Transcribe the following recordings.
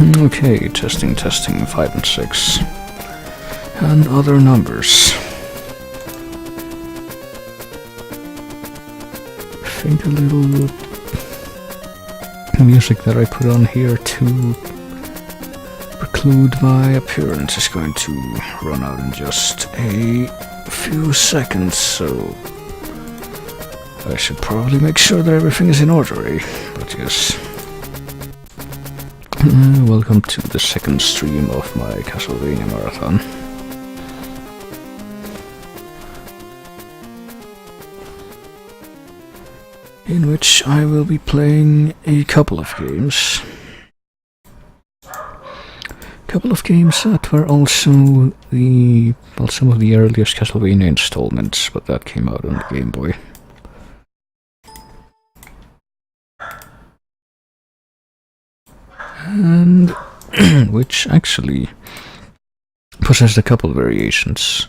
Okay, testing, 5 and 6. And other numbers. I think a little music that I put on here to preclude my appearance is going to run out in just a few seconds, so I should probably make sure that everything is in order, eh? But yes. Welcome to the second stream of my Castlevania marathon. In which I will be playing a couple of games. That were also some of the earliest Castlevania installments, but that came out on the Game Boy. And which actually possessed a couple of variations,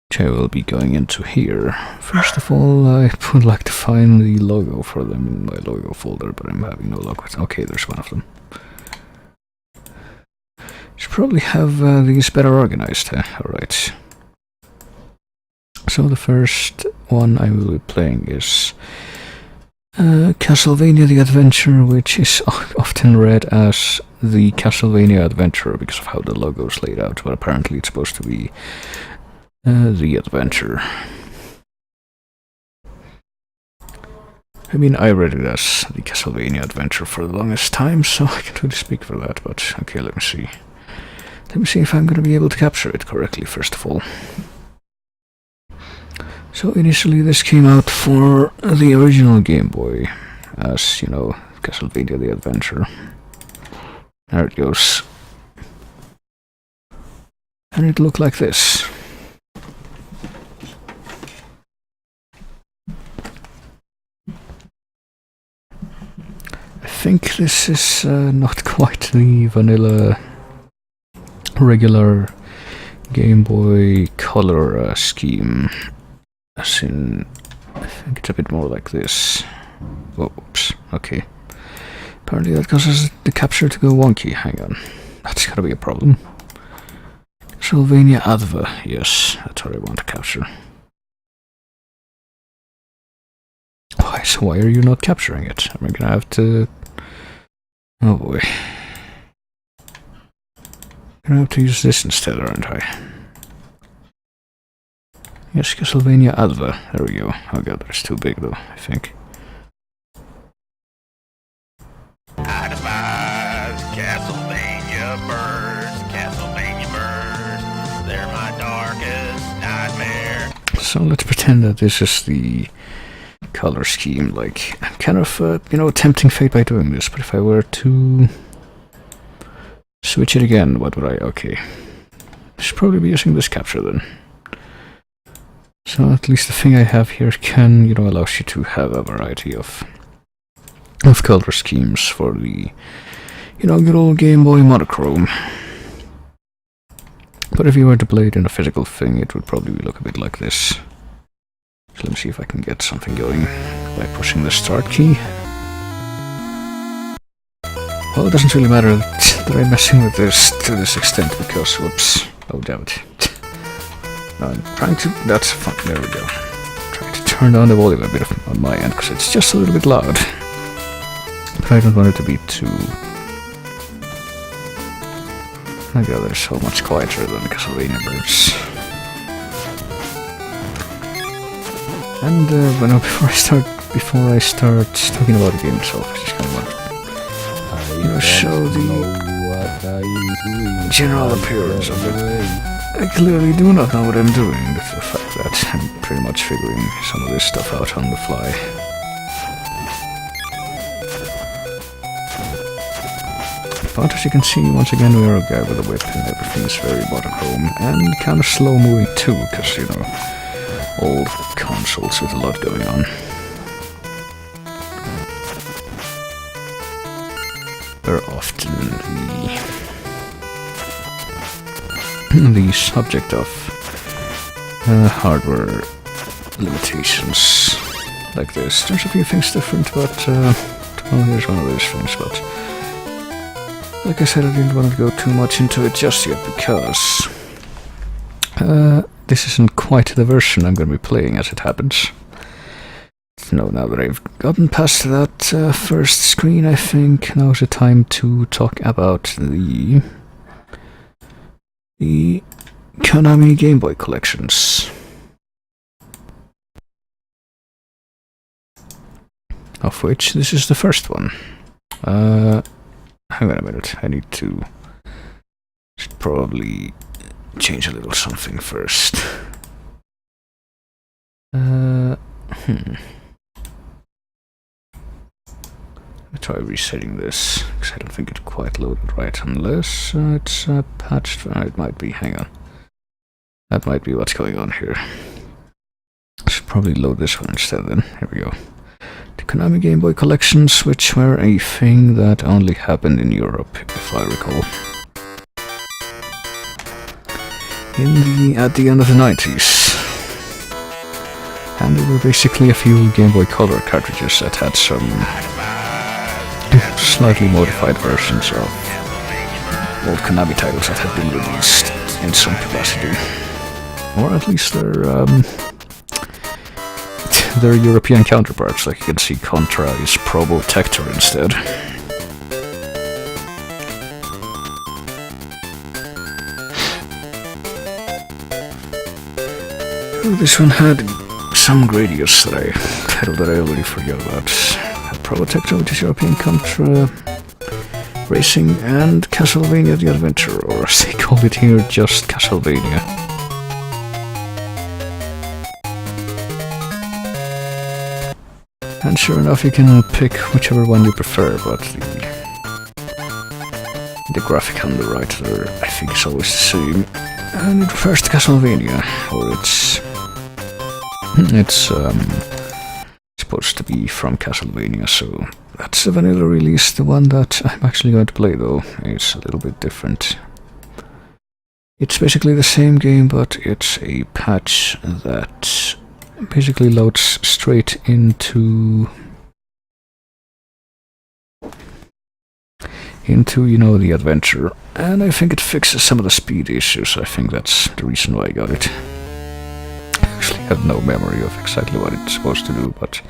which I will be going into here. First of all, I would like to find the logo for them in my logo folder, but I'm having no luck with it. Okay, there's one of them. Should probably have these better organized, huh? Alright. So the first one I will be playing is Castlevania the Adventure, which is often read as the Castlevania Adventure because of how the logo is laid out, but apparently it's supposed to be the Adventure. I mean, I read it as the Castlevania Adventure for the longest time, so I can't really speak for that, but okay, let me see. Let me see if I'm going to be able to capture it correctly, first of all. So initially this came out for the original Game Boy, as, you know, Castlevania the Adventure. There it goes. And it looked like this. I think this is not quite the vanilla regular Game Boy Color scheme, as in, I think it's a bit more like this. Oh, oops, okay. Apparently that causes the capture to go wonky. Hang on, that's gotta be a problem. Castlevania Adva, yes, that's what I want to capture. Why are you not capturing it? Am I gonna have to... Oh boy. I'm gonna have to use this instead, aren't I? Yes, Castlevania Adva. There we go. Oh god, that's too big though, I think. Adva, Castlevania birds, they're my darkest nightmare. So let's pretend that this is the color scheme. Like, I'm kind of, you know, tempting fate by doing this, but if I were to switch it again, what would I... Okay. I should probably be using this capture then. So at least the thing I have here can, you know, allows you to have a variety of color schemes for the, you know, good old Game Boy monochrome. But if you were to play it in a physical thing, it would probably look a bit like this. So let me see if I can get something going by pushing the start key. Well, it doesn't really matter that I'm messing with this to this extent because, whoops, oh damn it. No, I'm trying to, that's fun, there we go. Trying to turn down the volume a bit on my end because it's just a little bit loud. But I don't want it to be too... My god, they're so much quieter than Castlevania birds. And before I start talking about the game itself, I just kind of want to, you know, show the general appearance of it. I clearly do not know what I'm doing, due to the fact that I'm pretty much figuring some of this stuff out on the fly. But as you can see, once again we are a guy with a whip and everything is very monochrome and kind of slow moving too, because, you know, old consoles with a lot going on. Very often the subject of hardware limitations like this. There's a few things different, but well, here's one of those things, but like I said, I didn't want to go too much into it just yet because this isn't quite the version I'm going to be playing as it happens. No, now that I've gotten past that first screen, I think now's the time to talk about the Konami Game Boy collections. Of which this is the first one. Hang on a minute, I need to... should probably change a little something first. I'll try resetting this, because I don't think it's quite loaded right, unless it's patched. It might be, hang on. That might be what's going on here. I should probably load this one instead then. Here we go. The Konami Game Boy collections, which were a thing that only happened in Europe, if I recall. At the end of the 90s. And there were basically a few Game Boy Color cartridges that had some slightly modified versions of old Konami titles that had been released in some capacity. Or at least their European counterparts, like you can see Contra is Probotector instead. Oh, this one had some Gradius title that I already forgot about. Probotector, which is European Contra Racing, and Castlevania the Adventure, or as they call it here, just Castlevania. And sure enough, you can pick whichever one you prefer, but the graphic on the right there, I think, is always the same. And it refers to Castlevania, or it's supposed to be from Castlevania, so that's the vanilla release. The one that I'm actually going to play, though, is a little bit different. It's basically the same game, but it's a patch that basically loads straight into, you know, the adventure. And I think it fixes some of the speed issues. I think that's the reason why I got it. I actually have no memory of exactly what it's supposed to do, but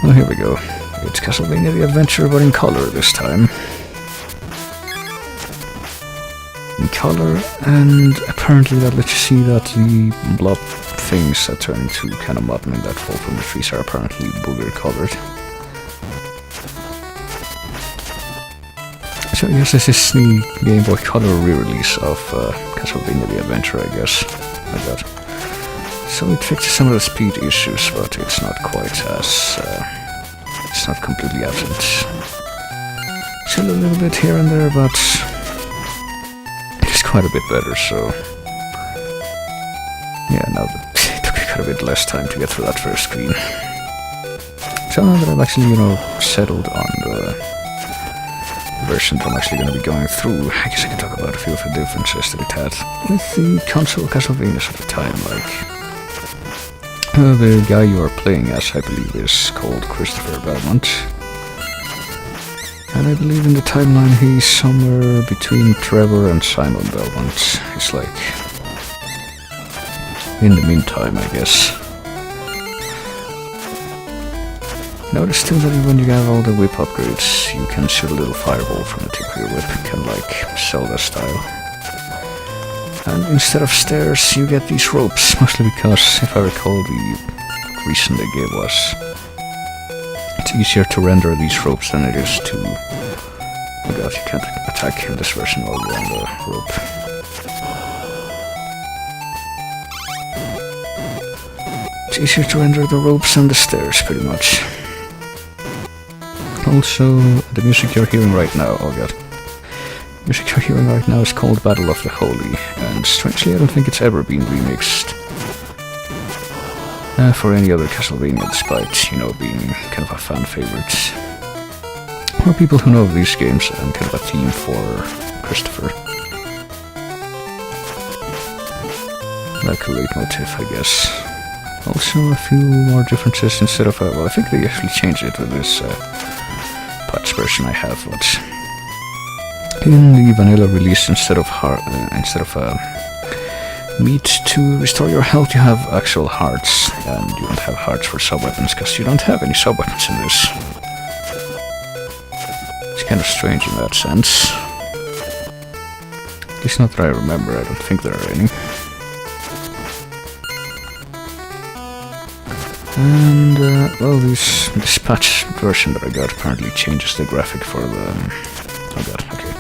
well, here we go. It's Castlevania the Adventure, but in color this time. In color, and apparently that lets you see that the blob things that turn into kind of mutton and that fall from the trees are apparently booger colored. So yes, this is the Game Boy Color re-release of Castlevania the Adventure, I guess. Like that. So it fixes some of the speed issues, but it's not quite as... it's not completely absent. Still a little bit here and there, but it's quite a bit better, so... yeah, now that it took quite a bit less time to get through that first screen. So now that I've actually, you know, settled on the version that I'm actually going to be going through, I guess I can talk about a few of the differences that it had with the console Castlevanias at the time, like... the guy you are playing as, I believe, is called Christopher Belmont. And I believe in the timeline he's somewhere between Trevor and Simon Belmont. It's like... in the meantime, I guess. Notice too that when you have all the whip upgrades, you can shoot a little fireball from the tip of your whip, kind of like Zelda style. And instead of stairs, you get these ropes, mostly because, if I recall, the reason they gave was it's easier to render these ropes than it is to... oh god, you can't attack in this version while you're on the rope. It's easier to render the ropes than the stairs, pretty much. Also, the music you're hearing right now, oh god. The music you're hearing right now is called Battle of the Holy, and strangely I don't think it's ever been remixed for any other Castlevania, despite, you know, being kind of a fan favorite. Or people who know of these games and kind of a theme for Christopher. Like a leitmotif, I guess. Also a few more differences instead of, well, I think they actually changed it with this patch version I have, but In the vanilla release, instead of meat to restore your health, you have actual hearts, and you don't have hearts for sub-weapons, because you don't have any sub-weapons in this. It's kind of strange in that sense. At least not that I remember, I don't think there are any. And, well, this patch version that I got apparently changes the graphic for the... oh god, okay.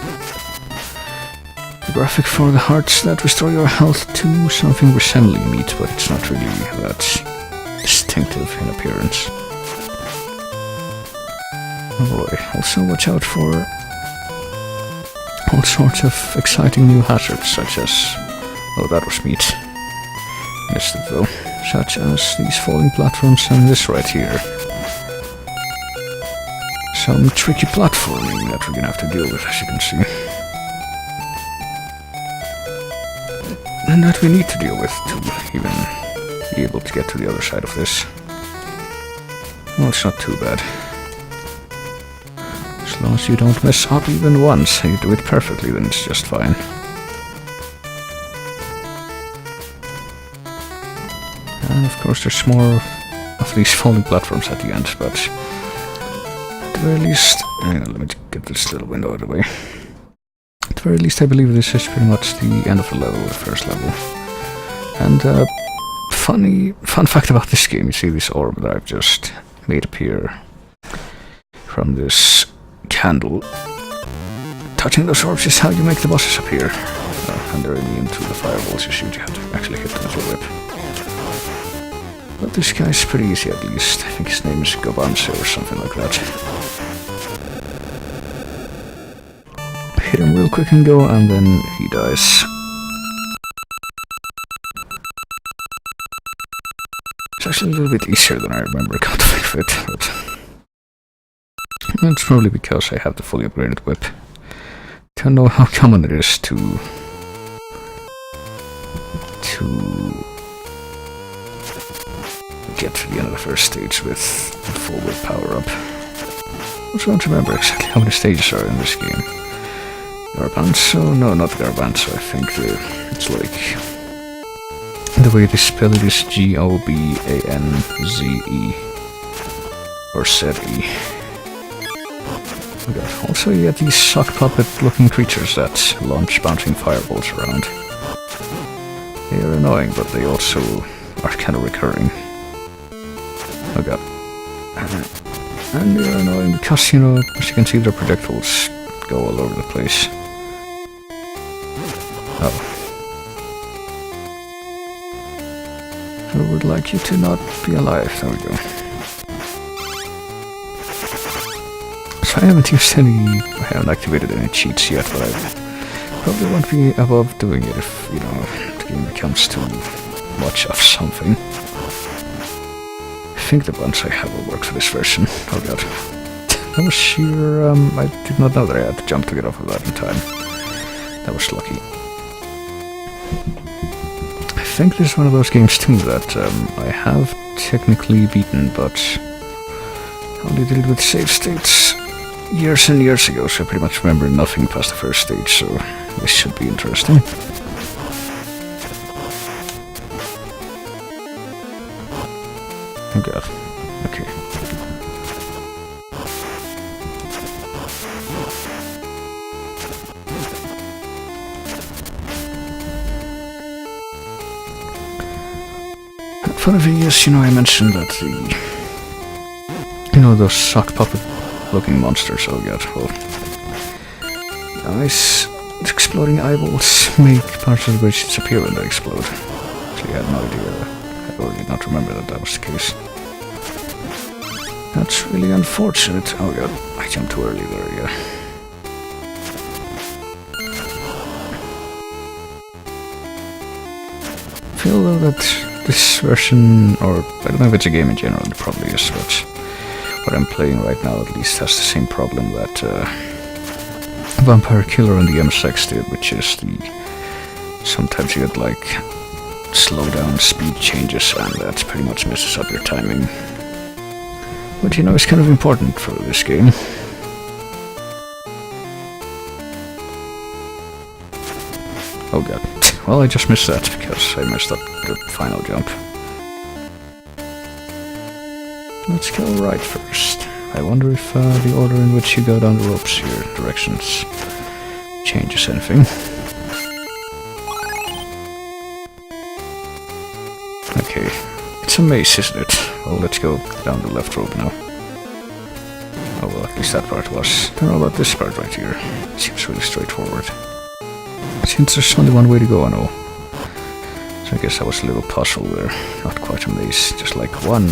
The graphic for the hearts that restore your health to something resembling meat, but it's not really that distinctive in appearance. Oh boy, also watch out for all sorts of exciting new hazards, such as... oh, that was meat. Missed it though. Such as these falling platforms and this right here. Some tricky platforming that we're gonna have to deal with, as you can see. And that we need to deal with to even be able to get to the other side of this. Well, it's not too bad. As long as you don't mess up even once and you do it perfectly, then it's just fine. And of course there's more of these falling platforms at the end, but at the very least... let me get this little window out of the way. At the very least I believe this is pretty much the end of the level, the first level. And fun fact about this game, you see this orb that I've just made appear from this candle. Touching those orbs is how you make the bosses appear. And they're immune to the fireballs you shoot, you have to actually hit them with a whip. But this guy's pretty easy at least. I think his name is Gabanse or something like that. Hit him real quick and go, and then he dies. It's actually a little bit easier than I remember coming with it, but... it's probably because I have the fully upgraded whip. I don't know how common it is to get to the end of the first stage with the full whip power up. I also don't remember exactly how many stages are in this game. Garbanzo? No, not Garbanzo, I think it's like... the way they spell it is G-O-B-A-N-Z-E. Or Z-E. Oh god. Also you get these sock puppet looking creatures that launch bouncing fireballs around. They are annoying, but they also are kind of recurring. Oh god. And they're annoying because, you know, as you can see, their projectiles go all over the place. Oh. I would like you to not be alive. There we go. So I haven't used any... I haven't activated any cheats yet, but I probably won't be above doing it if, you know, the game becomes too much of something. I think the ones I have will work for this version. Oh god. That was sheer... I did not know that I had to jump to get off of that in time. That was lucky. I think this is one of those games too that I have technically beaten, but I only did it with save states years and years ago, so I pretty much remember nothing past the first stage, so this should be interesting. Oh god. Okay. For the videos, you know, I mentioned that those sock puppet looking monsters, oh god, well, nice exploding eyeballs make parts of the bridge disappear when they explode. Actually, I had no idea. I already did not remember that was the case. That's really unfortunate. Oh god, I jumped too early there, yeah. I feel though that this version, or I don't know if it's a game in general, it probably is, but what I'm playing right now at least has the same problem that Vampire Killer and the MSX did, which is sometimes you get like slow down speed changes and that pretty much messes up your timing. But you know, it's kind of important for this game. Oh god. Well, I just missed that because I messed up the final jump. Let's go right first. I wonder if the order in which you go down the ropes here, directions, changes anything. Okay, it's a maze, isn't it? Well, let's go down the left rope now. Oh well, at least that part was. I don't know about this part right here. Seems really straightforward. Since there's only one way to go, I know. So I guess that was a little puzzle there. Not quite a maze, just like one,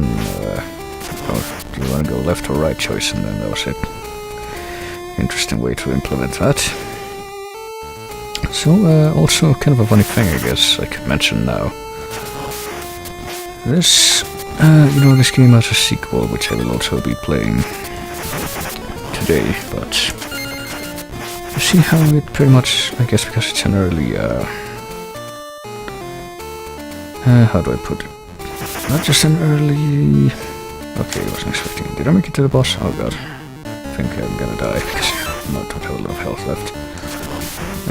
do you want to go left or right choice, and then that was it. Interesting way to implement that. So, also kind of a funny thing, I guess, I could mention now. This, this game has a sequel, which I will also be playing today, but you see how it pretty much, I guess because it's an early, how do I put it? Not just an early... Okay, I wasn't expecting. Did I make it to the boss? Oh god. I think I'm gonna die because I don't have a lot of health left.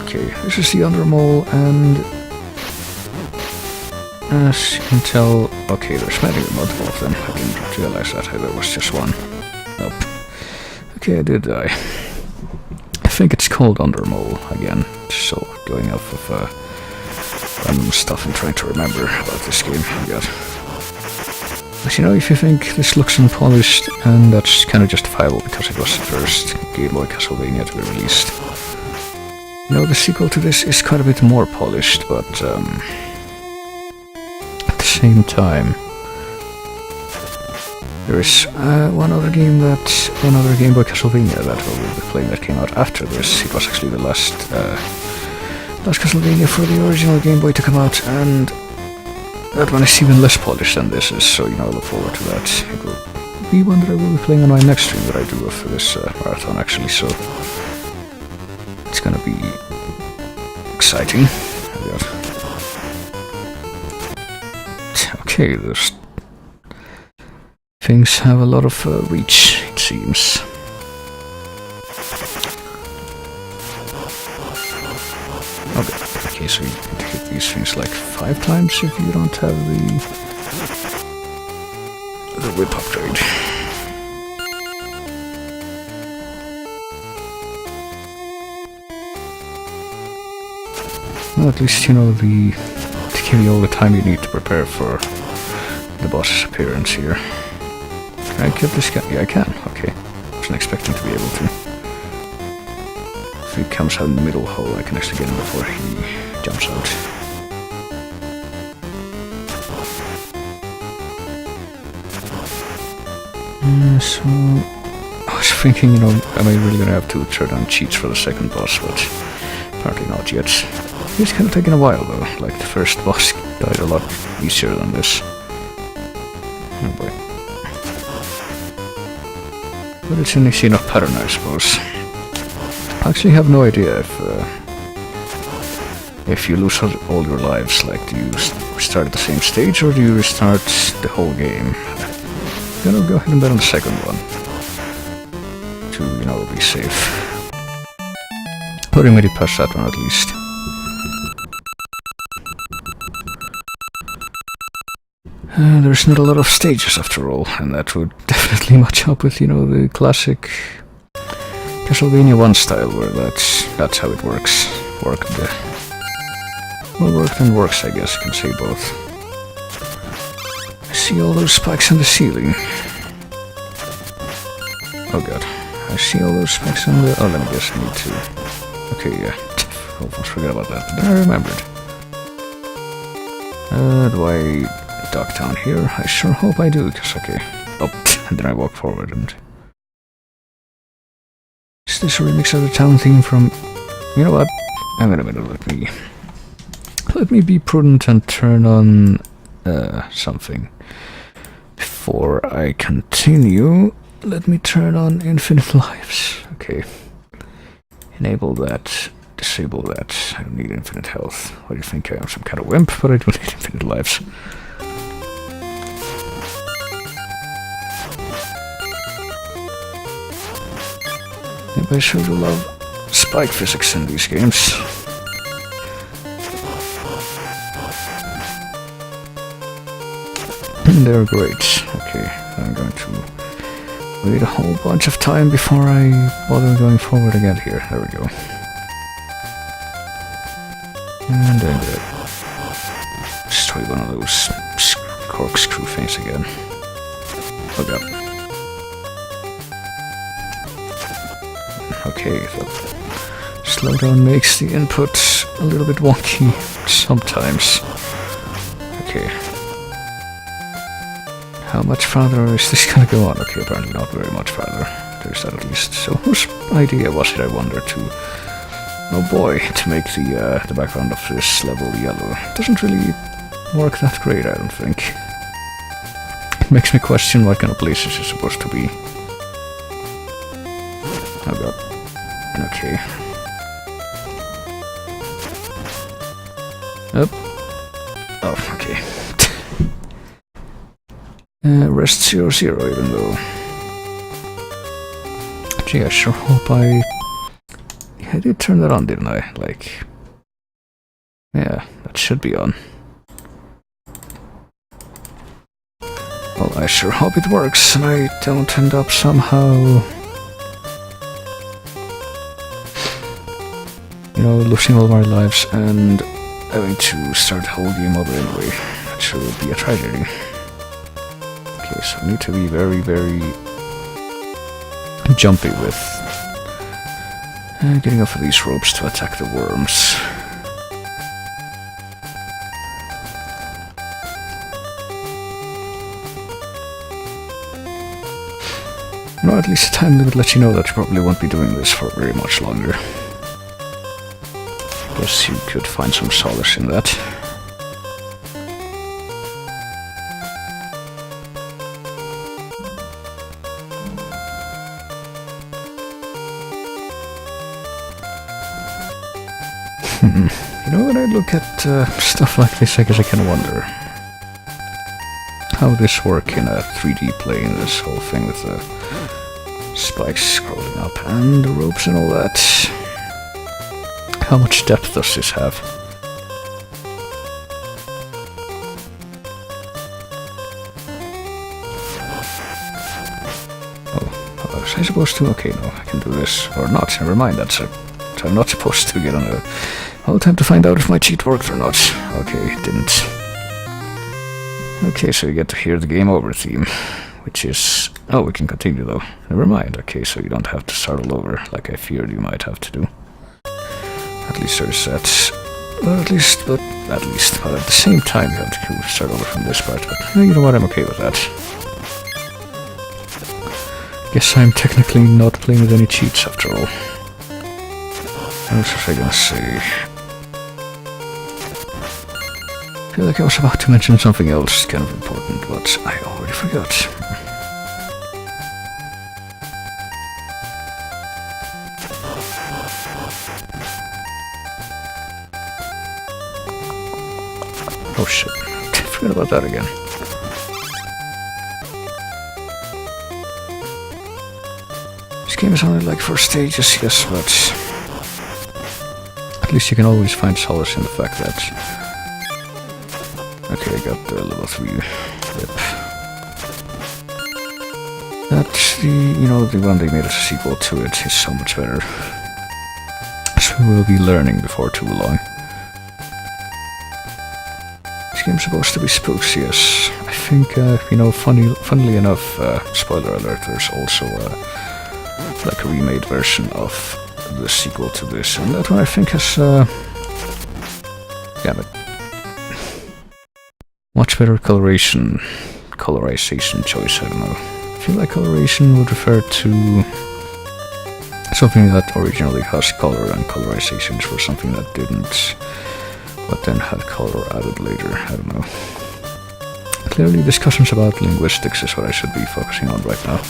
Okay, this is the under mole, and as you can tell, okay, there's maybe multiple of them. I didn't realize that there was just one. Nope. Okay, I did die. I think it's called under mole again. So going off of random stuff and trying to remember about this game. Oh god. But if you think this looks unpolished, and that's kind of justifiable because it was the first Game Boy Castlevania to be released. The sequel to this is quite a bit more polished, but at the same time, there is one other Game Boy Castlevania that we'll be playing that came out after this. It was actually the last Castlevania for the original Game Boy to come out, and that one is even less polished than this is, so I look forward to that. It will be one that I will be playing on my next stream that I do of this marathon actually, so it's gonna be exciting. Okay, those things have a lot of reach, it seems. Okay, so you can hit these things like 5 times if you don't have the whip upgrade. Well, at least to give you all the time you need to prepare for the boss's appearance here. Can I kill this guy? Yeah, I can. Okay. Wasn't expecting to be able to. If he comes out in the middle hole, I can actually get him before he jumps out. So I was thinking, am I really gonna have to turn on cheats for the second boss, but apparently not yet. It's kind of taken a while though, like the first boss died a lot easier than this. Oh boy. But it's an easy enough pattern, I suppose. I actually have no idea if you lose all your lives, like do you restart at the same stage or do you restart the whole game? I'm gonna go ahead and bet on the second one to, be safe. But I'm ready to pass that one at least. There's not a lot of stages after all, and that would definitely match up with, the classic Castlevania 1 style, where that's how it works. Worked and works, I guess you can say both. I see all those spikes in the ceiling. Oh god. I see all those spikes in the... Oh, let me guess, I need to... Okay, yeah. Almost forgot about that, but then I remembered. Do I duck down here? I sure hope I do, because okay. Oh, and then I walk forward and... Is this a remix of the town theme from... You know what? I'm gonna let me be prudent and turn on something. Before I continue, let me turn on infinite lives. Okay. Enable that. Disable that. I don't need infinite health. What do you think? I am some kind of wimp, but I don't need infinite lives. I sure do love spike physics in these games. They're great. Okay, I'm going to wait a whole bunch of time before I bother going forward again here. There we go. And then destroy one of those corkscrew things again. Oh god. Okay, the slowdown makes the input a little bit wonky sometimes. Okay. How much farther is this gonna go on? Okay, apparently not very much farther. There's that at least. So whose idea was it, I wonder, to... Oh boy, to make the background of this level yellow. Doesn't really work that great, I don't think. It makes me question what kind of place this is supposed to be. Oh god. Okay. Up. Oh, okay. Rest 0, 0, even though... Gee, I sure hope I did turn that on, didn't I? Like... Yeah, that should be on. Well, I sure hope it works, and I don't end up somehow... You know, losing all my lives and having to start the whole game over anyway. That sure would be a tragedy. Okay, so I need to be very, very jumpy with getting off of these ropes to attack the worms. No, at least the time limit lets you know that you probably won't be doing this for very much longer. Guess you could find some solace in that. You know, when I look at stuff like this, I guess I can wonder how this work in a 3D plane, this whole thing with the spikes scrolling up and the ropes and all that. How much depth does this have? Oh, was I supposed to? Okay, no, I can do this. Or not, never mind, that's it. So I'm not supposed to get on a... All time to find out if my cheat worked or not. Okay, it didn't. Okay, so you get to hear the game over theme, which is... Oh, we can continue though. Never mind. Okay, so you don't have to start all over, like I feared you might have to do. At least there's that. Well, at least, but at the same time you have to start over from this part. But you know what, I'm okay with that. Guess I'm technically not playing with any cheats after all. What was I gonna say? I feel like I was about to mention something else kind of important, but I already forgot. Oh shit, I forgot about that again. This game is only like 4 stages, yes, but... At least you can always find solace in the fact that... Okay, I got the level 3 whip. That, the one they made as a sequel to it is so much better. So we'll be learning before too long. This game's supposed to be spooks, yes. I think, funnily enough, spoiler alert, there's also like a remade version of the sequel to this, and that one I think has, but much better colorization choice, I don't know. I feel like coloration would refer to something that originally has color, and colorizations for something that didn't, but then had color added later, I don't know. Clearly discussions about linguistics is what I should be focusing on right now.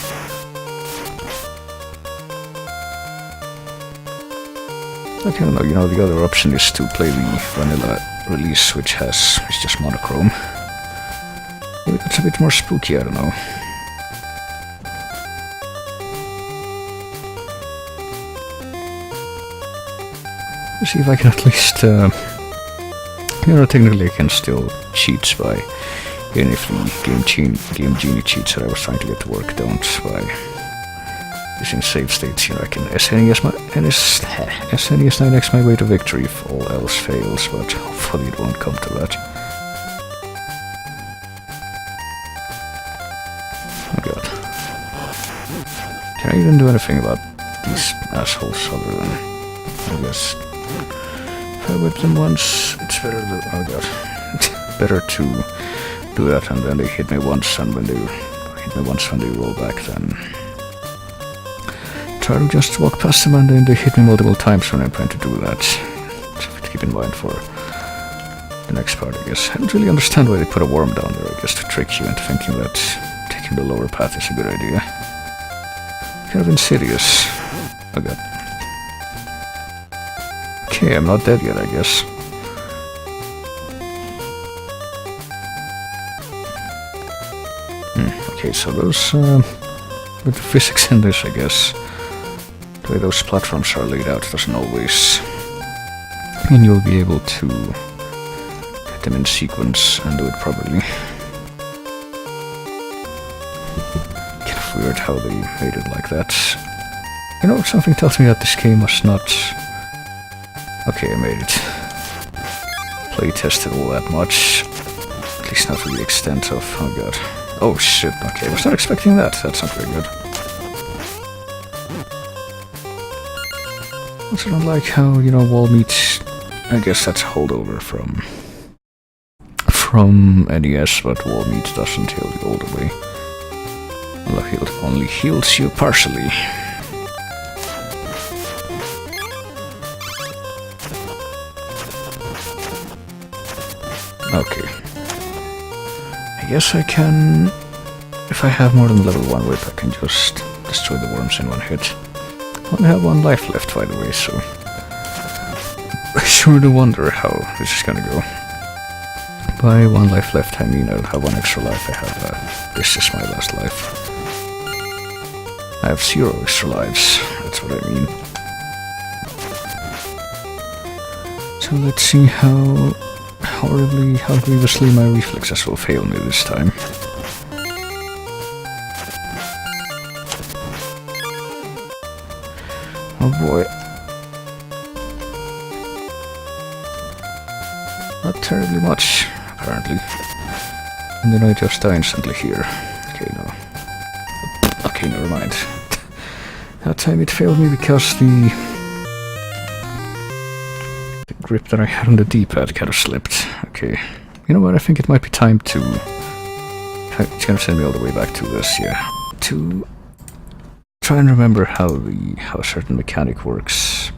Like, I don't know, the other option is to play the vanilla release, which is just monochrome. Maybe that's a bit more spooky, I don't know. Let's see if I can at least, technically I can still cheat by Even if the Game Genie cheats that I was trying to get to work don't by using save states, I can SNES 9X my way to victory if all else fails, but hopefully it won't come to that. Oh god. Can I even do anything about these assholes other than, I guess, if I whip them once, it's better to, oh god, better to do that, and then they hit me once, and when they roll back, then try to just walk past them, and then they hit me multiple times when I'm trying to do that. Something to keep in mind for the next part, I guess. I don't really understand why they put a worm down there, I guess, to trick you into thinking that taking the lower path is a good idea. Kind of insidious. Oh god. Okay, I'm not dead yet, I guess. Okay, so those, with the physics in this, I guess, the way those platforms are laid out doesn't always mean you'll be able to get them in sequence and do it properly. Kind of weird how they made it like that. Something tells me that this game was not... Okay, I made it. Play tested all that much. At least not to the extent of... Oh god. Oh shit, okay, I was not expecting that. That's not very good. Also don't like how, wall meat... I guess that's a holdover from NES, but wall meat doesn't heal you all the way. It only heals you partially. Okay. I guess I can... If I have more than level 1 whip, I can just destroy the worms in one hit. I only have 1 life left, by the way, so... I sure do wonder how this is gonna go. By 1 life left, I mean I'll have 1 extra life. I have, this is my last life. I have 0 extra lives, that's what I mean. So let's see how grievously my reflexes will fail me this time. Oh boy. Not terribly much, apparently. And then I just die instantly here. Okay, no. Okay, never mind. That time it failed me because the grip that I had on the D-pad kind of slipped. Okay. You know what, I think it might be time to... It's gonna send me all the way back to this, yeah. To try and remember how a certain mechanic works.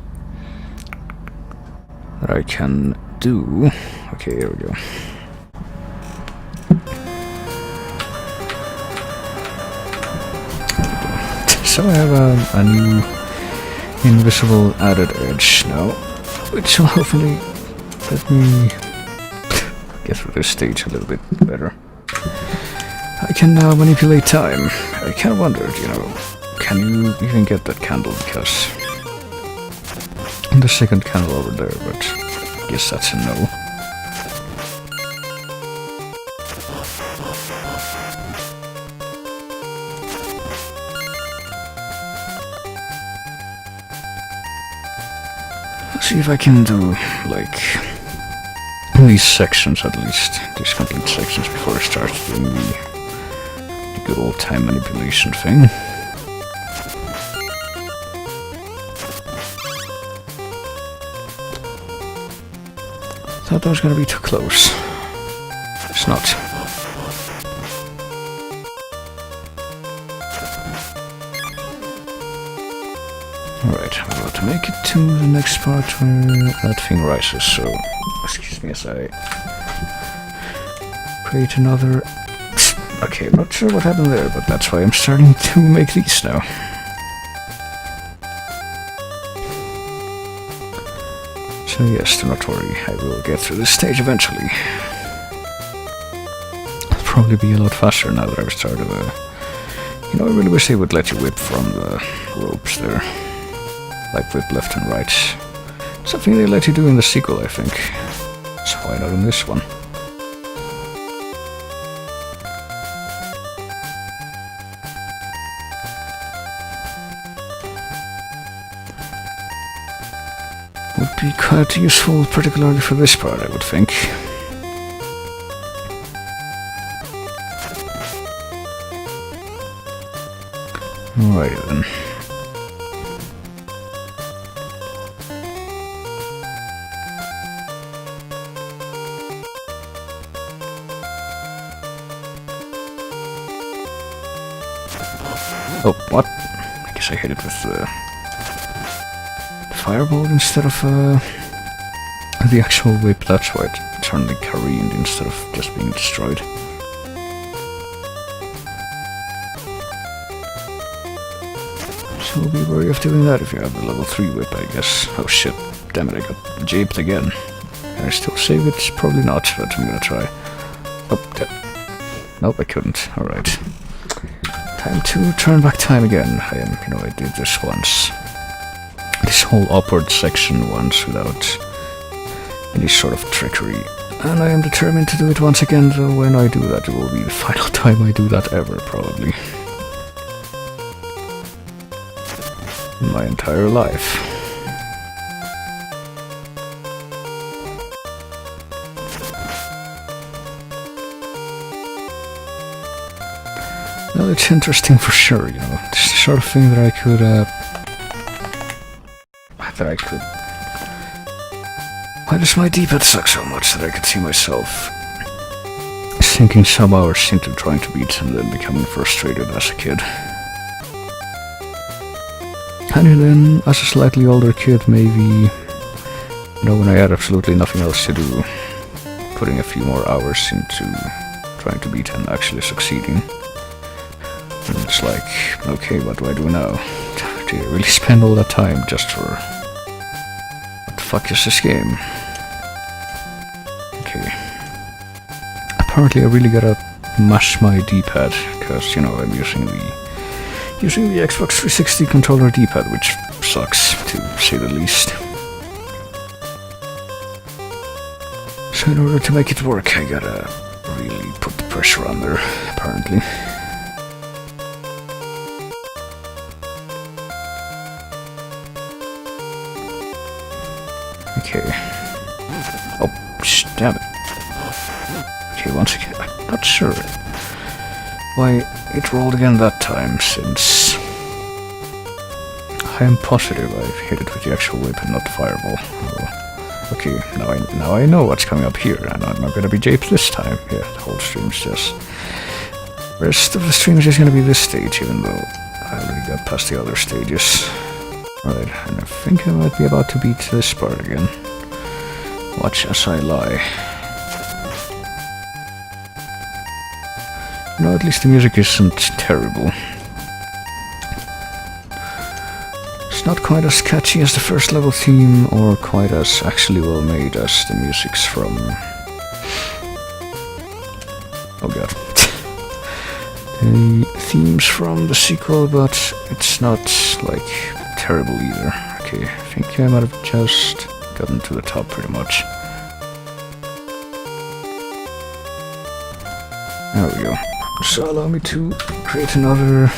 That I can do. Okay, here we go. So I have a new invisible added edge now, which will hopefully let me get through this stage a little bit better. I can now manipulate time. I kind of wondered, can you even get that candle? Because the second candle over there, but I guess that's a no. Let's see if I can do, like, these sections at least, these complete sections before I start doing the good old time manipulation thing. Thought that was gonna be too close. It's not. Alright, I'm about to make it to the next part where that thing rises, so excuse me as I create another... Okay, I'm not sure what happened there, but that's why I'm starting to make these now. So yes, do not worry, I will get through this stage eventually. I'll probably be a lot faster now that I've started I really wish they would let you whip from the ropes there. Like whip left and right. Something they let you do in the sequel, I think. So why not in this one? be quite useful, particularly for this part, I would think. Alright then. Oh, what? I guess I hit it with the fireball instead of the actual whip. That's why it turned the careened instead of just being destroyed. So be wary of doing that if you have the level 3 whip, I guess. Oh shit, damn it, I got japed again. Can I still save it? Probably not, but I'm gonna try. Oh, nope, I couldn't. Alright. Time to turn back time again. I did this once. This whole upward section once without any sort of trickery. And I am determined to do it once again, though when I do that it will be the final time I do that ever, probably. In my entire life. Well, it's interesting for sure, you know. It's the sort of thing that I could, Why does my D-pad suck so much that I could see myself sinking some hours into trying to beat and then becoming frustrated as a kid? And then, as a slightly older kid, maybe, when I had absolutely nothing else to do, putting a few more hours into trying to beat and actually succeeding. And it's like, okay, what do I do now? Do you really spend all that time just for... What the fuck is this game? Okay. Apparently I really gotta mash my D-pad, because, I'm using the Xbox 360 controller D-pad, which sucks, to say the least. So in order to make it work, I gotta really put the pressure on there, apparently. Okay. Oh, damn it. Okay, once again, I'm not sure why it rolled again that time, since I am positive I've hit it with the actual whip and not the fireball. Oh, okay, now I know what's coming up here, and I'm not gonna be japed this time. Yeah, the whole stream's just... Rest of the stream is just gonna be this stage, even though I already got past the other stages. Right, and I think I might be about to beat this part again. Watch as I lie. No, at least the music isn't terrible. It's not quite as catchy as the first level theme, or quite as actually well made as the music's from... Oh god. The themes from the sequel, but it's not, like, terrible either. Okay, I think I might have just gotten to the top pretty much. There we go. So allow me to create another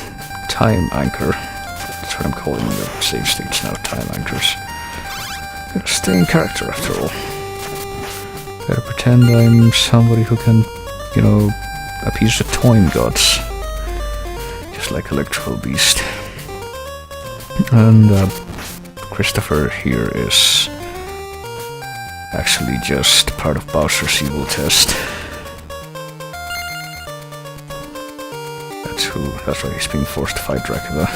time anchor. That's what I'm calling the save states now, time anchors. Gotta stay in character after all. Gotta pretend I'm somebody who can, appease the time gods. Just like Electrical Beast. And Christopher here is actually just part of Bowser's evil test. That's why he's being forced to fight Dracula.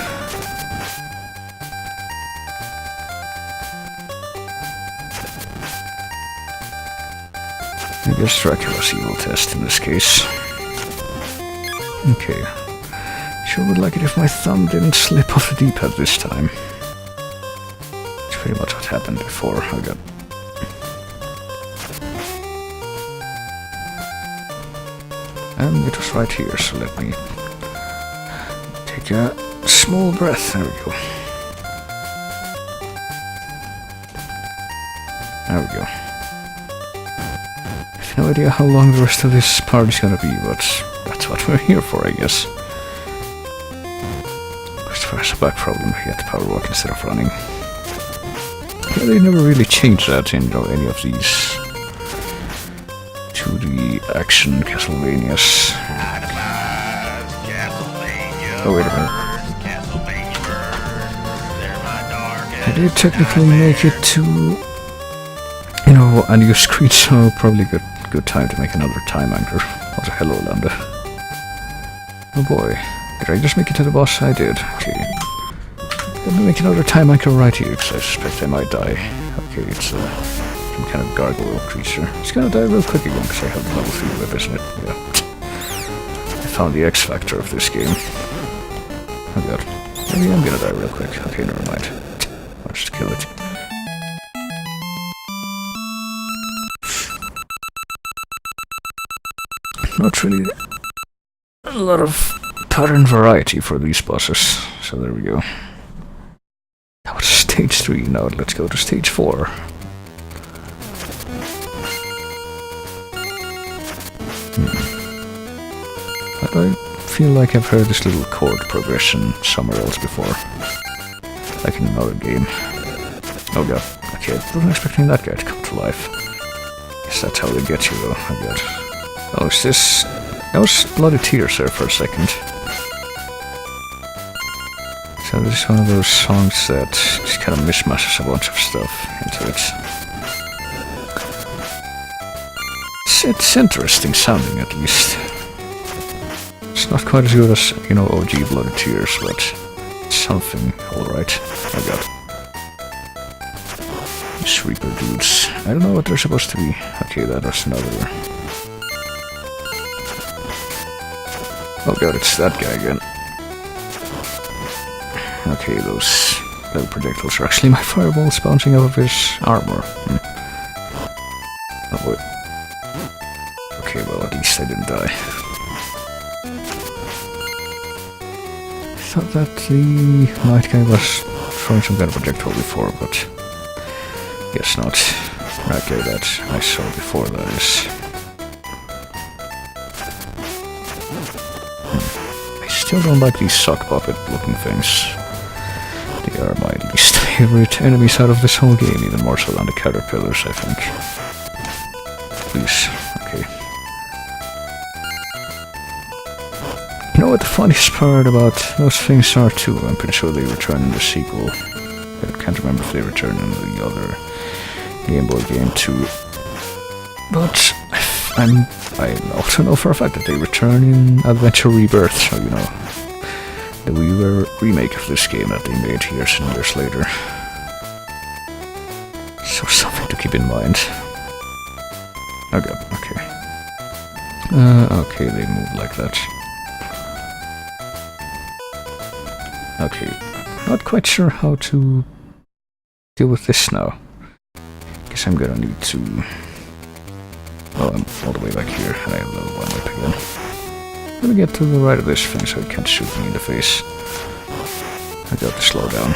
I guess Dracula's evil test in this case. Okay. Sure would like it if my thumb didn't slip off the D-pad this time. It's pretty much what happened before. I got... And it was right here, so let me take a small breath. There we go. There we go. I have no idea how long the rest of this part is gonna be, but that's what we're here for, I guess. Christopher has a back problem. He had to power walk instead of running. Yeah, they never really changed that in any of these 2D action Castlevanias. Itemized Castlevania Oh, wait a minute. birds, Castlevania birds. They're my darkest I did technically make it to, a new screen, so probably good time to make another time anchor. Also, hello, Lambda. Oh boy, did I just make it to the boss? I did. Okay. Let me make another time anchor right here, because I suspect I might die. Okay, it's some kind of gargoyle creature. It's gonna die real quick again, because I have the level 3 whip, isn't it? Yeah. I found the X factor of this game. Oh god. Maybe I'm gonna die real quick. Okay, never mind. I'll just kill it. Not really a lot of pattern variety for these bosses, so there we go. That was stage 3, now let's go to stage 4. But I feel like I've heard this little chord progression somewhere else before. Like in another game. Oh god, okay, I wasn't expecting that guy to come to life. Guess that's how they get you though, oh god. Oh, is this... That was Bloody Tears there for a second. So this is one of those songs that just kind of mishmashes a bunch of stuff into it. It's interesting sounding, at least. It's not quite as good as, OG Bloody Tears, but it's something alright. Oh god. These Reaper dudes. I don't know what they're supposed to be. Okay, that was another... Oh god, it's that guy again. Okay, those little projectiles are actually my fireballs bouncing off of his armor. Oh boy. Okay, well at least I didn't die. I thought that the night guy was throwing some kind of projectile before, but guess not. That guy that I saw before, that is. I still don't like these sock puppet looking things. They are my least favorite enemies out of this whole game, even more so than the caterpillars, I think. Please, okay. You know what the funniest part about those things are too? I'm pretty sure they return in the sequel. I can't remember if they return in the other Game Boy game too. But I also know for a fact that they return in Adventure Rebirth, so the WiiWare remake of this game that they made years and years later. So something to keep in mind. Oh god, okay. Okay, they move like that. Okay, not quite sure how to deal with this now. Guess I'm gonna need to... Well, I'm all the way back here, and I have level 1 whip again. Let me get to the right of this thing so it can't shoot me in the face. I got to slow down.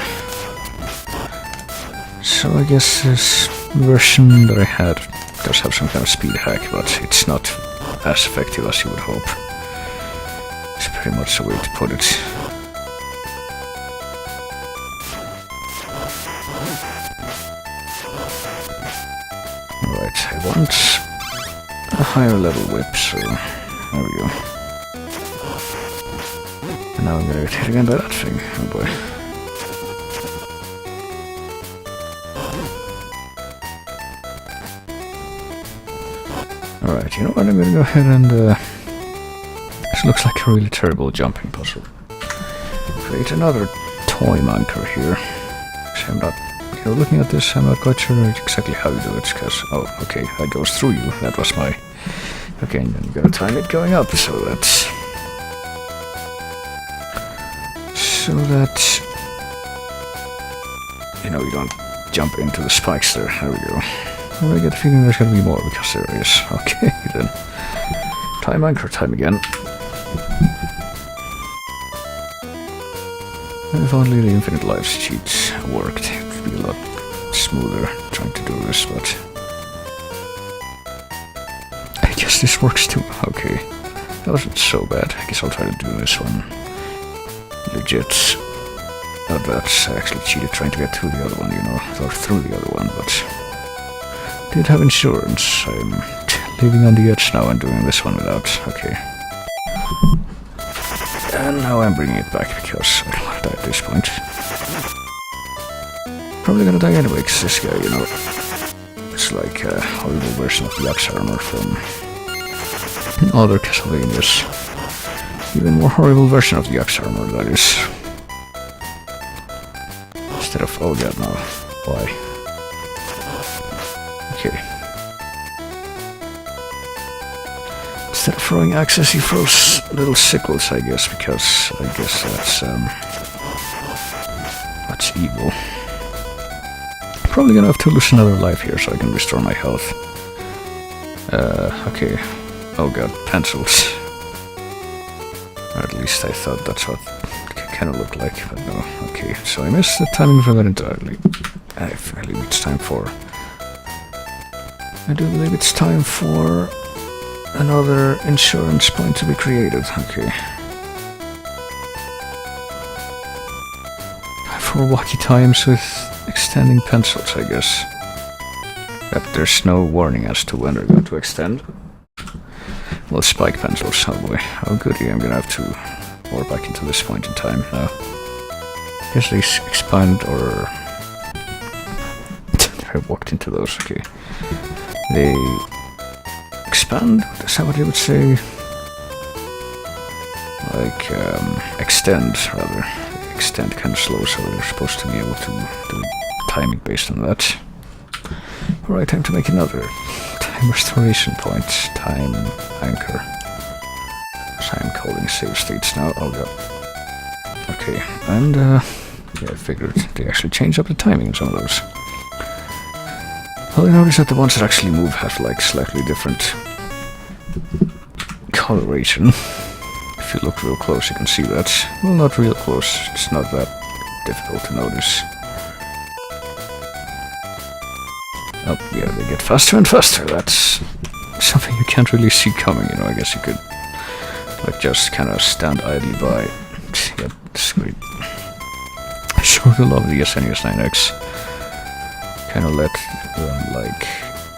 So I guess this version that I had does have some kind of speed hack, but it's not as effective as you would hope. It's pretty much the way to put it. Alright, I want a higher level whip, so there we go. And now I'm gonna get hit again by that thing. Oh boy. Alright, you know what? I'm gonna go ahead and... this looks like a really terrible jumping puzzle. Create another toy anchor here. So I'm not... looking at this, I'm not quite sure exactly how you do it, because... Oh, okay, that goes through you. That was my... Okay, and then you gotta time it going up, so that's... So that... you don't jump into the spikes there. There we go. Well, I get the feeling there's gonna be more, because there is. Okay, then. Time anchor time again. If only the infinite lives cheat worked, it would be a lot smoother trying to do this, but... I guess this works too. Okay. That wasn't so bad. I guess I'll try to do this one legit. Not that I actually cheated trying to get to the other one, you know, or through the other one, but did have insurance. I'm living on the edge now and doing this one without. Okay. And now I'm bringing it back because I don't want to die at this point. Probably gonna die anyway, because this guy, you know, it's like a horrible version of the axe armor from other Castlevanias. Even more horrible version of the axe armor, that is. Instead of, oh god, no. Why? Okay. Instead of throwing axes, he throws little sickles, I guess, because I guess that's evil. Probably gonna have to lose another life here so I can restore my health. Okay. Oh god, pencils. Or at least I thought that's what it kind of looked like, but no. Okay, so I missed the timing for that entirely. I believe it's time for... I do believe it's time for another insurance point to be created. Okay. For wacky times with extending pencils, I guess. But there's no warning as to when they're going to extend. Well, spike pencils, oh boy. Oh goody, I'm gonna have to warp back into this point in time now. I guess they expand or... I walked into those, okay. They expand? Is that what you would say? Like, extend, rather. They extend kind of slow, so they're supposed to be able to do timing based on that. Alright, time to make another time restoration point. Time anchor. So I'm calling save states now. Oh god. Okay, and yeah, I figured they actually changed up the timing in some of those. Well, I noticed that the ones that actually move have like slightly different coloration. If you look real close, you can see that. Well, not real close. It's not that difficult to notice. Oh, yeah, they get faster and faster. That's something you can't really see coming, you know. I guess you could, like, just kind of stand idly by. Yeah, it's great. I sure do love the SNES 9X. Kind of let them, like,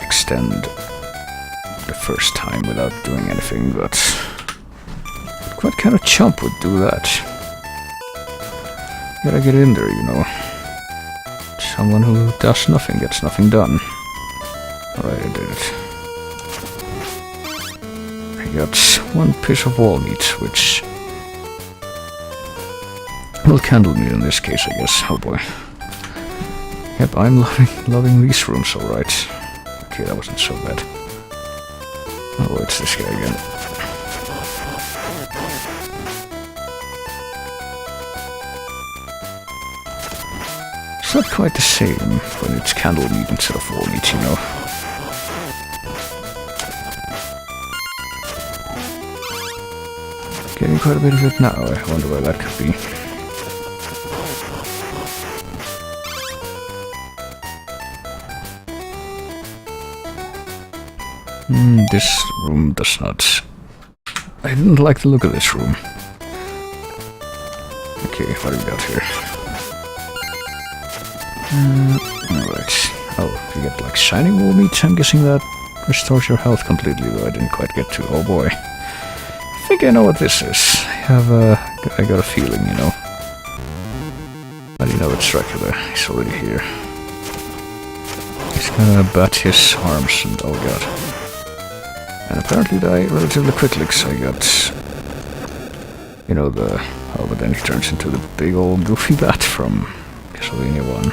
extend the first time without doing anything, but what kind of chump would do that? You gotta get in there, you know. Someone who does nothing gets nothing done. Alright, I did it. I got one piece of wall meat, which will candle me in this case, I guess. Oh boy. Yep, I'm loving these rooms, alright. Okay, that wasn't so bad. Oh, it's this guy again. It's not quite the same when it's candle meat instead of wall meat, you know. Getting quite a bit of it now, I wonder why that could be. This room does not... I didn't like the look of this room. Okay, what do we got here? Alright. Oh, you get like shiny wall meat? I'm guessing that restores your health completely, though I didn't quite get to. Oh boy. I think I know what this is. I got a feeling, you know. How do you know it's Dracula? He's already here. He's gonna bat his arms and oh god. And apparently die relatively quickly, because I got, you know, but then he turns into the big old goofy bat from Castlevania 1.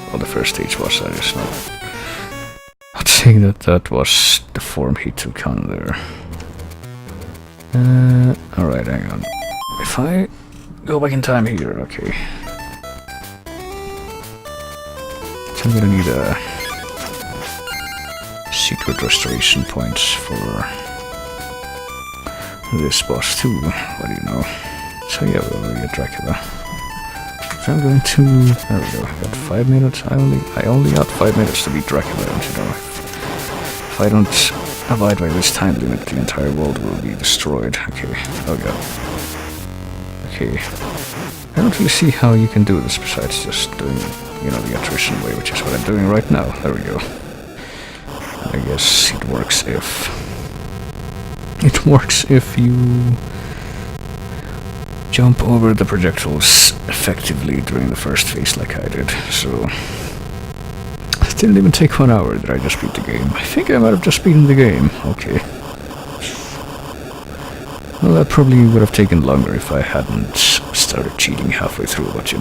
Well, the first stage was, that is not saying that that was the form he took on there. Alright, hang on. If I go back in time here, okay. So I'm gonna need a secret restoration points for this boss too. What do you know? So yeah, we'll get Dracula. So I'm going to... There we go. I got 5 minutes. I only got 5 minutes to beat Dracula, and you know, if I don't abide by this time limit, the entire world will be destroyed. Okay. Oh god. Okay. I don't really see how you can do this besides just doing, the attrition way, which is what I'm doing right now. There we go. I guess it works if... It works if you jump over the projectiles effectively during the first phase like I did, so... It didn't even take 1 hour that I just beat the game. I think I might have just beaten the game. Okay. Well, that probably would have taken longer if I hadn't started cheating halfway through, but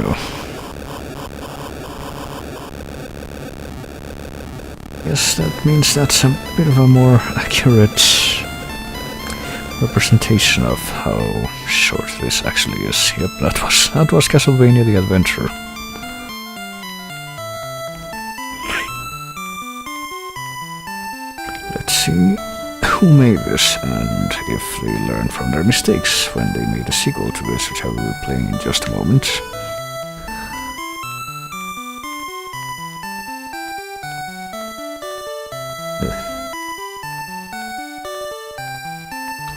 Yes, that means that's a bit of a more accurate representation of how short this actually is. Yep, that was Castlevania the Adventure. Let's see who made this and if they learned from their mistakes when they made a sequel to this, which I will be playing in just a moment.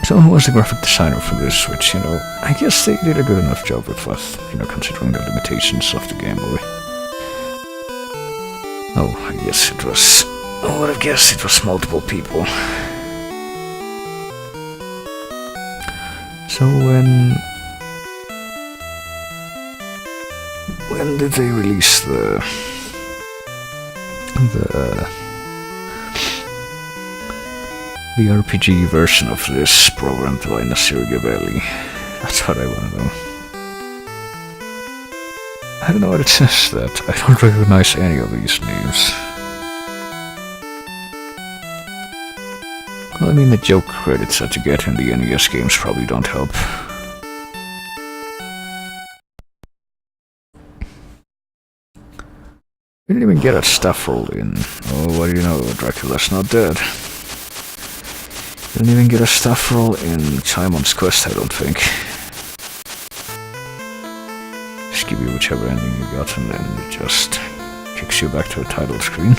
So who was the graphic designer for this, which, I guess they did a good enough job with what, considering the limitations of the Game Boy. Oh, I guess it was... I would have guessed it was multiple people. So when did they release the RPG version of this program by Nasir Gabelli? That's what I want to know. I don't know what it says that. I don't recognize any of these names. Well, I mean, the joke credits that you get in the NES games probably don't help. We didn't even get a staff roll in. Oh, what do you know? Dracula's not dead. Didn't even get a staff roll in Simon's Quest, I don't think. Just give you whichever ending you got and then it just kicks you back to the title screen.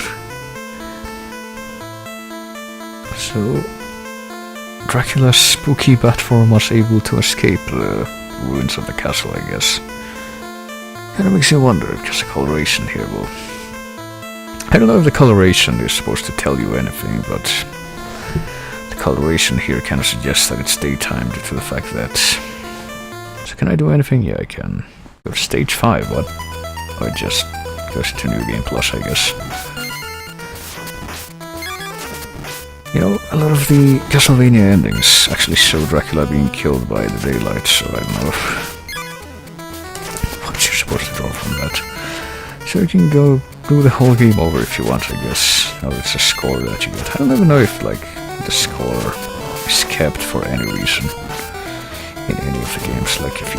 So, Dracula's spooky bat form was able to escape the ruins of the castle, I guess. Kinda makes you wonder, because the coloration here will... I don't know if the coloration is supposed to tell you anything, but... the coloration here kinda suggests that it's daytime due to the fact that... So can I do anything? Yeah, I can. Go to stage 5, what? Oh, it just goes into New Game Plus, I guess. A lot of the Castlevania endings actually show Dracula being killed by the daylight, so I don't know what you're supposed to draw from that. So you can go do the whole game over if you want, I guess. Oh, it's a score that you get. I don't even know if, the score is kept for any reason in any of the games. Like, if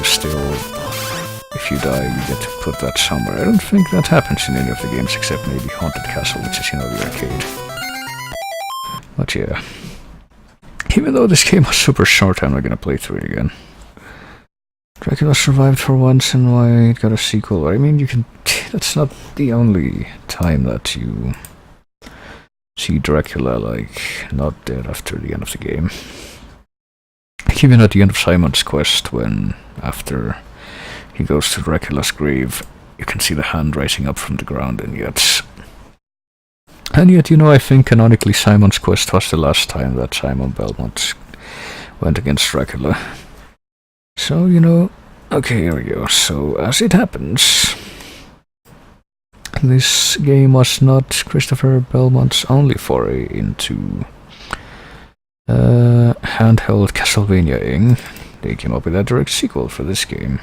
you die, you get to put that somewhere. I don't think that happens in any of the games, except maybe Haunted Castle, which is, the arcade. But yeah, even though this game was super short, I'm not gonna play through it again. Dracula survived for once and why it got a sequel. I mean, that's not the only time that you see Dracula, not dead after the end of the game. Even at the end of Simon's Quest, after he goes to Dracula's grave, you can see the hand rising up from the ground, and yet, I think canonically Simon's Quest was the last time that Simon Belmont went against Dracula. So, okay, here we go. So, as it happens, this game was not Christopher Belmont's only foray into handheld Castlevania-ing. They came up with a direct sequel for this game.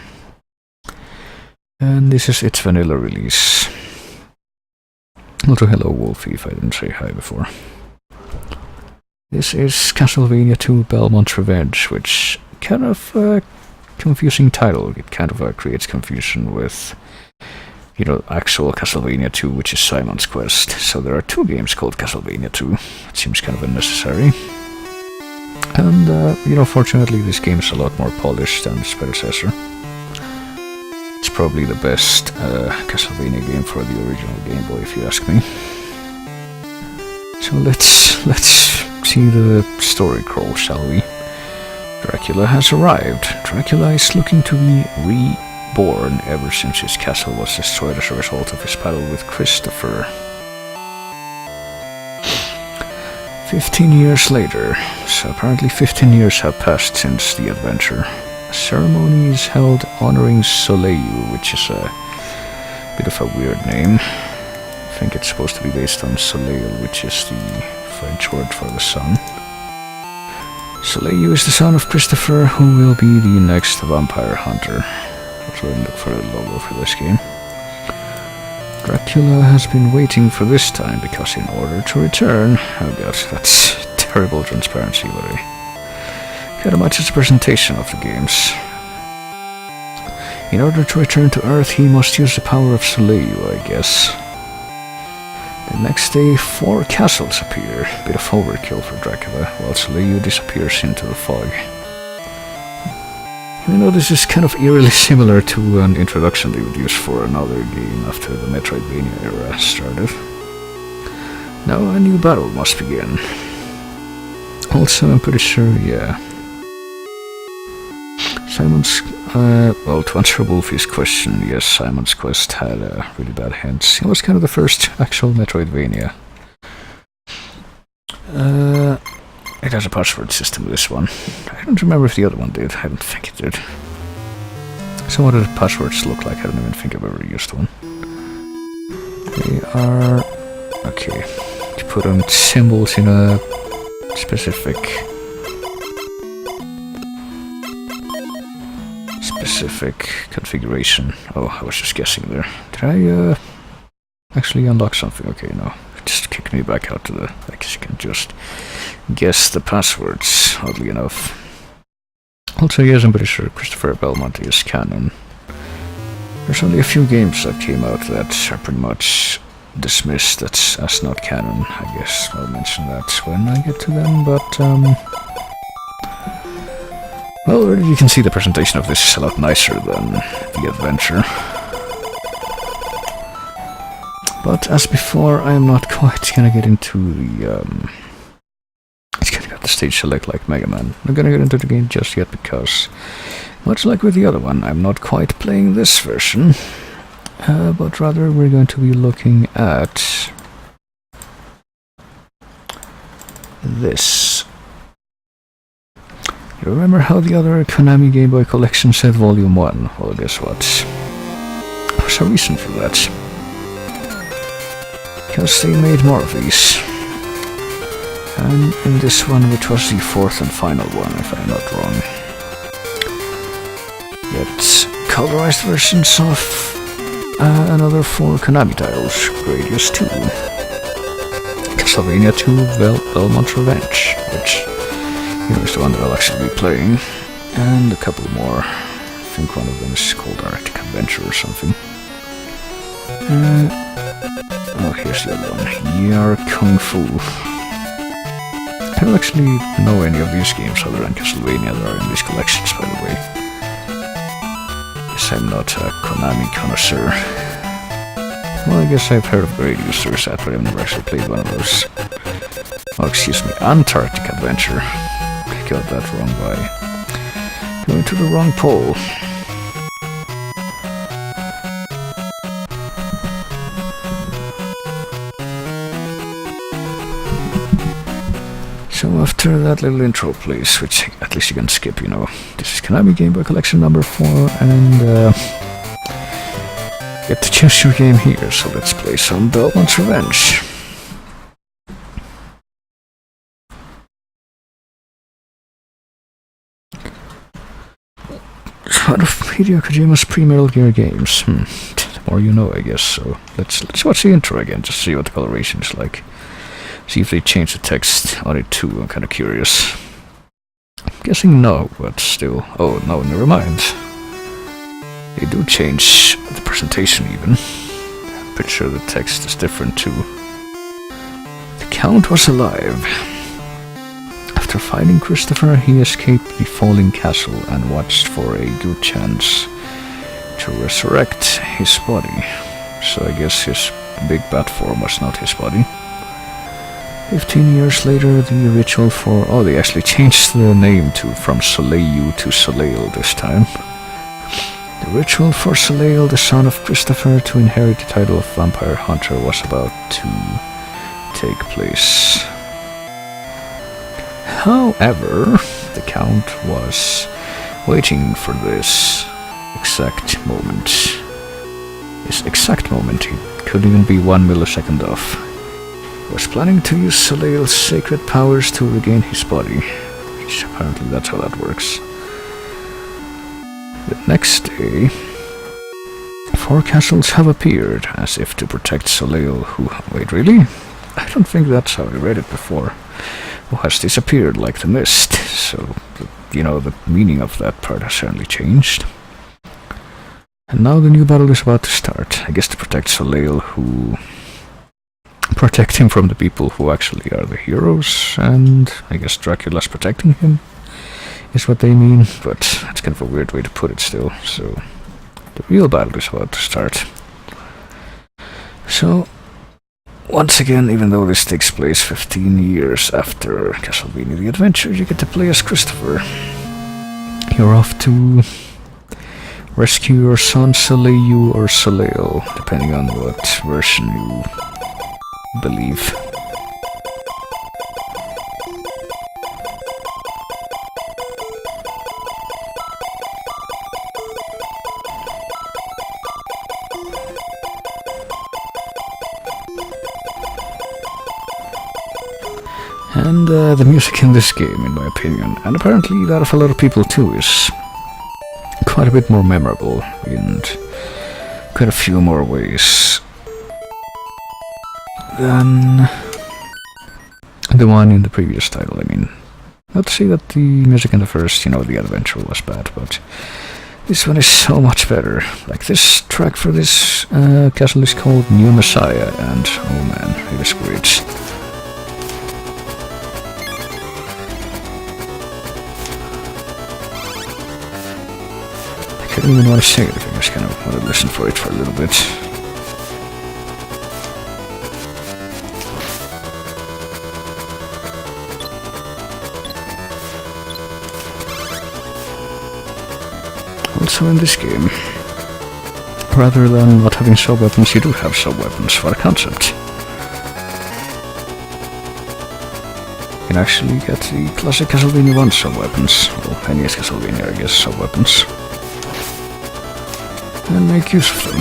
And this is its vanilla release. Also, hello Wolfie, if I didn't say hi before. This is Castlevania 2 Belmont's Revenge, which kind of a confusing title. It kind of creates confusion with, actual Castlevania 2, which is Simon's Quest. So there are 2 games called Castlevania 2. It seems kind of unnecessary. And, fortunately this game is a lot more polished than its predecessor. It's probably the best Castlevania game for the original Game Boy, if you ask me. So let's see the story crawl, shall we? Dracula has arrived. Dracula is looking to be born ever since his castle was destroyed as a result of his battle with Christopher. 15 years later, so apparently 15 years have passed since the adventure. A ceremony is held honoring Soleil, which is a bit of a weird name. I think it's supposed to be based on Soleil, which is the French word for the sun. Soleil is the son of Christopher, who will be the next vampire hunter. Also look for the logo for this game. Dracula has been waiting for this time because in order to return... Oh god, that's terrible transparency, but I kind of much as a presentation of the games. In order to return to Earth, he must use the power of Soleil, I guess. The next day, 4 castles appear, a bit of overkill for Dracula, while Soleil disappears into the fog. Even though this is kind of eerily similar to an introduction they would use for another game after the Metroidvania era started. Now a new battle must begin. Also, I'm pretty sure, yeah. Simon's... well, to answer Wolfie's question, yes, Simon's Quest had really bad hints. It was kind of the first actual Metroidvania. It has a password system, this one. I don't remember if the other one did. I don't think it did. So what do the passwords look like? I don't even think I've ever used one. They are... okay. You put on symbols in a specific configuration. Oh, I was just guessing there. Did I actually unlock something? Okay, no. Just kick me back out to the... I guess you can just guess the passwords, oddly enough. Also, yes, I'm pretty sure Christopher Belmont is canon. There's only a few games that came out that are pretty much dismissed as not canon. I guess I'll mention that when I get to them, but well, already you can see the presentation of this is a lot nicer than the adventure. But as before, I am not quite gonna get into the it's gonna get the stage select like Mega Man. I'm not gonna get into the game just yet because, much like with the other one, I'm not quite playing this version. But rather we're going to be looking at this. You remember how the other Konami Game Boy Collection said Volume 1? Well, guess what? There's a reason for that. Because they made more of these. And in this one, which was the 4th and final one, if I'm not wrong, get colorized versions of another 4 Konami titles. Gradius 2, Castlevania 2, Belmont Revenge, which is the one that I'll actually be playing, and a couple more. I think one of them is called Arctic Adventure or something. Oh, here's the other one, Yar Kung Fu. I don't actually know any of these games other than Castlevania that are in these collections, by the way. Guess I'm not a Konami connoisseur. Well, I guess I've heard of Gradius or that, but I've never actually played one of those. Oh, excuse me, Antarctic Adventure. I got that wrong by going to the wrong pole. So after that little intro, please, which at least you can skip, you know. This is Konami Game Boy Collection number 4, and get to choose your game here, so let's play some Belmont's Revenge. One of Hideo Kojima's pre-Metal Gear games. The more you know, I guess, so let's watch the intro again, just see what the coloration is like. See if they change the text on it too, I'm kinda curious. I'm guessing no, but still. Oh, no, never mind. They do change the presentation even. I'm pretty sure the text is different too. The Count was alive. After finding Christopher, he escaped the falling castle and watched for a good chance to resurrect his body. So I guess his big bat form was not his body. 15 years later, the ritual for... Oh, they actually changed the name from Soleil to Soleil this time. The ritual for Soleil, the son of Christopher, to inherit the title of Vampire Hunter was about to take place. However, the Count was waiting for this exact moment. This exact moment, he could even be 1 millisecond off. He was planning to use Soleil's sacred powers to regain his body, which apparently that's how that works. The next day, 4 castles have appeared, as if to protect Soleil, who... Wait, really? I don't think that's how I read it before. Who has disappeared like the mist, so, you know, the meaning of that part has certainly changed. And now the new battle is about to start, I guess to protect Soleil, who... protect him from the people who actually are the heroes, and I guess Dracula's protecting him, is what they mean, but that's kind of a weird way to put it still, so... The real battle is about to start. So... Once again, even though this takes place 15 years after Castlevania the Adventure, you get to play as Christopher. You're off to rescue your son Soleil or Soleil, depending on what version you believe. And the music in this game, in my opinion, and apparently that of a lot of people too, is quite a bit more memorable in quite a few more ways than the one in the previous title. I mean, not to say that the music in the first, you know, the Adventure was bad, but this one is so much better. Like, this track for this castle is called New Messiah, and oh man, it is great. I don't even want to say anything, I just kind of want to listen for it for a little bit. Also in this game, rather than not having sub-weapons, you do have sub-weapons for a concept. You can actually get the classic Castlevania 1 sub-weapons, well, NES Castlevania, I guess, sub-weapons, and make use of them.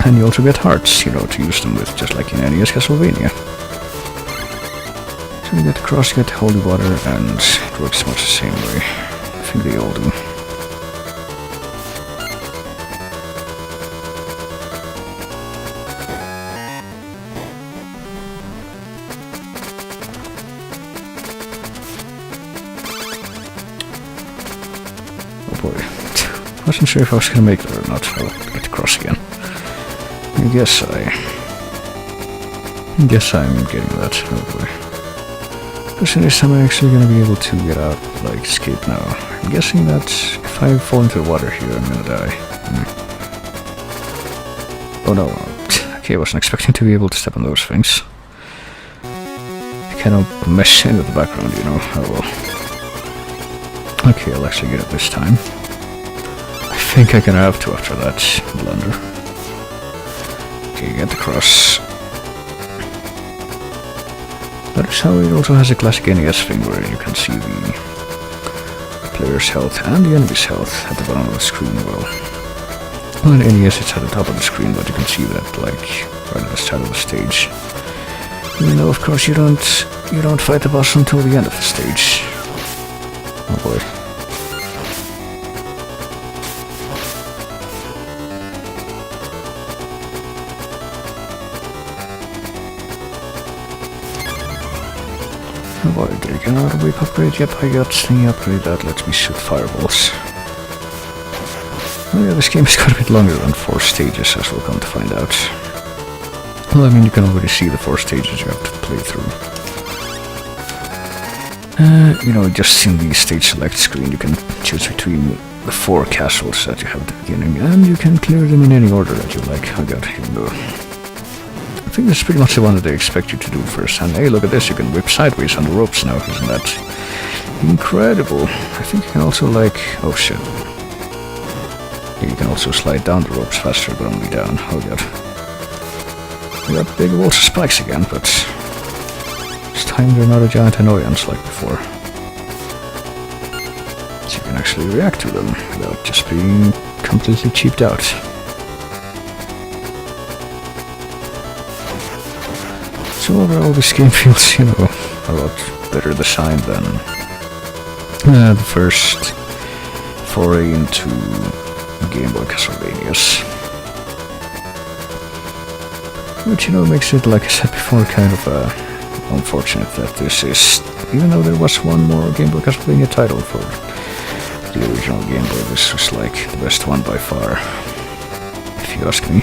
And you also get hearts, you know, to use them with, just like in NES Castlevania. So you get the cross, you get the holy water, and it works much the same way. I think they all do. Oh boy. Wasn't sure if I was gonna make that or not. I'll get the cross again. I guess I'm getting that. Oh boy. Question is, am I actually gonna be able to get out, like, escape now? I'm guessing that if I fall into the water here, I'm gonna die. Oh no. Okay, I wasn't expecting to be able to step on those things. They kind of mesh in with the background, you know. Oh well. Okay, I'll actually get it this time. I think I'm gonna have to after that blunder. Okay, get the cross. That is how it also has a classic NES thing where you can see the player's health and the enemy's health at the bottom of the screen. Well, in NES it's at the top of the screen, but you can see that, like, right at the start of the stage. Even though, of course, you don't fight the boss until the end of the stage. Oh boy. Oh boy, did I get another whip upgrade? Yep, I got the upgrade that lets me shoot fireballs. Oh yeah, this game is quite a bit longer than 4 stages, as we'll come to find out. Well, I mean, you can already see the 4 stages you have to play through. You know, just in the stage select screen, you can choose between the 4 castles that you have at the beginning, and you can clear them in any order that you like. Oh god, here we go. I think this is pretty much the one that they expect you to do first. And hey, look at this, you can whip sideways on the ropes now, isn't that incredible? I think you can also, like... oh shit. You can also slide down the ropes faster, but only down. Oh god. We got big water spikes again, but this time they're not a giant annoyance like before. So you can actually react to them without just being completely cheaped out. So overall this game feels, a lot better designed than the first foray into Game Boy Castlevanias. Which, makes it, like I said before, kind of unfortunate that this is, even though there was one more Game Boy Castlevania title for the original Game Boy, this was like the best one by far, if you ask me.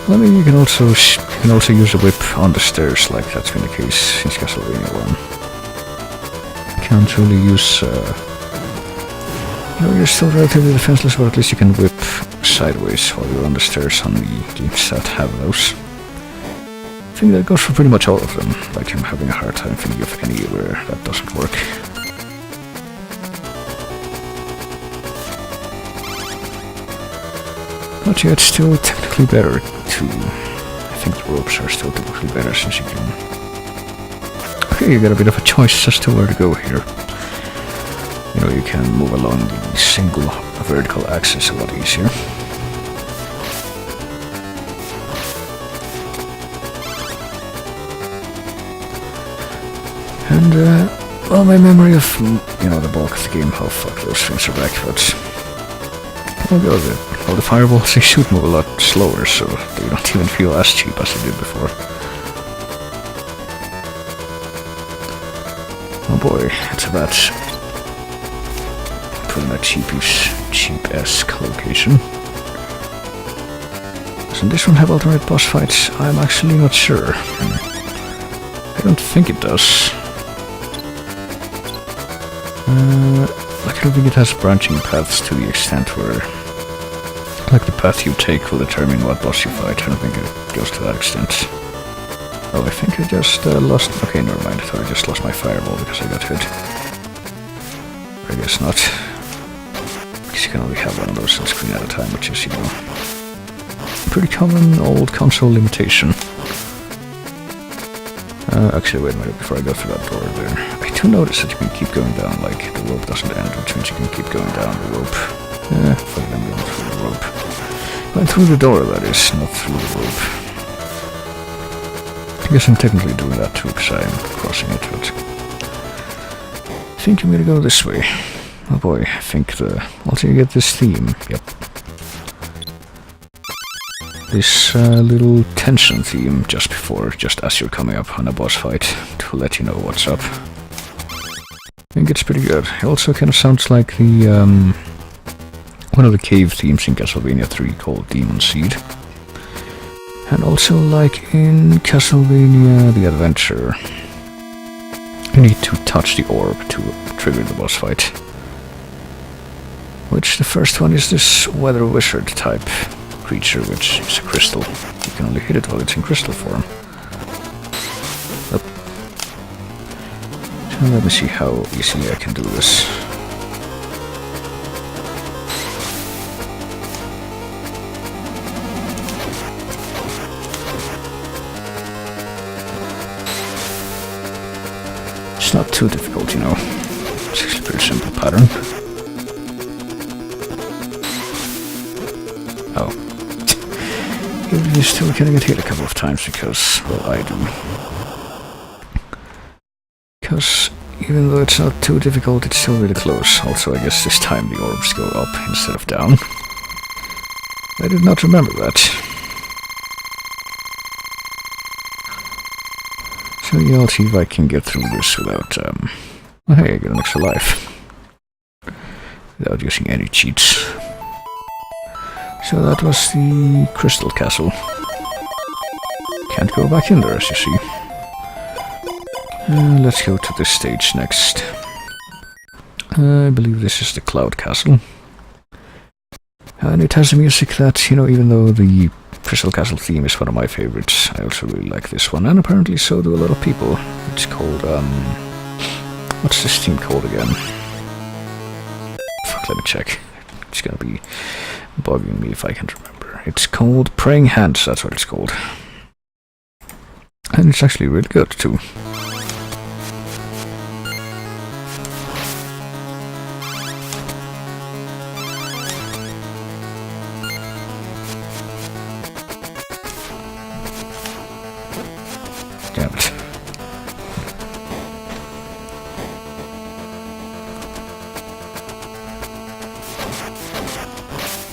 I mean, you can also use a whip on the stairs, like that's been the case since Castlevania 1. Can't really use, you're still relatively defenseless, but at least you can whip sideways while you're on the stairs on the games that have those. I think that goes for pretty much all of them, like I'm having a hard time thinking of any where that doesn't work. But yeah, it's still technically better to... I think the ropes are still technically better since you can... Okay, you got a bit of a choice as to where to go here. You can move along the single vertical axis a lot easier. And, well, my memory of, the bulk of the game, how fuck those things are back, but... Well, the fireballs, they should move a lot slower, so they don't even feel as cheap as they did before. Oh boy, it's about put in a cheap-esque location. Doesn't this one have alternate boss fights? I'm actually not sure. I don't think it does. Like, I don't think it has branching paths to the extent where, like, the path you take will determine what boss you fight. I don't think it goes to that extent. Oh, I think I just lost... Okay, never mind. I thought I just lost my fireball because I got hit. I guess not. Because you can only have one of those on screen at a time, which is, pretty common old console limitation. Actually, wait a minute, before I go through that door there. I do notice that you can keep going down, like, the rope doesn't end, which means you can keep going down the rope. Fuck it, I'm going through the rope. Went through the door, that is, not through the rope. I guess I'm technically doing that too, because I'm crossing it, but... I think I'm gonna go this way. Oh boy, I think also you get this theme, yep. This little tension theme just as you're coming up on a boss fight, to let you know what's up. I think it's pretty good. It also kind of sounds like the, one of the cave themes in Castlevania 3 called Demon Seed. And also, like in Castlevania The Adventure, you need to touch the orb to trigger the boss fight. Which the first one is this weather wizard type creature, which is a crystal. You can only hit it while it's in crystal form. So let me see how easily I can do this. It's not too difficult, It's actually a pretty simple pattern. Oh. You're still gonna get hit a couple of times because, well, I do. Because even though it's not too difficult, it's still really close. Also, I guess this time the orbs go up instead of down. I did not remember that. So yeah, I'll see if I can get through this without, oh hey, I get an extra life. Without using any cheats. So that was the Crystal Castle. Can't go back in there, as you see. Let's go to this stage next. I believe this is the Cloud Castle. And it has a music that, even though the Crystal Castle theme is one of my favorites. I also really like this one, and apparently so do a lot of people. It's called, what's this theme called again? Fuck, let me check. It's gonna be bugging me if I can't remember. It's called Praying Hands, that's what it's called. And it's actually really good, too. Damn it.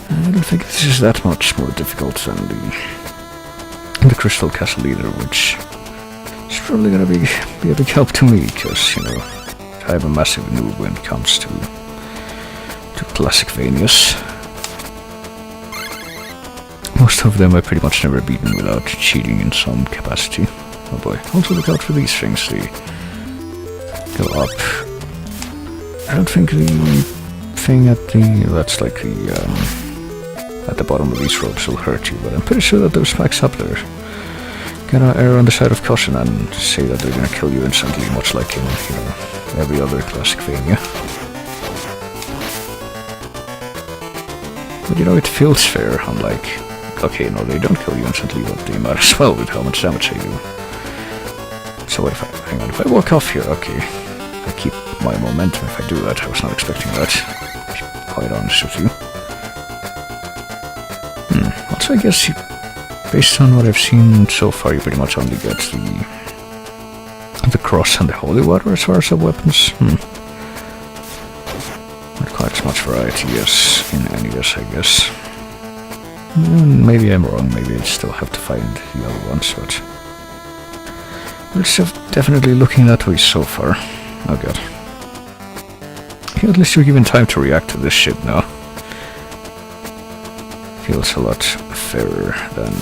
I don't think this is that much more difficult than the Crystal Castle either, which is probably gonna be a big help to me, because, you know, I have a massive noob when it comes to Classicvanias. Most of them I pretty much never beaten without cheating in some capacity. Oh boy, also look out for these things, they go up. I don't think the thing at the bottom of these ropes will hurt you, but I'm pretty sure that those spikes up there gonna err on the side of caution and say that they're gonna kill you instantly, much like in, you know, every other Classicvania. But you know, it feels fair, unlike, okay, no, they don't kill you instantly, but they might as well with how much damage they do. So what if hang on, if I walk off here, okay, I keep my momentum if I do that. I was not expecting that, to be quite honest with you. Also, I guess, based on what I've seen so far, you pretty much only get the cross and the holy water as far as the weapons. Not quite as much variety as in NES, I guess. Maybe I'm wrong, maybe I still have to find the other ones, but it's definitely looking that way so far. Oh god. Yeah, at least you're given time to react to this shit now. Feels a lot fairer than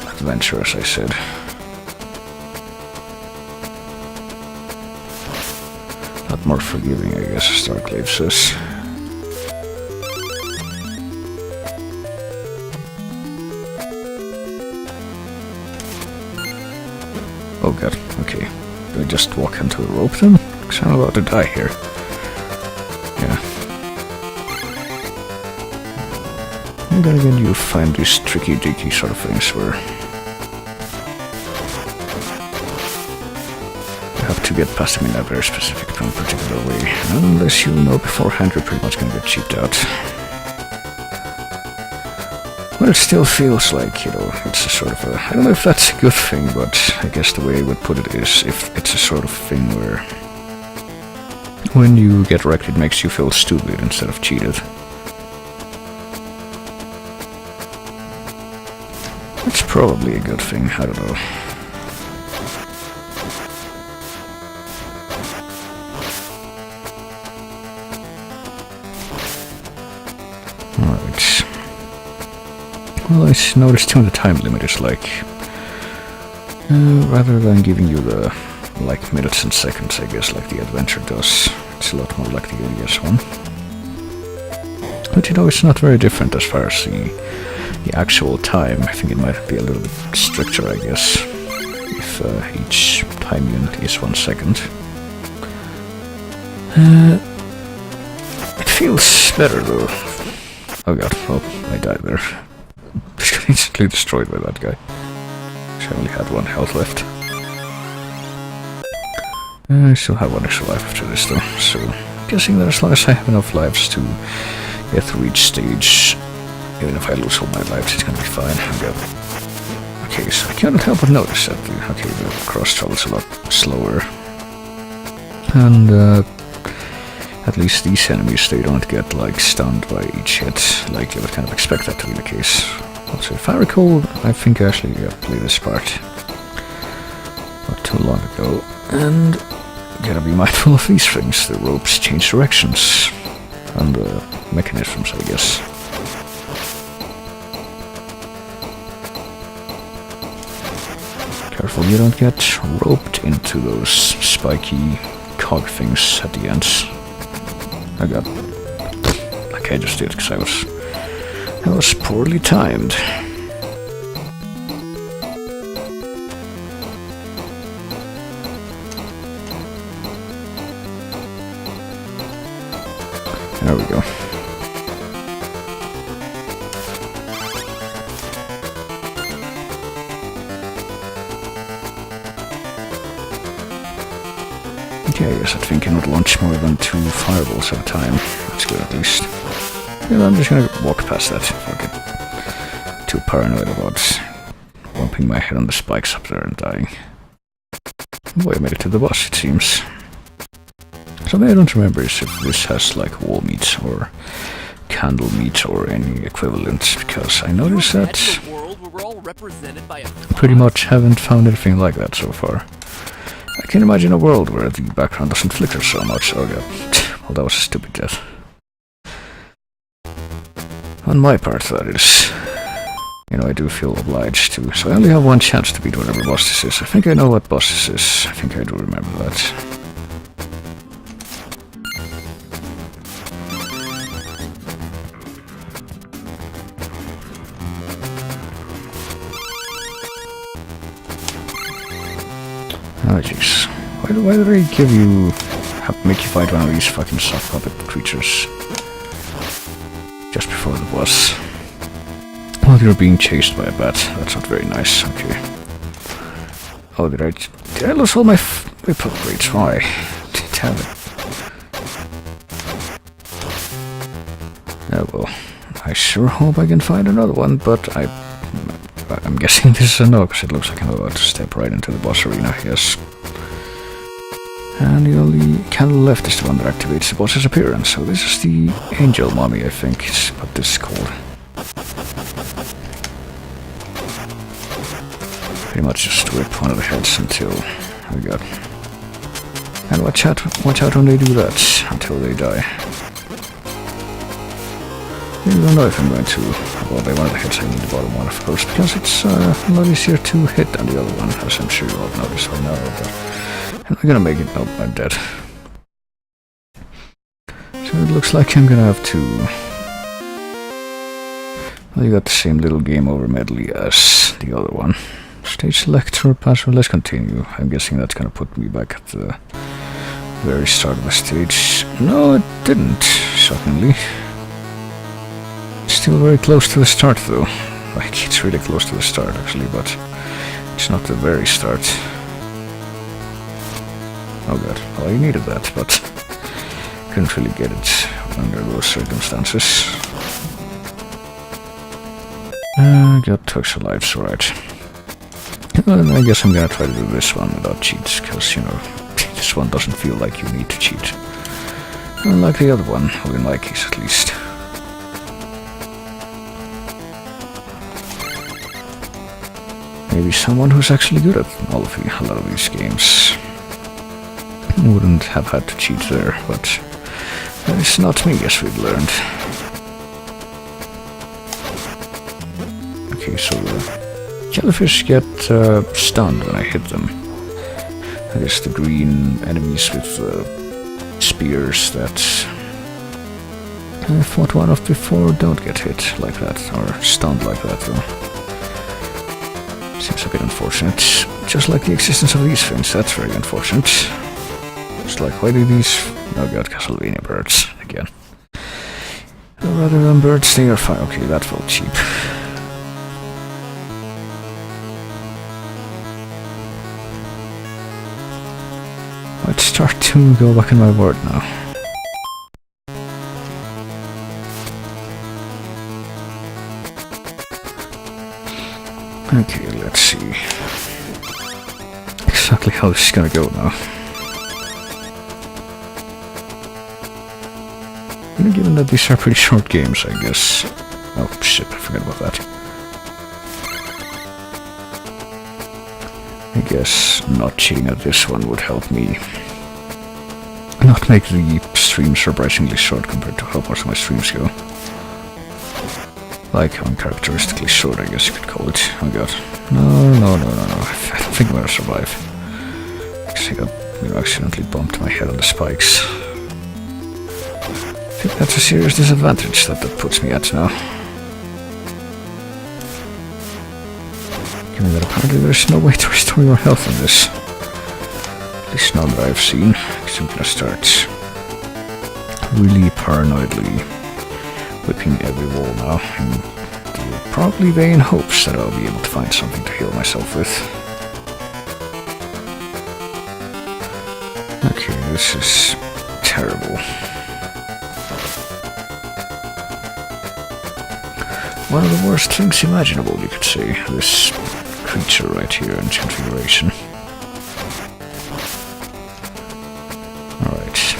adventure, as I said. A lot more forgiving, I guess, as Starclave says. Oh god, okay. Do I just walk into the rope then? Because I'm about to die here. Yeah. And then again, you find these tricky dicky sort of things where you have to get past them in a very specific and particular way. Unless you know beforehand, you're pretty much gonna get cheaped out. But it still feels like, you know, it's a sort of a... I don't know if that's a good thing, but I guess the way I would put it is if it's a sort of thing where when you get wrecked, it makes you feel stupid instead of cheated. That's probably a good thing, I don't know. Alright. Well, I noticed too the time limit is like... rather than giving you the, like, minutes and seconds, I guess, like the adventure does, it's a lot more like the NES one. But you know, it's not very different as far as the actual time. I think it might be a little bit stricter, I guess, if each time unit is 1 second. It feels better though. Oh god, well, I died there. Instantly destroyed by that guy. I only had 1 health left. I still have 1 extra life after this though, so guessing that as long as I have enough lives to get through each stage, even if I lose all my lives, it's gonna be fine. Okay, so I cannot help but notice that the cross travels a lot slower. And at least these enemies, they don't get like stunned by each hit, like you would kind of expect that to be the case. Also, if I recall, I think I actually played this part not too long ago, and you gotta be mindful of these things. The ropes change directions, and the mechanisms, I guess. Careful you don't get roped into those spiky cog things at the ends. I got... like I just did, because I was poorly timed. There we go. Okay, yes, I think I cannot launch more than 2 fireballs at a time. That's good at least. Yeah, I'm just gonna walk past that if I get too paranoid about bumping my head on the spikes up there and dying. Boy, I made it to the boss, it seems. Something I don't remember is if this has like wall meat or candle meat or any equivalent, because I noticed that pretty much haven't found anything like that so far. I can imagine a world where the background doesn't flicker so much. Oh god, well that was a stupid death. On my part, that is. You know, I do feel obliged to, so I only have one chance to beat whatever boss this is. I think I know what boss this is. I think I do remember that. Oh jeez. Why do they give you... make you fight one of these fucking sock puppet creatures? Just before the boss. While you're being chased by a bat. That's not very nice. Okay. Oh, did I lose all my whip upgrades? Why? Damn it. Oh well. I sure hope I can find another one, but I'm guessing this is a no, because it looks like I'm about to step right into the boss arena, yes. And the only candle left is the one that activates the boss's appearance, so this is the Angel Mummy, I think is what this is called. Pretty much just whip one of the heads until we got. And watch out when they do that, until they die. I don't know if I'm going to well, by one of the heads. I need the bottom one, of course, because it's a lot easier to hit than the other one, as I'm sure you all noticed by now. But I'm not gonna make it. Nope, I'm dead. So it looks like I'm gonna have to. Well, you got the same little game over medley as the other one. Stage select or password. Let's continue. I'm guessing that's gonna put me back at the very start of the stage. No, it didn't, shockingly. Still very close to the start though. Like, it's really close to the start actually, but it's not the very start. Oh god, well you needed that, but couldn't really get it under those circumstances. Got Turks lives, right. Well, I guess I'm gonna try to do this one without cheats, because, you know, this one doesn't feel like you need to cheat. Unlike the other one, or in my case at least. Maybe someone who's actually good at a lot of these games wouldn't have had to cheat there, but it's not me, as we've learned. Okay, so jellyfish get stunned when I hit them. I guess the green enemies with spears that I fought one of before don't get hit like that, or stunned like that though. Seems a bit unfortunate. Just like the existence of these things, that's very unfortunate. It's like, why do these... Oh god, Castlevania birds, again. Rather than birds, they are fine. Okay, that felt cheap. I'd start to go back in my word now. Okay, let's see exactly how this is gonna go now. Given that these are pretty short games, I guess. Oh shit, I forgot about that. I guess not cheating at this one would help me not make the stream surprisingly short compared to how most of my streams go. Like, uncharacteristically short, I guess you could call it. Oh god. No. I don't think I'm gonna survive. Because I got, accidentally bumped my head on the spikes. I think that's a serious disadvantage that puts me at now. Given that apparently there's no way to restore your health in this. At least none that I've seen. Because I'm gonna start really paranoidly whipping every wall now, in the probably vain hopes that I'll be able to find something to heal myself with. Okay, this is terrible. One of the worst things imaginable, you could say, this creature right here in configuration. Alright.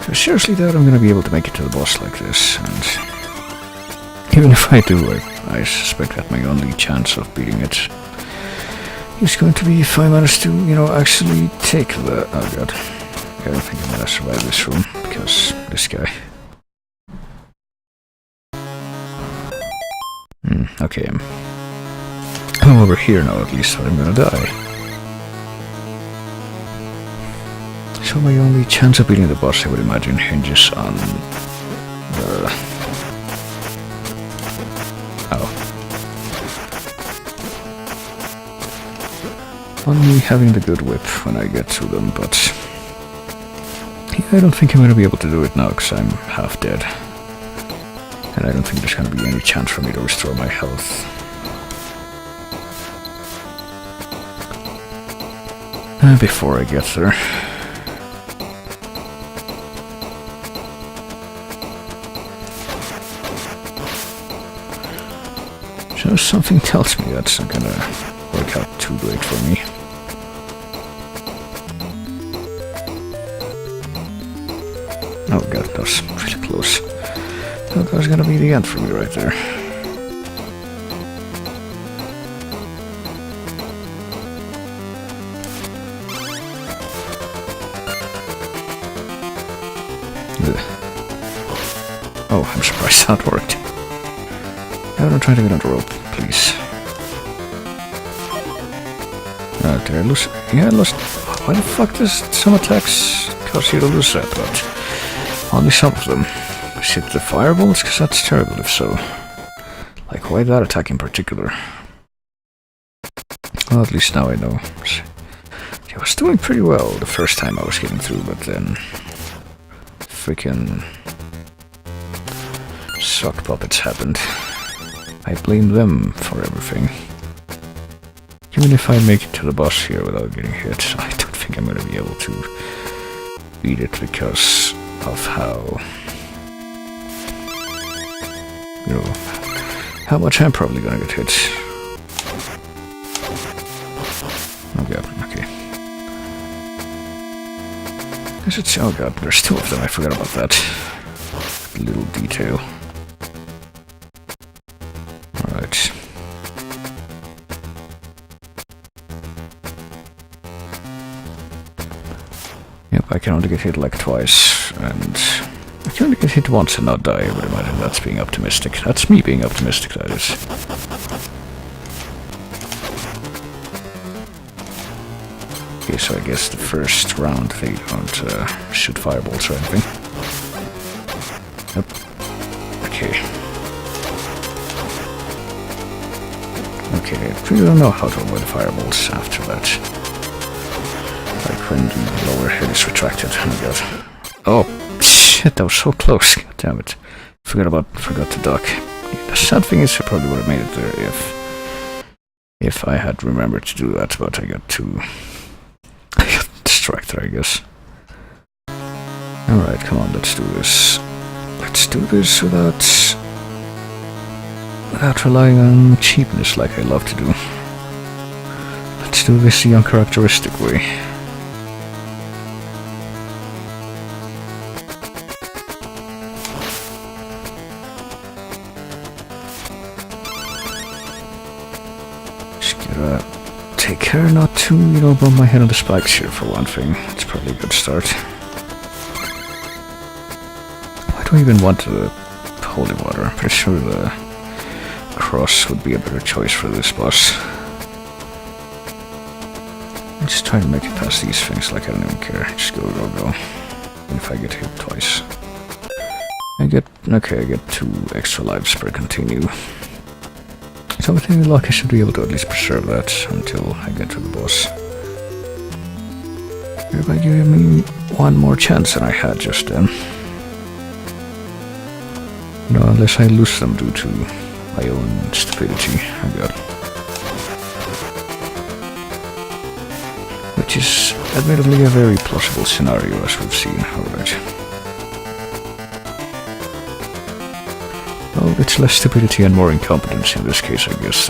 I seriously doubt I'm gonna be able to make it to the boss like this, and even if I do, I suspect that my only chance of beating it is going to be if I manage to, actually take the... oh god. I don't think I'm gonna survive this room, because this guy... okay, I'm over here now at least, but I'm gonna die. So my only chance of beating the boss, I would imagine, hinges on the... on me having the good whip when I get to them, but... I don't think I'm gonna be able to do it now, because I'm half dead. And I don't think there's gonna be any chance for me to restore my health. Before I get there. So something tells me that's not gonna work out too great for me. Oh god, that was really close. That was gonna be the end for me right there. Oh, I'm surprised that worked. I'm gonna try to get on the rope, please. Did I lose? Yeah, I lost. Why the fuck does some attacks cause you to lose that, but only some of them? Is it the fireballs? Because that's terrible if so. Like, why that attack in particular? Well, at least now I know. I was doing pretty well the first time I was getting through, but then... freaking... sock puppets happened. I blame them for everything. Even if I make it to the boss here without getting hit, I don't think I'm gonna be able to beat it because of how... how much I'm probably gonna get hit. Oh god, okay. Oh god, there's two of them, I forgot about that little detail. Alright. Yep, I can only get hit like twice, and I can only get hit once and not die. I would imagine that's being optimistic. That's me being optimistic, that is. Okay, so I guess the first round they don't shoot fireballs or anything. Yep. Okay. Okay, I really don't know how to avoid fireballs after that. Like when the lower head is retracted. Oh god. Oh shit, that was so close. God damn it. Forgot to duck. The sad thing is I probably would have made it there if I had remembered to do that, but I got distracted, I guess. Alright, come on, let's do this. Let's do this without relying on cheapness like I love to do. Let's do this the uncharacteristic way. Just gotta take care not to, bump my head on the spikes here for one thing. It's probably a good start. Why do I even want the holy water? I'm pretty sure the cross would be a better choice for this boss. I'm just trying to make it past these things like I don't even care. Just go. And if I get hit twice. I get 2 extra lives per continue. It's So with any luck I should be able to at least preserve that until I get to the boss. Hereby giving me one more chance than I had just then. No, unless I lose them due to my own stupidity. Oh god. Which is admittedly a very plausible scenario as we've seen, alright. Well, it's less stupidity and more incompetence in this case, I guess.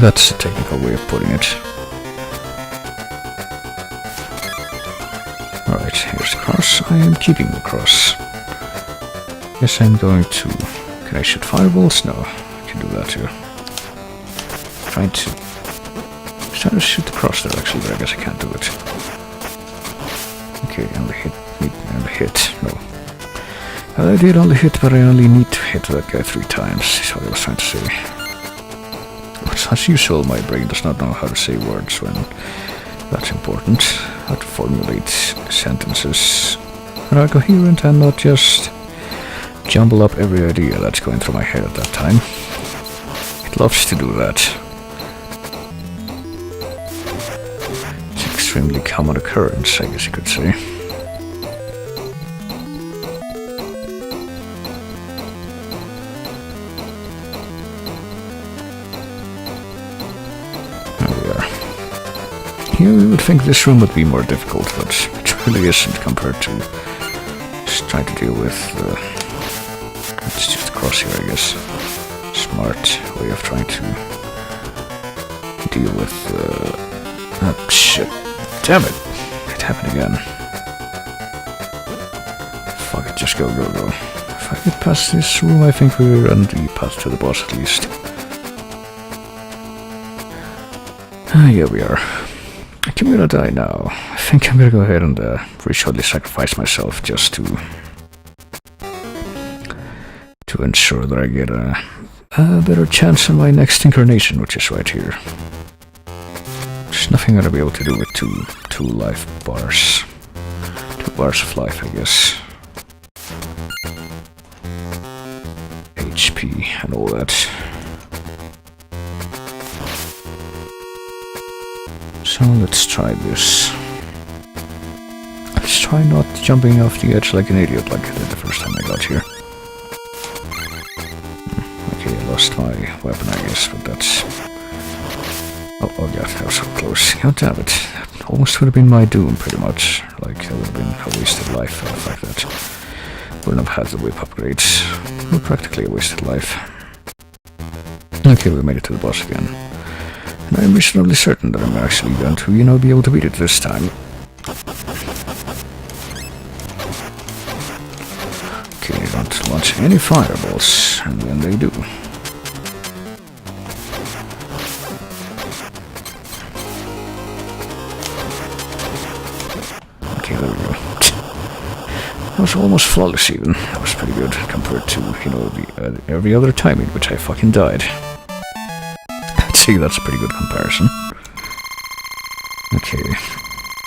That's a technical way of putting it. Alright, here's the cross. I am keeping the cross. Yes, I'm going to... Can I shoot fireballs? No, I can do that too. Trying to shoot the cross there actually, but I guess I can't do it. Okay, only hit. No. I did only hit, but I only need to hit that guy 3 times, is what I was trying to say. But as usual, my brain does not know how to say words when that's important. How to formulate sentences that are coherent and not just jumble up every idea that's going through my head at that time. It loves to do that. It's an extremely common occurrence, I guess you could say. You would think this room would be more difficult, but it really isn't compared to just trying to deal with it's just a cross here, I guess. Smart way of trying to deal with oh shit. Damn it! It happened again. Fuck it, just go. If I get past this room, I think we're on the path to the boss at least. Here we are. I'm gonna die now. I think I'm gonna go ahead and ritually sacrifice myself just to ensure that I get a better chance in my next incarnation, which is right here. There's nothing I'm gonna be able to do with two life bars. 2 bars of life, I guess. HP and all that. So let's try this. Let's try not jumping off the edge like an idiot like I did the first time I got here. Okay, I lost my weapon, I guess, but that's... Oh god, that was so close. God damn it. That almost would have been my doom, pretty much. Like, that would have been a wasted life for the fact that wouldn't have had the whip upgrades. Well, practically a wasted life. Okay, we made it to the boss again. And I'm reasonably certain that I'm actually going to, be able to beat it this time. Okay, they don't launch any fireballs, and then they do. Okay, there we go. That was almost flawless even. That was pretty good compared to, every other time in which I fucking died. See, that's a pretty good comparison. Okay,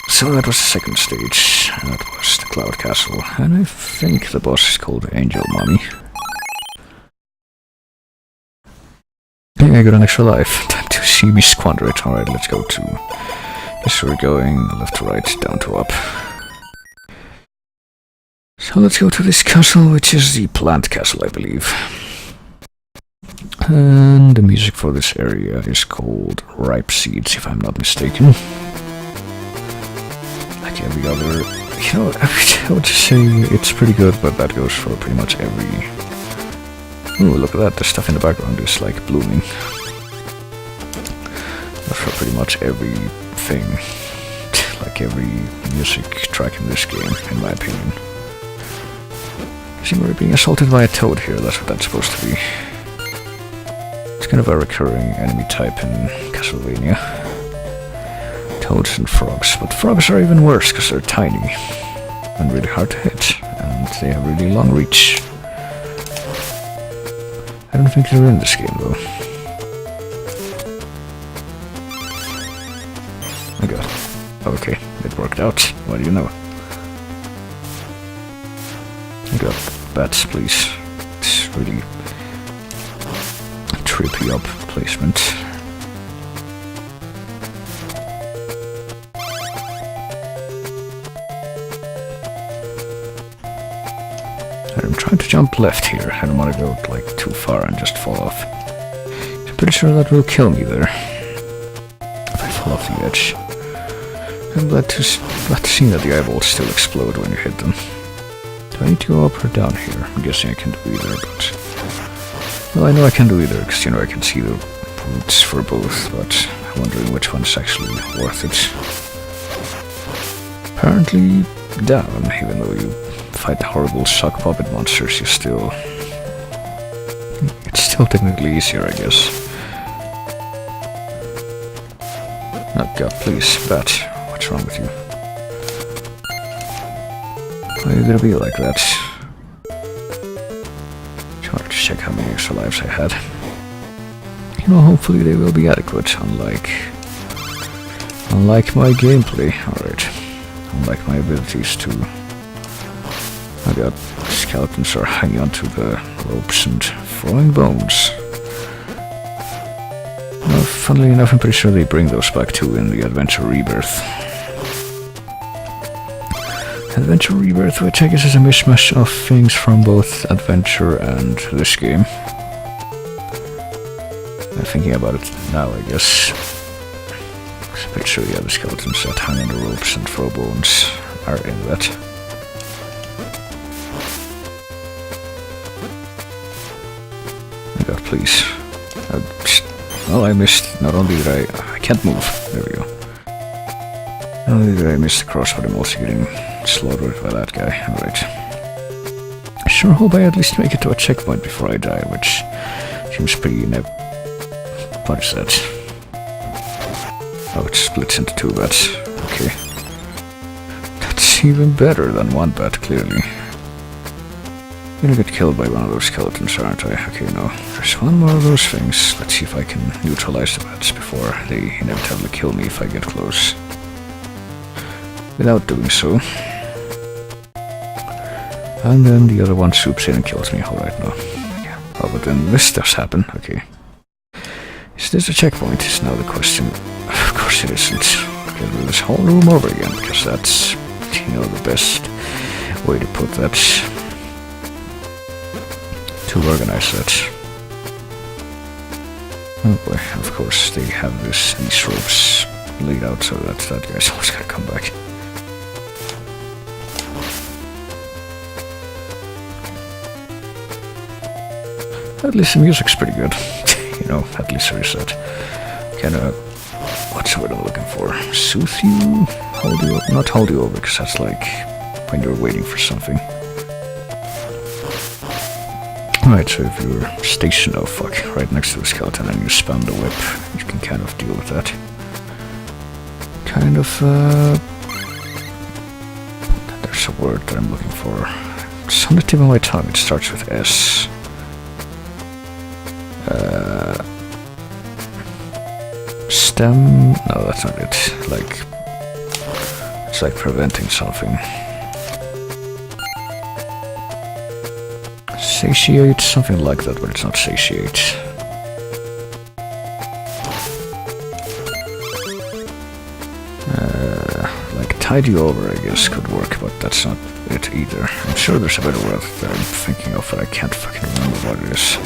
so that was the second stage, and that was the Cloud Castle, and I think the boss is called Angel Mommy. Hey, I got an extra life. Time to see me squander it. Alright, let's go to... Yes, we're going left to right, down to up. So let's go to this castle, which is the Plant Castle, I believe. And the music for this area is called Ripe Seeds, if I'm not mistaken. Like every other... I would just say it's pretty good, but that goes for pretty much every... Ooh, look at that, the stuff in the background is like blooming. That's for pretty much everything. Like every music track in this game, in my opinion. See, we're being assaulted by a toad here, that's what that's supposed to be. It's kind of a recurring enemy type in Castlevania. Toads and frogs, but frogs are even worse because they're tiny and really hard to hit, and they have really long reach. I don't think they're in this game though. Oh god. Okay, it worked out. What do you know? Oh god, bats, please. It's really trippy up placement. I'm trying to jump left here. I don't want to go like too far and just fall off. I'm pretty sure that will kill me there if I fall off the edge. I'm glad to see that the eyeballs still explode when you hit them. Do I need to go up or down here? I'm guessing I can do either, but... Well, I know I can do either, because, you know, I can see the routes for both, but I'm wondering which one's actually worth it. Apparently down, even though you fight horrible sock puppet monsters, you still... It's still technically easier, I guess. Oh god, please, bat. What's wrong with you? Why are you gonna be like that? Just wanted to check how many extra lives I had. You know, hopefully they will be adequate, unlike my gameplay. Alright. Unlike my abilities to... Oh god, skeletons are hanging onto the ropes and throwing bones. Well, funnily enough, I'm pretty sure they bring those back too in the Adventure Rebirth. Adventure Rebirth, which I guess is a mishmash of things from both Adventure and this game. I'm thinking about it now, I guess. I'm pretty sure, yeah, the skeletons that hang on the ropes and throw bones are in that. Oh god, please. Well, I missed. Not only did I can't move. There we go. Not only did I miss the cross, but I'm also getting slaughtered by that guy. Alright. I sure hope I at least make it to a checkpoint before I die, which seems pretty what is that? Oh, it splits into two bats. Okay. That's even better than one bat, clearly. I'm gonna get killed by one of those skeletons, aren't I? Okay, no. There's one more of those things. Let's see if I can neutralize the bats before they inevitably kill me if I get close. Without doing so. And then the other one swoops in and kills me. Alright, no. Yeah. Oh, but then this does happen. Okay. Is this a checkpoint? Is now the question. Of course it isn't. Get rid of this whole room over again, because that's, you know, the best way to put that. To organize that. Oh boy, of course they have these ropes laid out so that that guy's always gonna come back. At least the music's pretty good. You know, at least there is that. Kinda, what's the word I'm looking for? Soothe you? Hold you over? Not hold you over, because that's like when you're waiting for something. Right, so if you're stationed, oh fuck, right next to the skeleton and you spam the whip, you can kind of deal with that. Kind of, there's a word that I'm looking for. It's on the tip of my tongue, it starts with S. Stem? No, that's not it. Like, it's like preventing something. Satiate, something like that, but it's not satiate. Like tide you over, I guess, could work, but that's not it either. I'm sure there's a better word that I'm thinking of, but I can't fucking remember what it is.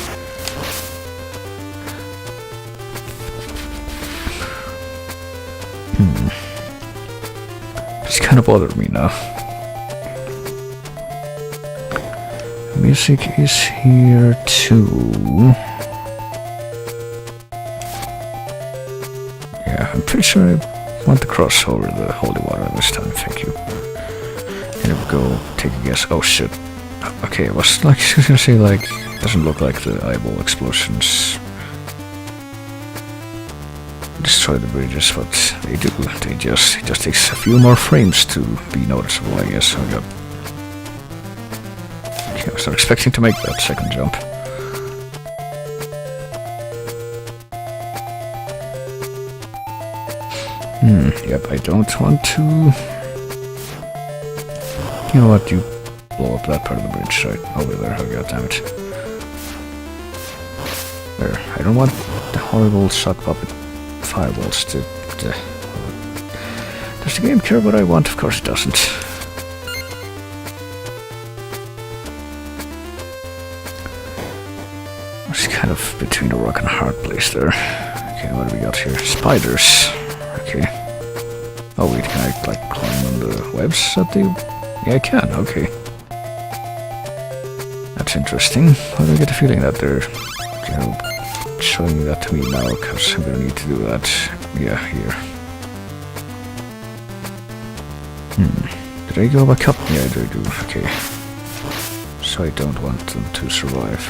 It's kind of bothered me now. Music is here too. Yeah, I'm pretty sure I want to cross over the holy water this time, thank you. Here we go, take a guess. Oh shit. Okay, I was like, I was gonna say, like, doesn't look like the eyeball explosions destroy the bridges, but they do. It just takes a few more frames to be noticeable, I guess. Oh god. I was not expecting to make that second jump. Yep, I don't want to... You know what, you blow up that part of the bridge right over there. Oh god damn it. There, I don't want the horrible sock puppet fireballs to... Does the game care what I want? Of course it doesn't. It's kind of between a rock and a hard place there. Okay, what do we got here? Spiders. Okay. Oh wait, can I like climb on the webs at the... Yeah, I can, okay. That's interesting. Why do I get the feeling that they're, you know, showing that to me now, because I'm gonna need to do that. Yeah, here. Did I go back up? Yeah, I do. Okay. So I don't want them to survive.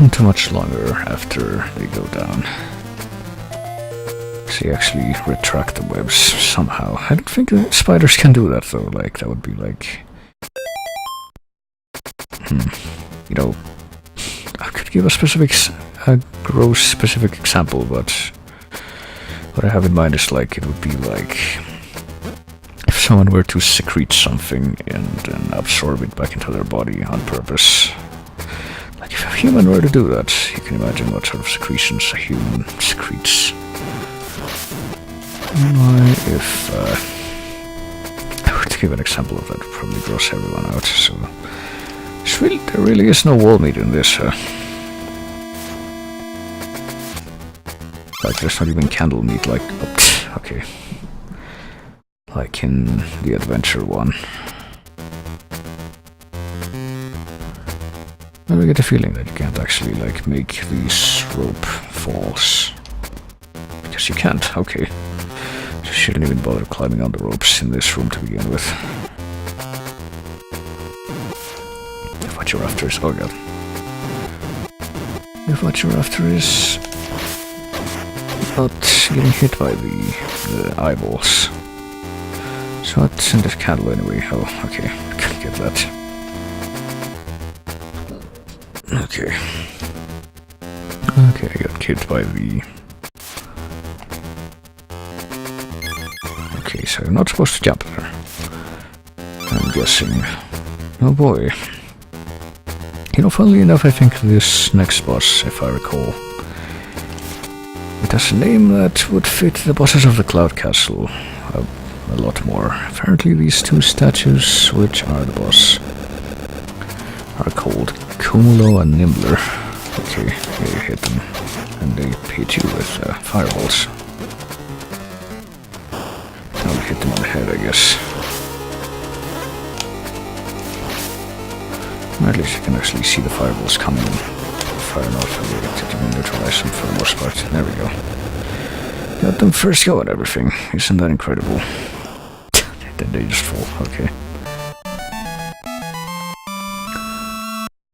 Not too much longer after they go down. So you actually retract the webs somehow. I don't think the spiders can do that though. Like, that would be like... You know, I could give a gross specific example, but what I have in mind is like, it would be like if someone were to secrete something and then absorb it back into their body on purpose. Like if a human were to do that, you can imagine what sort of secretions a human secretes. If I were to give an example of that, it would probably gross everyone out, so... there really is no wall meat in this, like there's not even candle meat, like... Oh, okay. Like in the adventure one. I get the feeling that you can't actually, like, make these rope falls. Because you can't, okay. You shouldn't even bother climbing on the ropes in this room to begin with. If what you're after is... Oh god. If what you're after is... not getting hit by the eyeballs. So what's in this candle anyway? Oh, okay. I can't get that. Okay. Okay, I got killed by the... Okay, so I'm not supposed to jump there. I'm guessing. Oh boy. You know, funnily enough, I think this next boss, if I recall, it has a name that would fit the bosses of the Cloud Castle a lot more. Apparently these two statues, which are the boss, are called Cumulo and Nimbler. Okay, you hit them, and they hit you with fireballs. I'll hit them on the head, I guess. Or at least you can actually see the fireballs coming far enough and we get to neutralize them for the most part. There we go. Got them first go at everything. Isn't that incredible? Then they just fall, okay.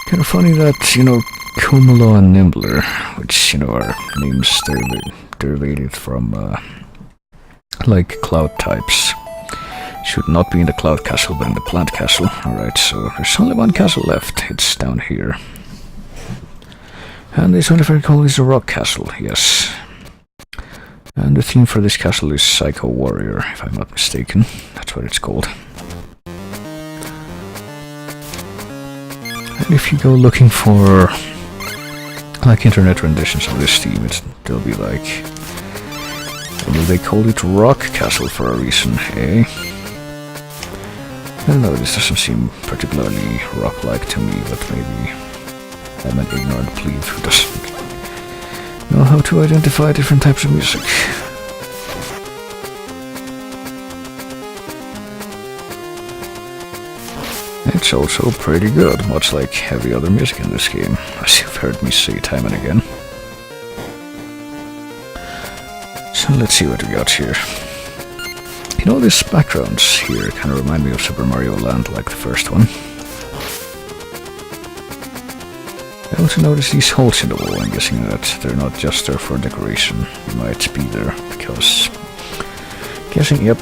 Kind of funny that, you know, Cumulo and Nimbler, which, you know, are names derivated from, like, cloud types, should not be in the Cloud Castle, but in the Plant Castle. Alright, so there's only one castle left. It's down here. And this one, if I recall, is a Rock Castle, yes. And the theme for this castle is Psycho Warrior, if I'm not mistaken. That's what it's called. And if you go looking for, like, internet renditions of this theme, they'll be like... Maybe they called it Rock Castle for a reason, eh? I don't know, this doesn't seem particularly rock-like to me, but maybe I'm an ignorant plebe who doesn't know how to identify different types of music. It's also pretty good, much like every other music in this game, as you've heard me say time and again. So let's see what we got here. You know, these backgrounds here kind of remind me of Super Mario Land, like the first one. I also noticed these holes in the wall. I'm guessing that they're not just there for decoration. They might be there because... Guessing, yep.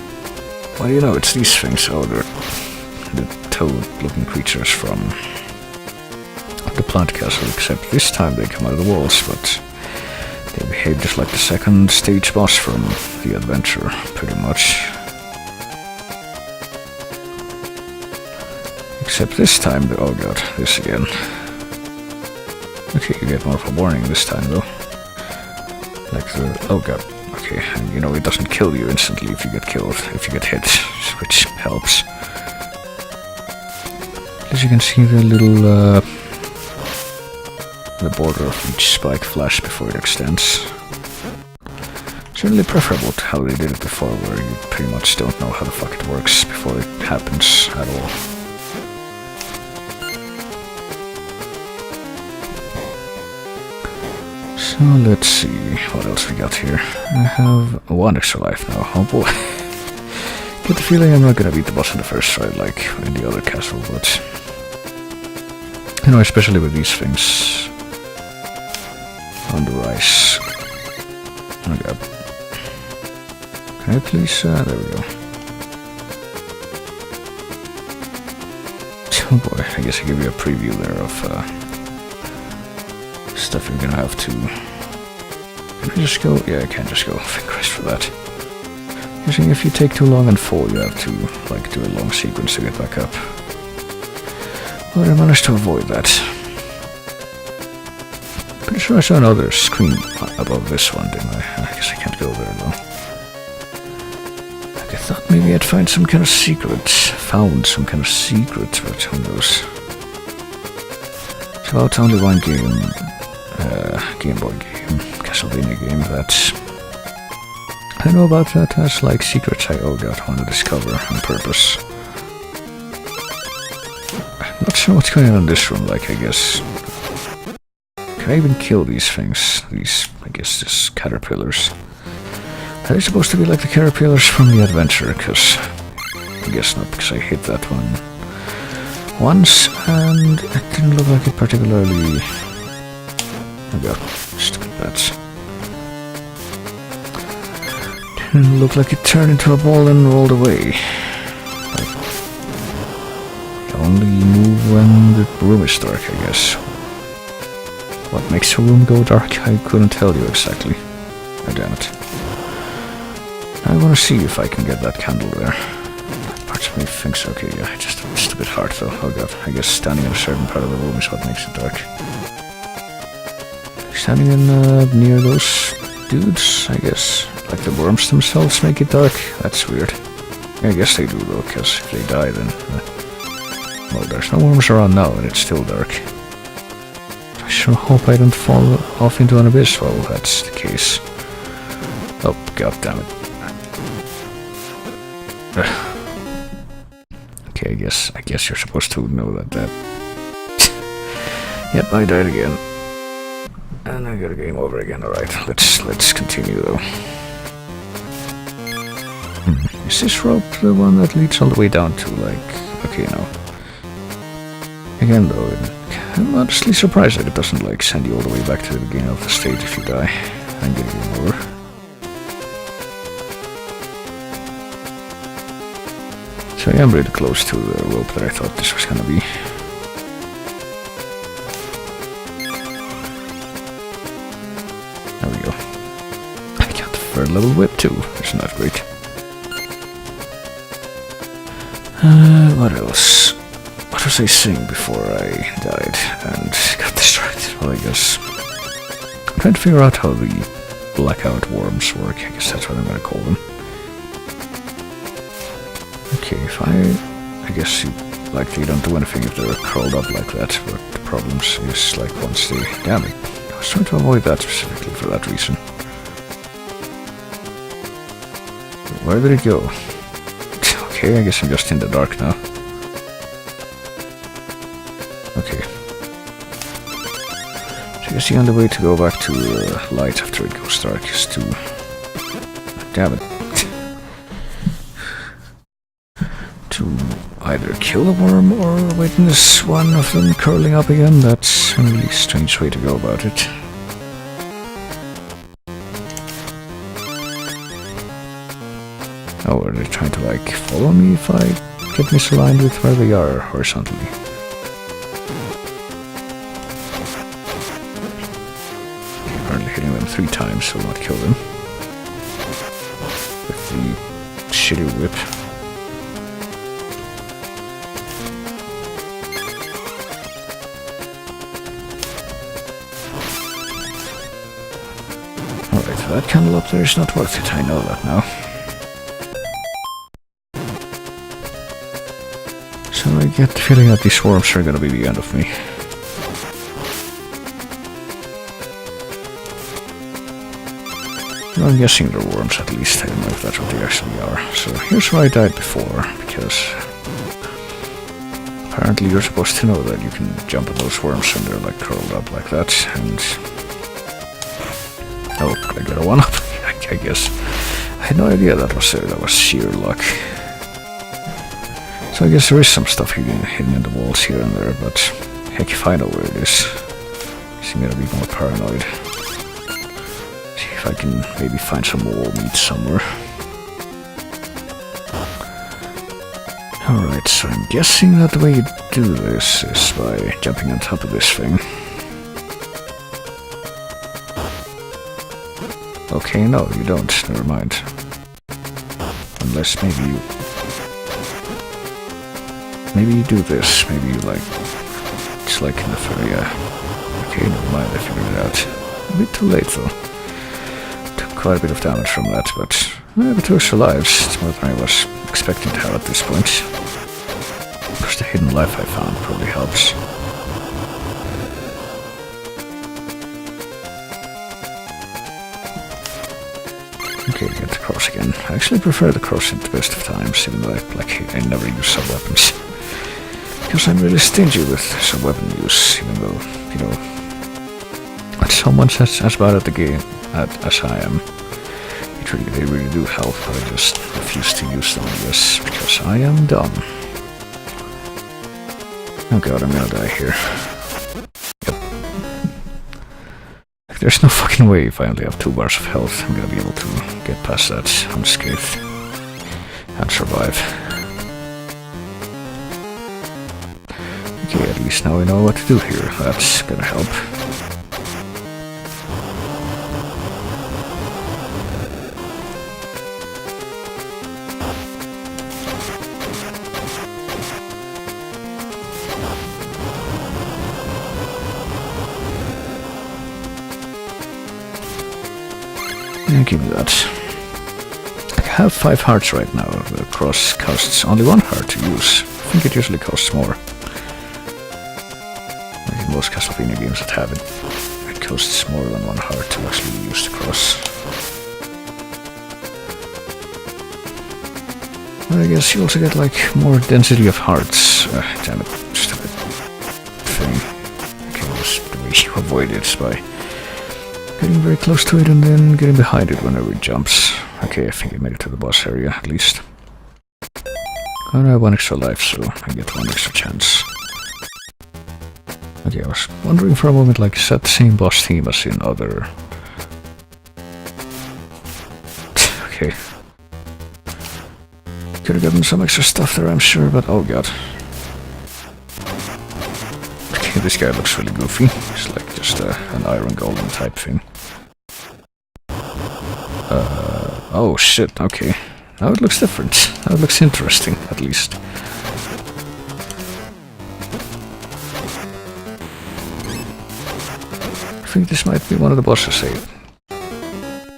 Well, you know, it's these things. Oh, they're the toad-looking creatures from the Plant Castle, except this time they come out of the walls, but they behave just like the second stage boss from the adventure, pretty much. Except this time, oh god, this again. Okay, you get more of a warning this time though. Like the... oh god. Okay, and you know it doesn't kill you instantly if you get killed, if you get hit, which helps. As you can see the little... the border of each spike flash before it extends. Certainly preferable to how they did it before, where you pretty much don't know how the fuck it works before it happens at all. So let's see what else we got here. I have one extra life now. Oh boy. Get the feeling I'm not gonna beat the boss in the first try like in the other castle, but you know, especially with these things on the rise. Oh god. Can I please? There we go. Oh boy, I guess I give you a preview there of stuff you're gonna have to... Can I just go? Yeah, I can just go. Thank Christ for that. Usually if you take too long and fall, you have to like do a long sequence to get back up. But I managed to avoid that. Pretty sure I saw another screen above this one, didn't I? I guess I can't go there though. I thought maybe I'd find some kind of secret. Found some kind of secret, but who knows. So it's only one game, Game Boy game, Castlevania game that I know about that has like secrets I want to discover on purpose. I'm not sure what's going on in this room, like I guess. Can I even kill these things? These, I guess, just caterpillars. Are they supposed to be like the caterpillars from the adventure? Because I guess not, because I hit that one once and it didn't look like it particularly... oh god, stupid bats. Didn't look like it turned into a ball and rolled away. Like, only move when the room is dark, I guess. What makes a room go dark? I couldn't tell you exactly. Oh, damn it. I want to see if I can get that candle there. Parts of me thinks, okay, yeah, just a bit hard though. Oh god, I guess standing in a certain part of the room is what makes it dark. Standing in near those dudes, I guess. Like the worms themselves make it dark. That's weird. Yeah, I guess they do though, because if they die then... well, there's no worms around now and it's still dark. I sure hope I don't fall off into an abyss while that's the case. Oh, god damn it. Okay, I guess you're supposed to know that. Yep, I died again. And I got a game over again. Alright, let's continue though. Is this rope the one that leads all the way down to like... okay, no. Again though, I'm honestly surprised that it doesn't like send you all the way back to the beginning of the stage if you die. I'm getting game over. So I am really close to the rope that I thought this was gonna be. There we go. I got the third level whip too, isn't that great? What else? What was I saying before I died and got distracted? Well, I guess I'm trying to figure out how the blackout worms work. I guess that's what I'm gonna call them. Okay, if I guess you don't do anything if they're curled up like that, but the problem is like once they... damn it. I was trying to avoid that specifically for that reason. Where did it go? Okay, I guess I'm just in the dark now. Okay. So I guess the only way to go back to light after it goes dark is to... damn it. To either kill a worm or witness one of them curling up again. That's a really strange way to go about it. Oh, are they trying to like follow me if I get misaligned with where they are horizontally? Apparently hitting them 3 times will not kill them. With the shitty whip. that candle up there is not worth it, I know that now. So I get the feeling that these worms are gonna be the end of me. Well, I'm guessing they're worms at least, I don't know if that's what they actually are. So here's where I died before, because apparently you're supposed to know that you can jump at those worms and they're like curled up like that, and... Oh, I got a one-up, I guess. I had no idea that was sheer luck. So I guess there is some stuff hidden in the walls here and there, but heck if I know where it is. So I'm gonna be more paranoid. See if I can maybe find some wall meat somewhere. Alright, so I'm guessing that the way you do this is by jumping on top of this thing. Okay, no, you don't. Never mind. Unless maybe you... Maybe you do this. Maybe you like... It's like in the area. Okay, never mind, I figured it out. A bit too late though. Took quite a bit of damage from that, but... But 2 extra lives. It's more than I was expecting to have at this point. Of course, the hidden life I found probably helps. Okay, get the cross again. I actually prefer the cross at the best of times, even though I never use sub-weapons. Because I'm really stingy with sub-weapon use, even though, you know, when someone's as bad at the game as I am, they really do help, but I just refuse to use them, I guess, because I am dumb. Oh god, I'm gonna die here. There's no fucking way if I only have 2 bars of health I'm gonna be able to get past that unscathed and survive. Okay, at least now I know what to do here. That's gonna help. Give me that. I have 5 hearts right now. The cross costs only 1 heart to use. I think it usually costs more. Like in most Castlevania games that have it, it costs more than 1 heart to actually use the cross. But I guess you also get like more density of hearts. Damn it, stupid thing. Okay, just the way you avoid it is by getting very close to it and then getting behind it whenever it jumps. Okay, I think I made it to the boss area, at least. And I have 1 extra life, so I get 1 extra chance. Okay, I was wondering for a moment, like, is that the same boss theme as in other... Okay. Could have gotten some extra stuff there, I'm sure, but oh god. Okay, this guy looks really goofy. He's like just an iron golem type thing. Oh shit, okay. Now it looks different. Now it looks interesting, at least. I think this might be one of the bosses I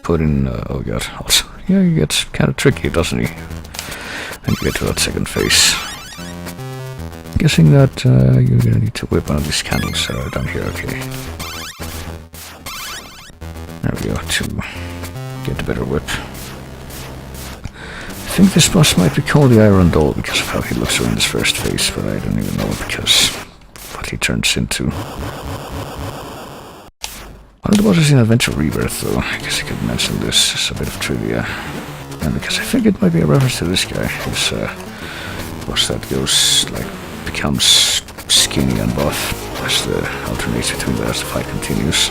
put in, oh god, also. Yeah, he gets kind of tricky, doesn't he? And you get to that second phase. Guessing that you're gonna need to whip one of these candles down here, okay. There we go, to get the better whip. I think this boss might be called the Iron Doll because of how he looks in this first phase, but I don't even know because what he turns into. One of the bosses in Adventure Rebirth, though, I guess I could mention this as a bit of trivia. And because I think it might be a reference to this guy, this boss that goes, like, becomes skinny and buff as the alternates between that as the fight continues.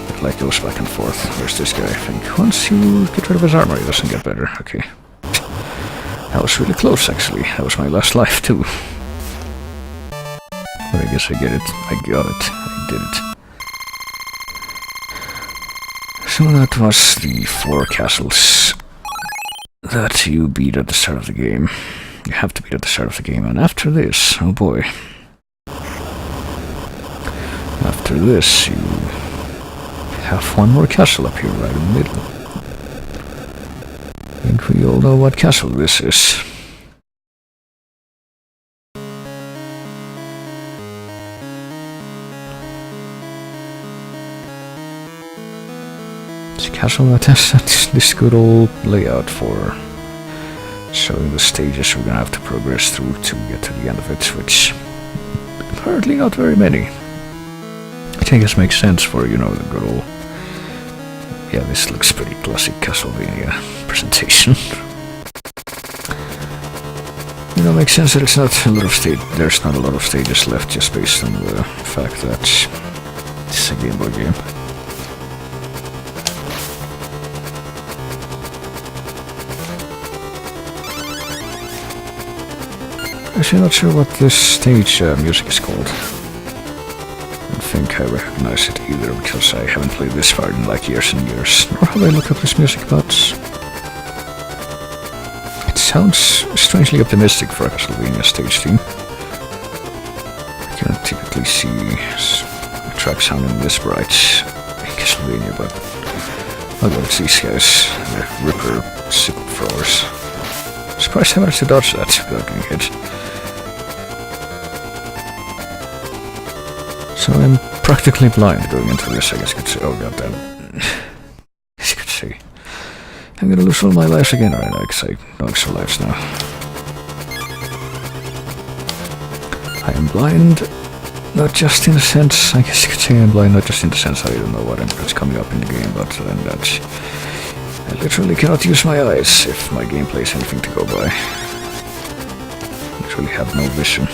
It like goes back and forth. Where's this guy? I think once you get rid of his armor, he doesn't get better. Okay. That was really close, actually. That was my last life, too. But I guess I get it. I got it. I did it. So that was the 4 castles that you beat at the start of the game. You have to beat at the start of the game, and after this, oh boy. After this, you have one more castle up here right in the middle. And we all know what castle this is. It's a castle that has this good old layout for showing the stages we're gonna have to progress through to get to the end of it, which apparently not very many. Which I guess makes sense for, you know, the good old... Yeah, this looks pretty classic Castlevania presentation. You know, makes sense that it's not a lot of there's not a lot of stages left, just based on the fact that it's a Game Boy game. Actually, not sure what this stage music is called. I don't think I recognize it either, because I haven't played this far in like years and years. Nor have I looked up this music, but it sounds strangely optimistic for a Castlevania stage theme. I can't typically see a track sounding this bright in Castlevania, but although it's these guys, the Ripper sickle throwers. Surprised I managed to dodge that without getting hit. So I'm practically blind going into this, I guess you could say. Oh goddamn. As you could see. I'm gonna lose all my lives again, right? Because I know extra lives now. I am blind, not just in the sense, I guess you could say I'm blind, not just in the sense I don't know what's coming up in the game, but then that I literally cannot use my eyes if my gameplay is anything to go by. I literally have no vision.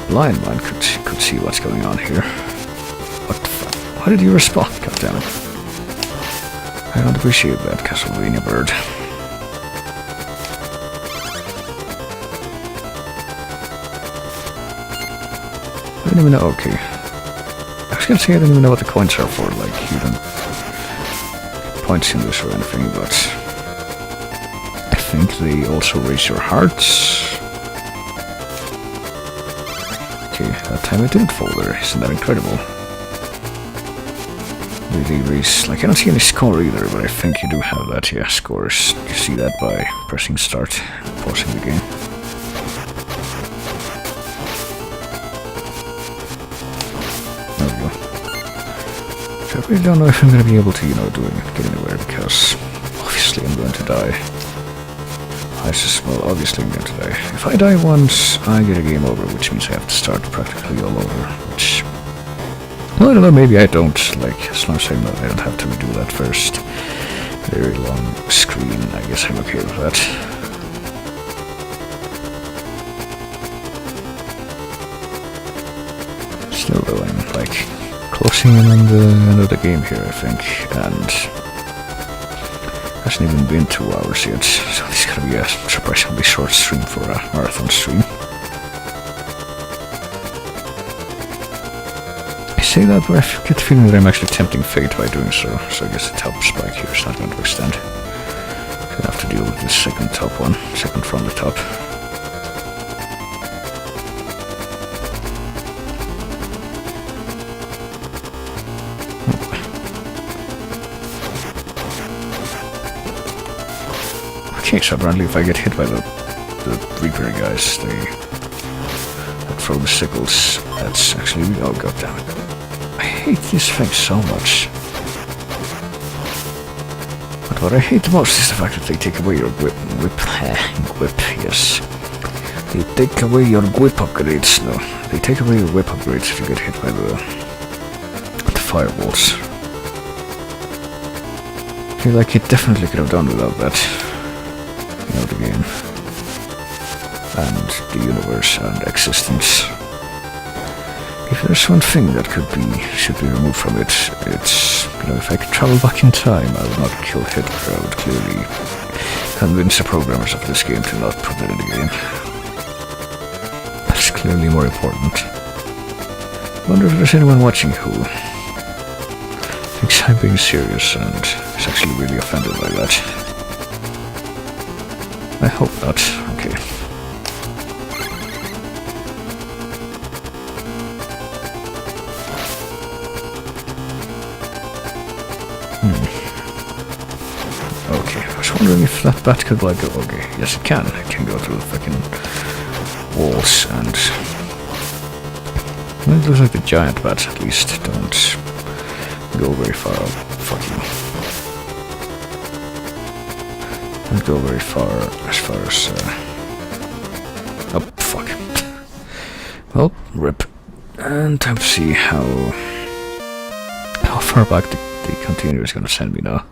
Blind man could see what's going on here. What the fuck? Why did you respond? Goddammit. I don't appreciate that, Castlevania bird. I don't even know, okay. I was gonna say I don't even know what the coins are for, like, you don't get points in this or anything, but I think they also raise your hearts. That time it didn't fall there, isn't that incredible? Really raise, like I don't see any score either, but I think you do have that, yeah, scores. You see that by pressing start, pausing the game. There we go. So I really don't know if I'm gonna be able to, you know, get anywhere, because obviously I'm going to die. Well, obviously I'm going to die. If I die once, I get a game over, which means I have to start practically all over, which... Well, I don't know, maybe I don't, like, as long as I know I don't have to redo that first very long screen, I guess I'm okay with that. Still though, I'm, like, closing in on the end of the game here, I think, and... hasn't even been 2 hours yet, so this is gonna be a surprisingly short stream for a marathon stream. I say that, but I get the feeling that I'm actually tempting fate by doing so, so I guess the top spike here is not going to extend. I'm gonna have to deal with this second from the top. Okay, so apparently if I get hit by the Reaper guys, that throw the sickles, that's actually... Oh goddammit. I hate this thing so much. But what I hate the most is the fact that they take away your whip, yes. They take away your whip upgrades, no. They take away your whip upgrades if you get hit by the fireballs. I feel like it definitely could have done without that. You know, the game. And the universe and existence. If there's one thing that should be removed from it, it's, you know, if I could travel back in time, I would not kill Hitler. I would clearly convince the programmers of this game to not put it in the game. That's clearly more important. I wonder if there's anyone watching who thinks I'm being serious and is actually really offended by that. I hope not. Okay. if that bat could like go. Okay, yes it can. It can go through the fucking walls and. Well, it looks like the giant bats at least don't go very far. Fuck you. Don't go very far as oh fuck. Well, rip. And time to see how far back the container is gonna send me now.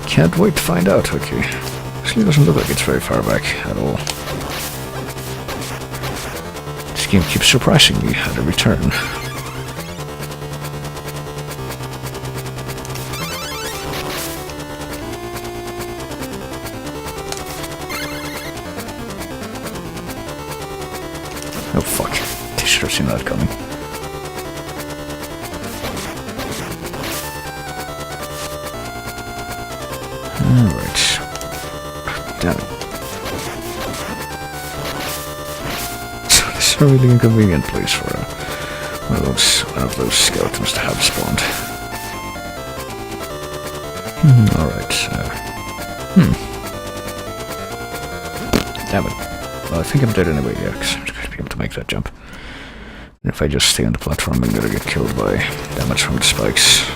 Can't wait to find out. Okay. Actually, doesn't look like it's very far back at all. This game keeps surprising me at every turn. Oh fuck. They should have seen that coming. Alright. Damn it. So this is a really inconvenient place for one of those skeletons to have spawned. Alright. Damn it. Well, I think I'm dead anyway, yeah, because I'm just going to be able to make that jump. And if I just stay on the platform, I'm gonna get killed by damage from the spikes.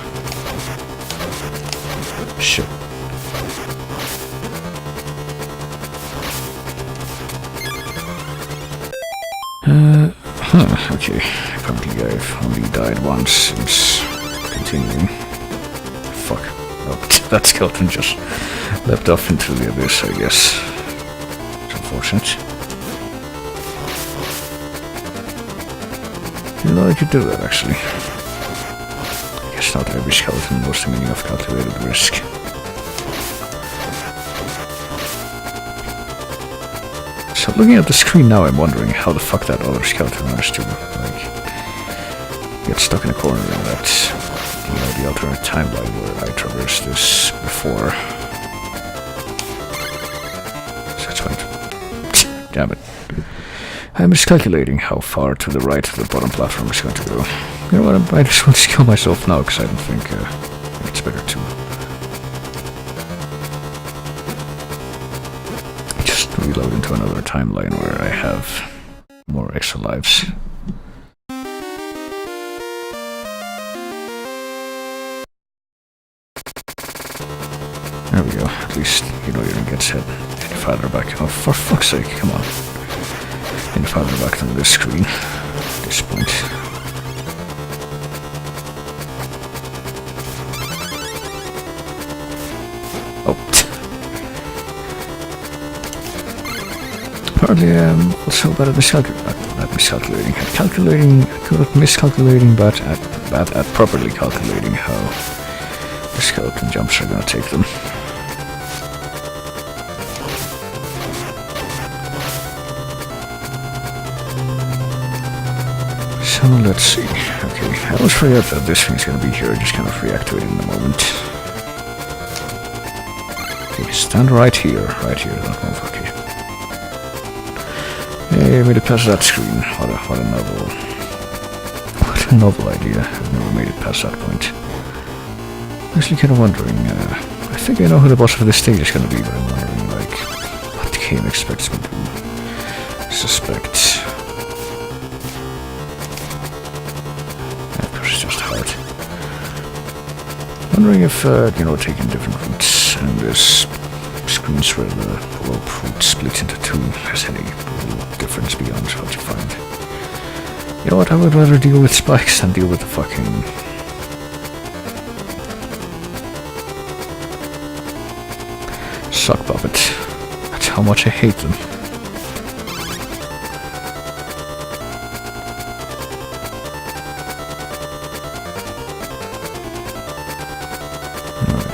Shit. Okay. Apparently I've only died once since continuing. Fuck. Oh, that skeleton just leapt off into the abyss, I guess. It's unfortunate. You know, I could do that, actually. I guess not every skeleton knows the meaning of calculated risk. So looking at the screen now, I'm wondering how the fuck that other skeleton managed to, like, get stuck in a corner in that, you know, the alternate timeline where I traversed this before. So it's going to... Damn it. I'm miscalculating how far to the right the bottom platform is going to go. You know what, I might as well just kill myself now, because I don't think it's better to just reload into another timeline where I have more extra lives. There we go, at least you know you don't get hit any farther back. Oh, for fuck's sake, come on. Any farther back than this screen at this point. Oh. Apparently I'm also bad at miscalculating. Good at miscalculating, but at properly calculating how the skeleton jumps are gonna take them. So let's see. Okay, I always forget that this thing's gonna be here, just kind of reactivate in a moment. Okay, stand right here, don't move, okay. Hey, I made it past that screen. What a novel idea. I've never made it past that point. I'm actually kind of wondering, I think I know who the boss of this stage is gonna be, but I'm wondering, like, what the game expects me to suspect. Wondering if, you know, taking different routes and there's screens where the rope route splits into two has any difference beyond what you find. You know what, I would rather deal with spikes than deal with the fucking... sock puppet. That's how much I hate them.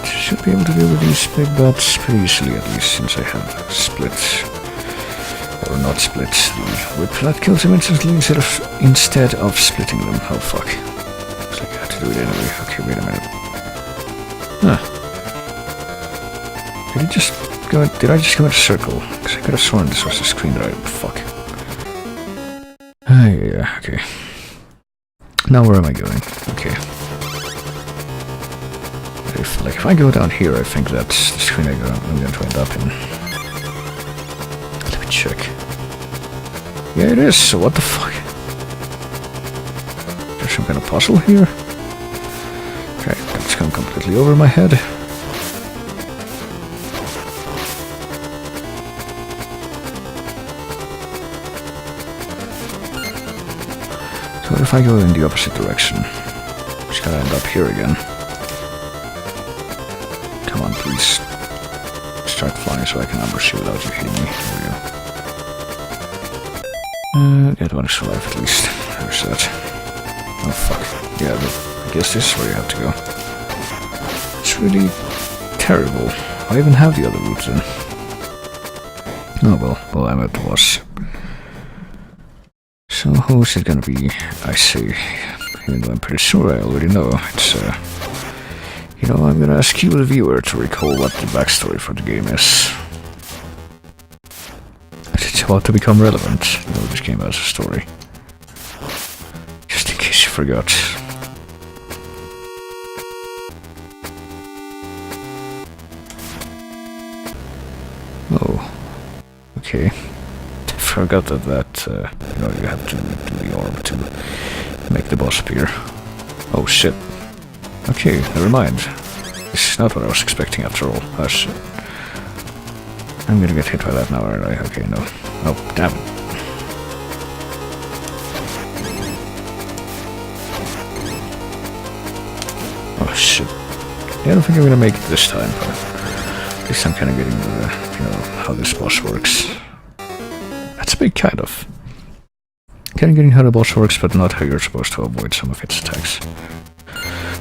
Should be able to deal with these big bats pretty easily, at least since I have split, or not split, the whip that kills him instantly instead of splitting them. Oh fuck. Looks like I had to do it anyway. Okay, wait a minute. Huh. Did I just go in a circle? Because I could have sworn this was the screen that fuck. Yeah, okay. Now where am I going? Okay. If I go down here, I think that's the screen I'm going to end up in. Let me check. Yeah, it is. So what the fuck? There's some kind of puzzle here. Okay, that's gone completely over my head. So what if I go in the opposite direction? Just gotta end up here again. Come on, please. Start flying so I can ambush you without you hitting me. There we go. Yeah, I want to survive at least. There's that. Oh fuck. Yeah, but I guess this is where you have to go. It's really terrible. I even have the other route then. Oh well, I'm at the boss. So who's it gonna be? I see. Even though I'm pretty sure I already know. It's you know, I'm gonna ask you, the viewer, to recall what the backstory for the game is. It's about to become relevant. You know, this game has a story. Just in case you forgot. Oh. Okay. I forgot that you know, you have to do the orb to make the boss appear. Oh shit. Okay, never mind. This is not what I was expecting after all. Oh shit. I'm gonna get hit by that now, aren't I? Okay, no. Oh, damn it. Oh shit. Yeah, I don't think I'm gonna make it this time, but at least I'm kinda getting the, you know, how this boss works. That's a big kind of. Kinda getting how the boss works, but not how you're supposed to avoid some of its attacks.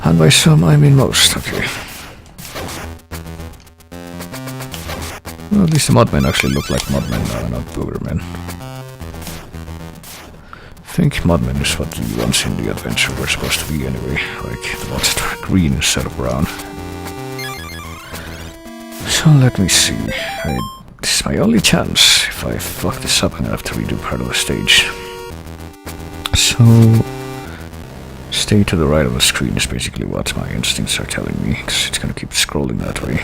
And by some, I mean most, okay. Well, at least the Mudmen actually look like Mudmen now, not Boogermen. I think Mudmen is what the ones in the adventure were supposed to be anyway, like the ones that are green instead of brown. So let me see. This is my only chance. If I fuck this up, I'm gonna have to redo part of the stage. So stay to the right of the screen is basically what my instincts are telling me, because it's gonna keep scrolling that way.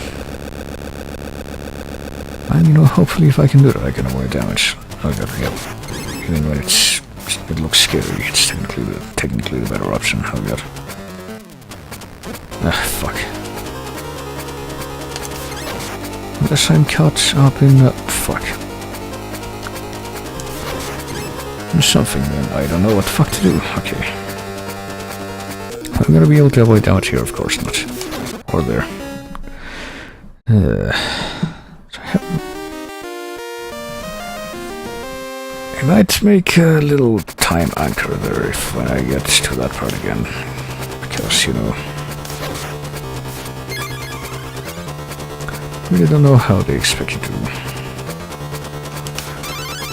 And you know, hopefully if I can do that, I can avoid damage. Oh god, yep. Even when it looks scary, it's technically the better option. Oh god. Ah, fuck. Unless I'm caught up in fuck. There's something then, I don't know what the fuck to do. Okay. I'm gonna be able to avoid damage here, of course not. Or there. I might make a little time anchor there if when I get to that part again. Because, you know, really don't know how they expect you to.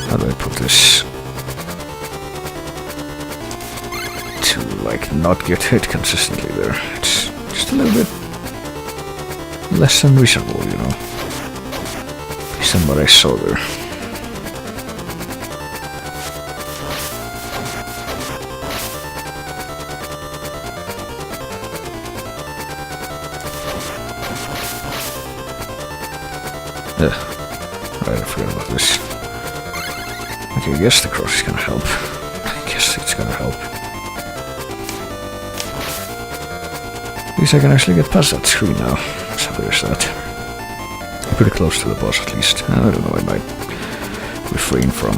How do I put this? To, like, not get hit consistently there. It's just a little bit less than reasonable, you know. Based on what I saw there. Right, I forgot about this. Okay, I guess the cross is gonna help. I guess it's gonna help. At least I can actually get past that screen now. So there's that. I'm pretty close to the boss at least. I don't know, I might refrain from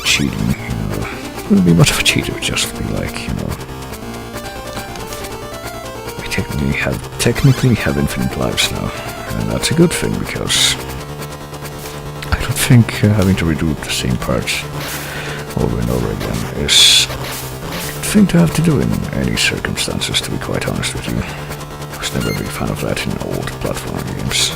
cheating, you know. It wouldn't be much of a cheat, it would just be like, you know, I technically have infinite lives now. And that's a good thing because I don't think having to redo the same parts over and over again is a good thing to have to do in any circumstances, to be quite honest with you. I was never a big fan of that in old platformer games.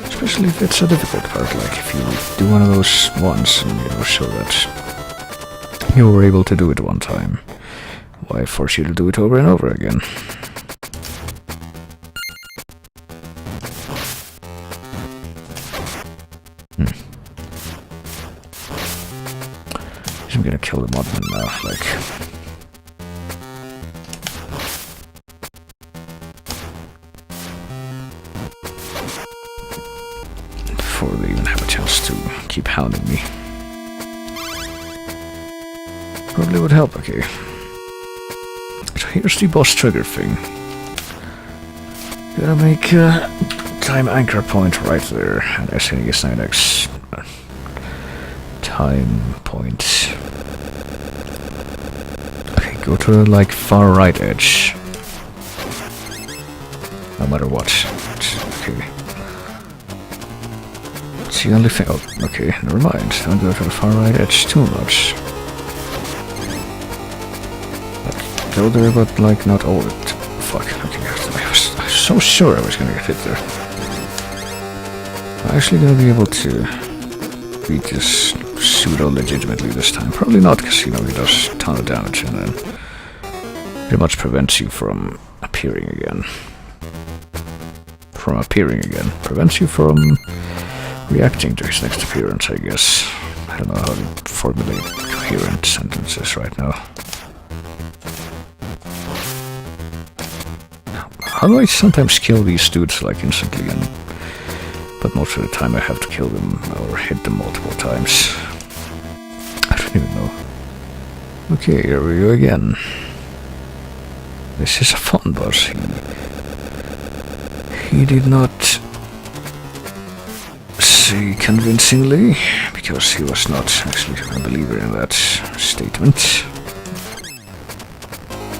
Especially if it's a difficult part, like if you do one of those once and, you know, show that you were able to do it one time, why force you to do it over and over again? I'm gonna kill the modern now, like... Before they even have a chance to keep hounding me. Probably would help, okay. So here's the boss trigger thing. Gonna make a time anchor point right there, and SNES 9X time point. Okay, go to the, like, far right edge. No matter what. Okay. It's the only thing. Oh, okay, never mind. Don't go to the far right edge too much. Go there, but like not all of it. Fuck. Okay, I was so sure I was gonna get hit there. I'm actually gonna be able to beat this pseudo legitimately this time. Probably not, because you know he does a ton of damage and then pretty much prevents you from appearing again. Prevents you from reacting to his next appearance, I guess. I don't know how to formulate coherent sentences right now. How do I sometimes kill these dudes like instantly, but most of the time I have to kill them or hit them multiple times. I don't even know. Okay, here we go again. This is a fun boss. He did not say convincingly, because he was not actually a believer in that statement.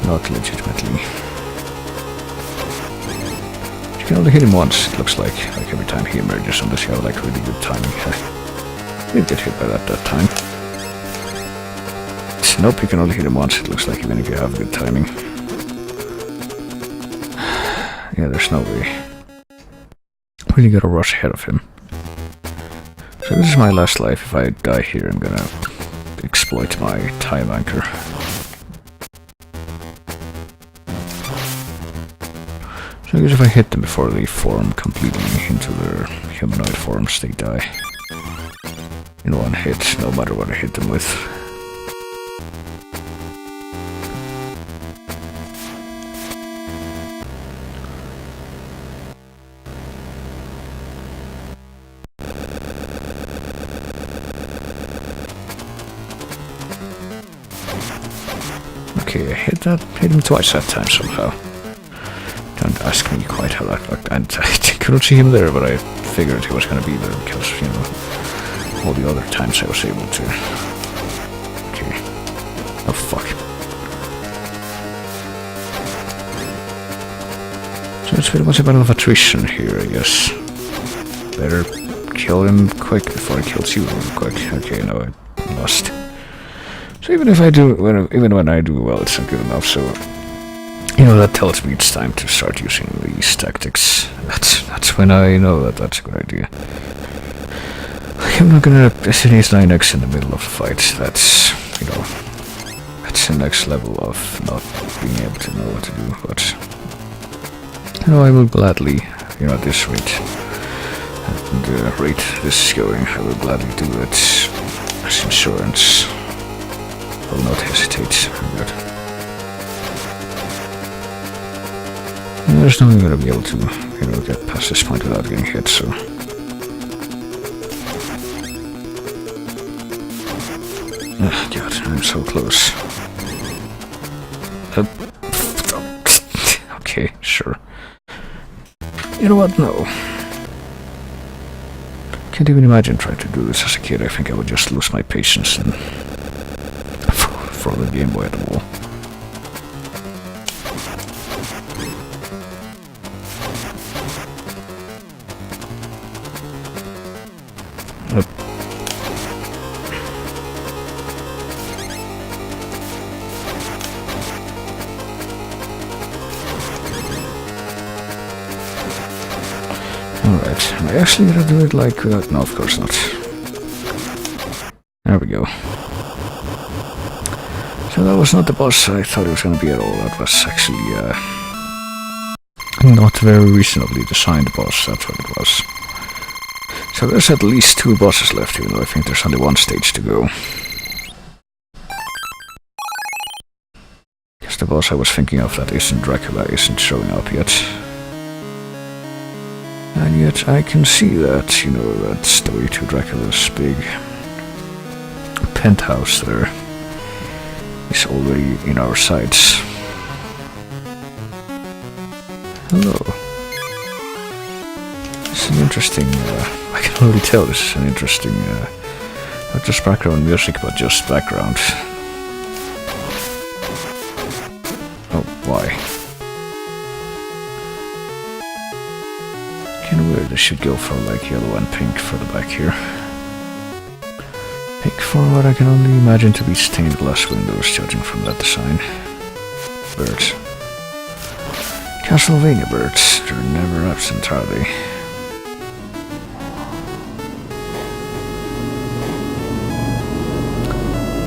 Not legitimately. You can only hit him once, it looks like every time he emerges, unless you have like really good timing. I didn't get hit by that time. Nope, you can only hit him once, it looks like, even if you have good timing. Yeah, there's no way. Really gotta rush ahead of him. So this is my last life. If I die here, I'm gonna exploit my time anchor. So I guess if I hit them before they form completely into their humanoid forms, they die. In one hit, no matter what I hit them with. Okay, I hit him twice that time somehow. Don't ask me quite how that looked. And I couldn't see him there, but I figured he was gonna be there because, you know, all the other times I was able to. Okay. Oh, fuck. So it's pretty much a battle of attrition here, I guess. Better kill him quick before he kills you real quick. Okay, no, I lost. So even if I do, even when I do well, it's not good enough, so... You know, that tells me it's time to start using these tactics. That's when I know that that's a good idea. I'm not gonna SNES 9X in the middle of the fight. That's, you know, that's the next level of not being able to know what to do, but... You know, I will gladly, you know, at this rate, and the rate this is going, I will gladly do it as insurance. I will not hesitate. Good. There's no way I'm gonna be able to, you know, get past this point without getting hit, so... Oh, God, I'm so close. Okay, sure. You know what? No. Can't even imagine trying to do this as a kid. I think I would just lose my patience and throw the Game Boy at the wall. Alright, am I actually gonna do it like that? No, of course not. There we go. So that was not the boss I thought it was gonna be at all. That was actually not very reasonably designed boss, that's what it was. So there's at least 2 bosses left, even though I think there's only 1 stage to go. the boss I was thinking of that isn't Dracula isn't showing up yet. And yet I can see that, you know, that's the way to Dracula's big penthouse there is already in our sights. Hello. This is an interesting, I can already tell this is an interesting, not just background music, but just background. Oh, why? Kinda weird, they should go for like yellow and pink for the back here. Pink for what I can only imagine to be stained glass windows, judging from that design. Birds. Castlevania birds, they're never absent, are they?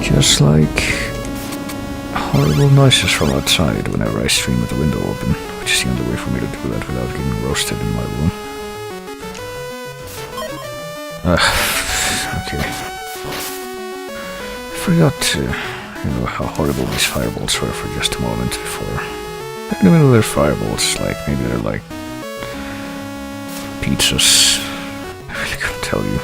Just like horrible noises from outside whenever I stream with the window open, which is the only way for me to do that without getting roasted in my room. Okay. I forgot to, you know, how horrible these fireballs were for just a moment before. Even though they're fireballs, like, maybe they're like pizzas. I really couldn't tell you.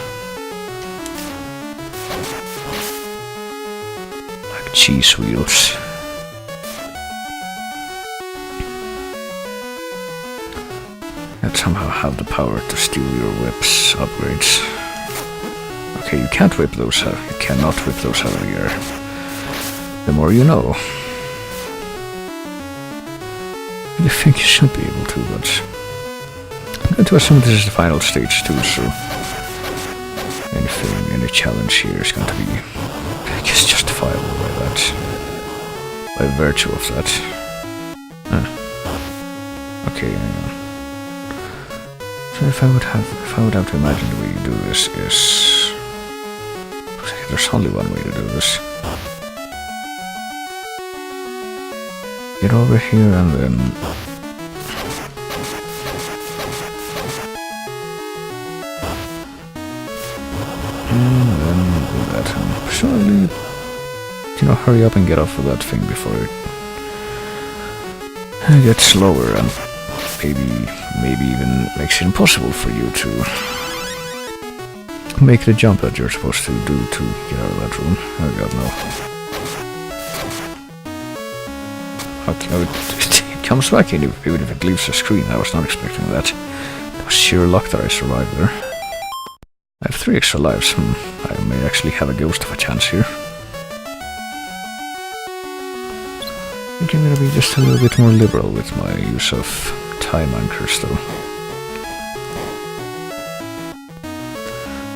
Like cheese wheels. That somehow have the power to steal your whip's upgrades. Okay, you can't whip those out. You cannot whip those out of the air. The more you know. I think you should be able to, but I'm going to assume this is the final stage too, so anything, any challenge here is going to be, I guess, justifiable by that, by virtue of that. Okay, hang on. So if I would have to imagine the way you do this is, there's only one way to do this. Get over here and then do that and surely, you know, hurry up and get off of that thing before it gets slower and maybe even makes it impossible for you to make the jump that you're supposed to do to get out of that room. Oh god, no. It comes back in even if it leaves the screen. I was not expecting that. That was sheer luck that I survived there. I have 3 extra lives. I may actually have a ghost of a chance here. I think I'm gonna be just a little bit more liberal with my use of time anchors though.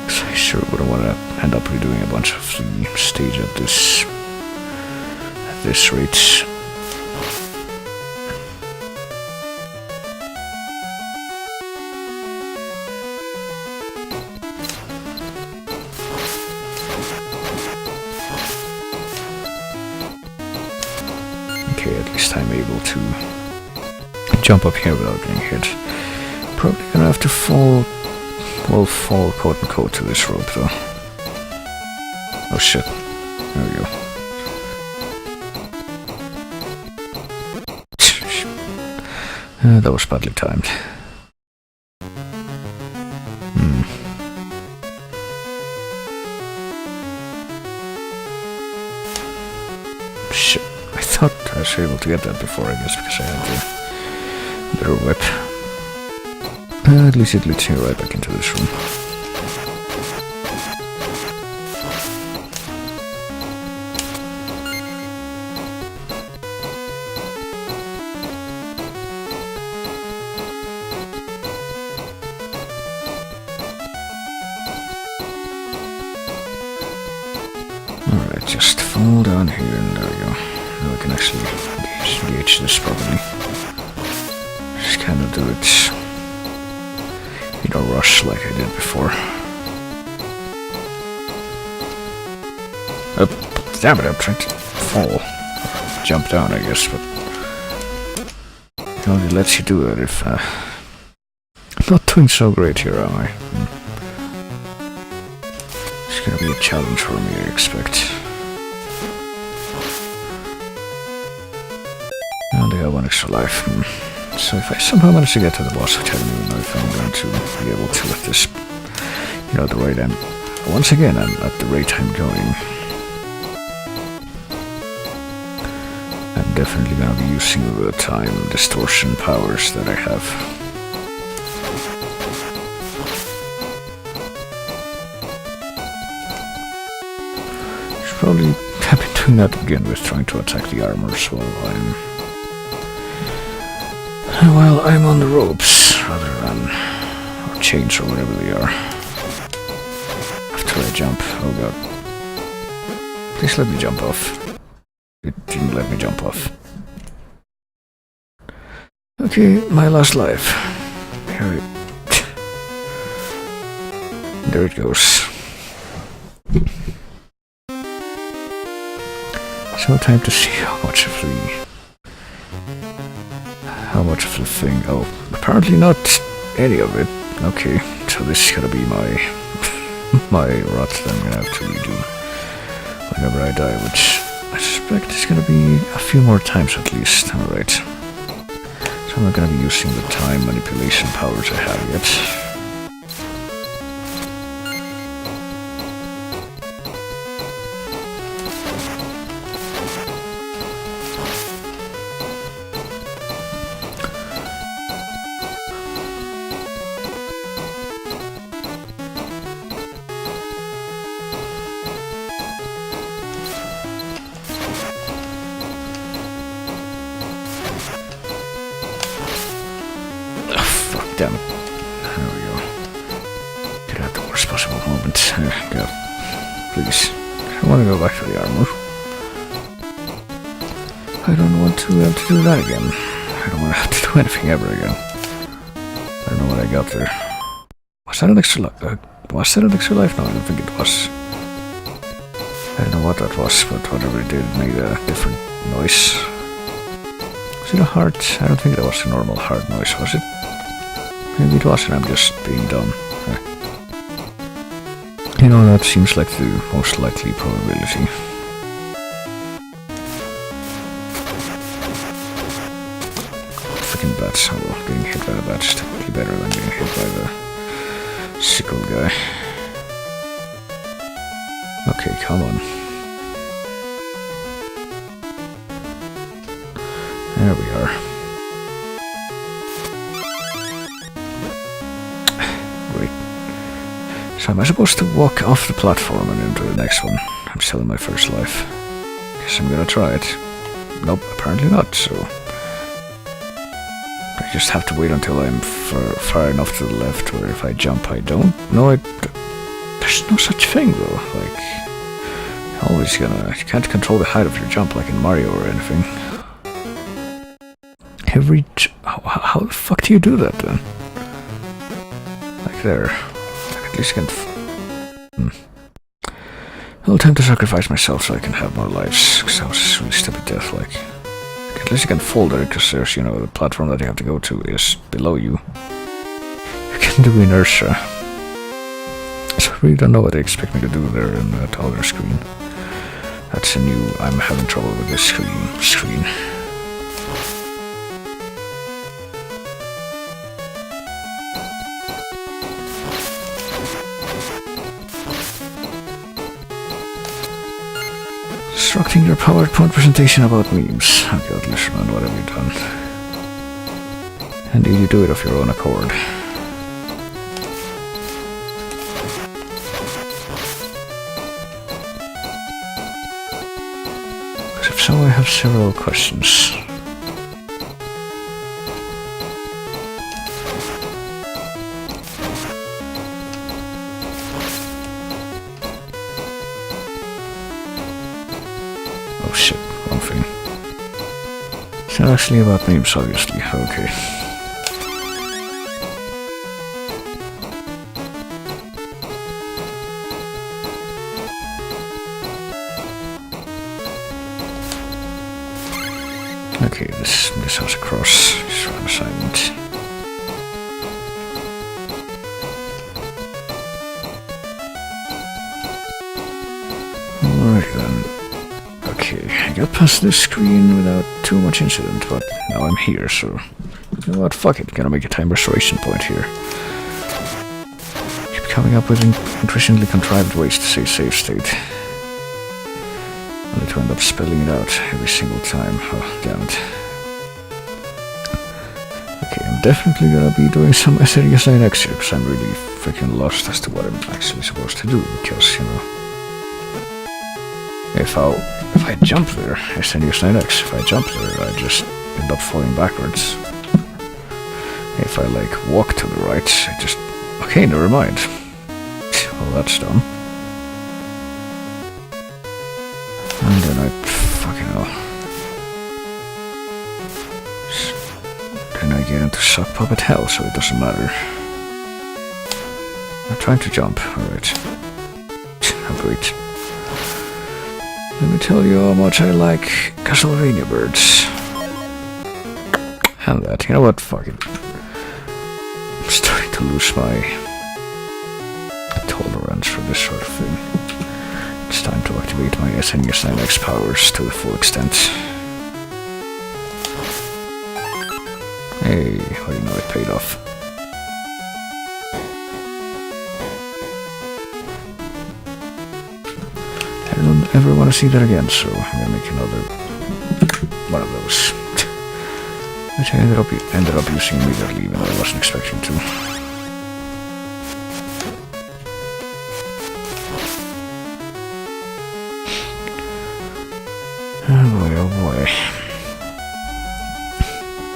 Because I sure wouldn't want to end up redoing a bunch of the stage at this rate. Okay, at least I'm able to jump up here without getting hit. Probably gonna have to fall quote unquote to this rope though. Oh shit. There we go. That was badly timed. Shit. I thought I was able to get that before, I guess, because I had the better whip. At least it leads me right back into this room. Alright, just fall down here and there we go. Now I can actually engage this properly. Just kind of do it in a rush like I did before. Oh, damn it, I'm trying to fall. Jump down, I guess, but it only lets you do it if I'm not doing so great here, am I? It's gonna be a challenge for me, I expect. got one extra life. So if I somehow manage to get to the boss, which I don't even know if I'm going to be able to at this, the rate I'm... Once again, I'm at the rate I'm going. I'm definitely going to be using the time distortion powers that I have. Should probably have been doing that again with trying to attack the armors while I'm on the ropes, rather than... or chains or whatever they are. After I jump, oh god. Please let me jump off. It didn't let me jump off. Okay, my last life. There it goes. So time to see how much of the thing... Oh, apparently not any of it. Okay, so this is gonna be my rot that I'm gonna have to redo whenever I die, which I suspect is gonna be a few more times at least. Alright. So I'm not gonna be using the time manipulation powers I have yet. Damn it. There we go. Get out the worst possible moment. God. Please. I want to go back to the armor. I don't want to have to do that again. I don't want to have to do anything ever again. I don't know what I got there. Was that an extra life? Was that an extra life? No, I don't think it was. I don't know what that was, but whatever it did, it made a different noise. Was it a heart? I don't think that was a normal heart noise, was it? Maybe it was, and I'm just being dumb. That seems like the most likely probability. Fucking bats. Oh well, getting hit by the bats is typically better than getting hit by the sickle guy. Okay, come on. There we are. So am I supposed to walk off the platform and into the next one? I'm still in my first life. Guess I'm gonna try it. Nope, apparently not, so... I just have to wait until I'm far enough to the left where if I jump I don't. No, there's no such thing though, like... You're always gonna... You can't control the height of your jump like in Mario or anything. How the fuck do you do that then? Like there. At least I can... Well, time to sacrifice myself so I can have more lives, because that was just really stupid death, like... At least you can fall there, because there's, the platform that you have to go to is below you. You can do inertia. So I really don't know what they expect me to do there in that other screen. That's a new... I'm having trouble with this screen. Constructing your PowerPoint presentation about memes. Okay, at least remember what have you done. And did you do it of your own accord? Because if so, I have several questions. Oh shit, wrong thing. It's not actually about memes, obviously. Okay. Okay, this has a cross. Just run assignment. Alright then. Okay. Okay, I got past this screen without too much incident, but now I'm here, so... You know what, fuck it, gonna make a time restoration point here. Keep coming up with increasingly contrived ways to say save state. Only to end up spelling it out every single time. Oh, damn it. Okay, I'm definitely gonna be doing some SNES9X here, because I'm really freaking lost as to what I'm actually supposed to do, because, you know... If I jump there, SNES9X, if I jump there, I just end up falling backwards. If I, like, walk to the right, I just... Okay, never mind. Well, that's dumb. And then I... Fucking hell. Then I get into sock puppet hell, so it doesn't matter. I'm trying to jump, alright. How great. Let me tell you how much I like Castlevania birds. And that, you know what, fuck it. I'm starting to lose my tolerance for this sort of thing. It's time to activate my SNES9X powers to the full extent. Hey, how do you know it paid off? I don't ever want to see that again, so I'm gonna make another one of those. Which I ended up using immediately, even though I wasn't expecting to. Oh boy.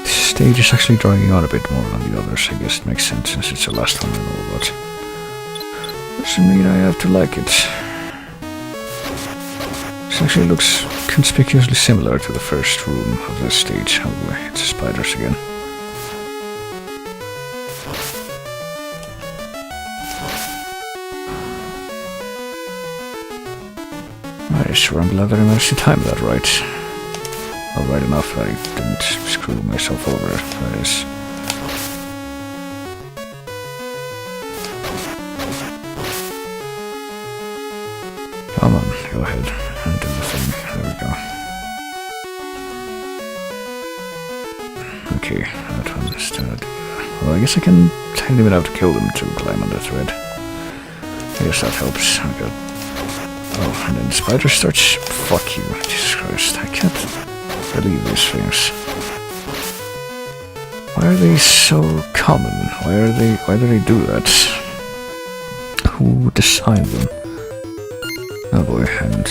This stage is actually dragging on a bit more than the others. I guess it makes sense since it's the last one and all, but doesn't mean I have to like it. This actually looks conspicuously similar to the first room of this stage. Oh boy, it's spiders again. Nice, I'm glad that I managed to time that right. Well, right enough I didn't screw myself over, that is. Come on, go ahead and do the thing. There we go. Okay, that one is dead. Well, I guess I can tell them enough to kill them to climb on the thread. I guess that helps. I got... Oh, and then the spider starts... Fuck you, Jesus Christ. I can't believe these things. Why are they so common? Why do they do that? Who designed them? Oh boy, and...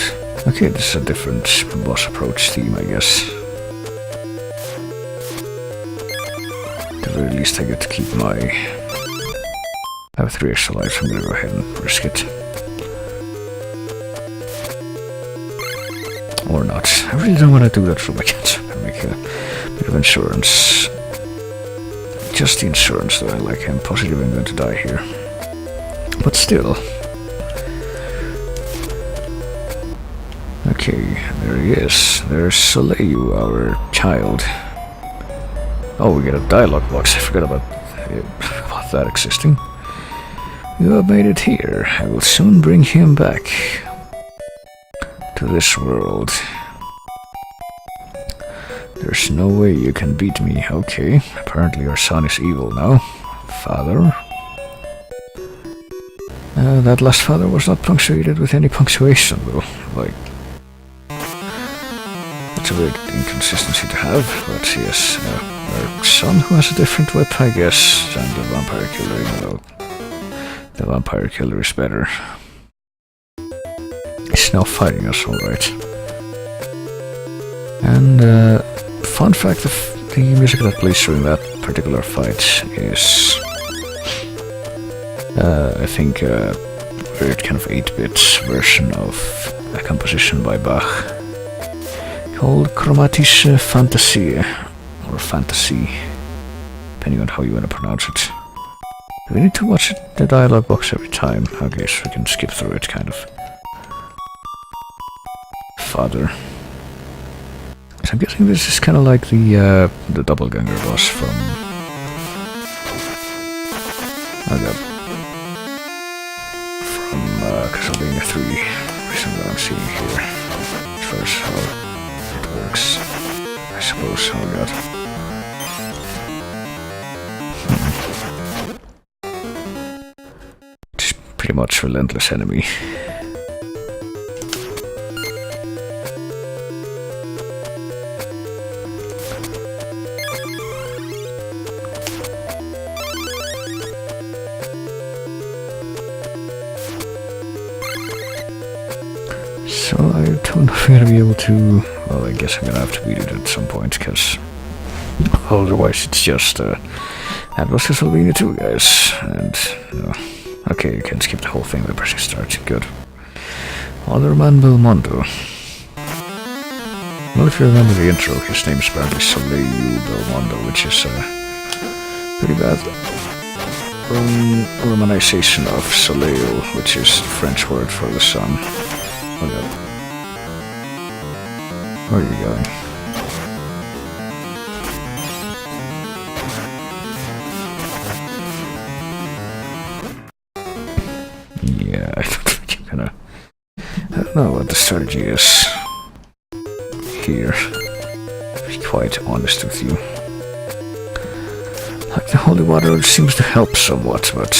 Okay, this is a different boss approach theme, I guess. At the very least I get to keep my... I have 3 extra lives, I'm gonna go ahead and risk it. Or not. I really don't want to do that room again, so I'm gonna make a bit of insurance. Just the insurance that I like. I'm positive I'm going to die here. But still. Okay, there he is. There's Soleil, our child. Oh, we get a dialogue box. I forgot about that existing. You have made it here. I will soon bring him back to this world. There's no way you can beat me. Okay, apparently our son is evil now. Father? That last father was not punctuated with any punctuation, though. Like, it's a weird inconsistency to have, but yes, our son who has a different whip, I guess, than the vampire killer, even though the vampire killer is better. He's now fighting us, alright. And, fun fact, the music that plays during that particular fight is, I think, a weird kind of 8-bit version of a composition by Bach called Chromatische Fantasie, or Fantasy, depending on how you want to pronounce it. Do we need to watch the dialogue box every time? Okay, so we can skip through it, kind of. Father. So I'm guessing this is kind of like the doppelganger boss from... From Castlevania 3, based on what I'm seeing here. As far as how suppose. Oh god. Just pretty much relentless enemy. So I don't know if I'm gonna be able to. Well, I guess I'm gonna have to beat it at some point, because otherwise it's just that was Castlevania 2, guys. And okay, you can skip the whole thing by pressing start. Good. Other man Belmont. Well, if you remember the intro, his name is apparently Soleil Belmondo, which is pretty bad romanization of Soleil, which is the French word for the sun. Oh god. Where are you going? Yeah, I don't think I'm gonna... I don't know what the strategy is here, to be quite honest with you. Like, the holy water seems to help somewhat, but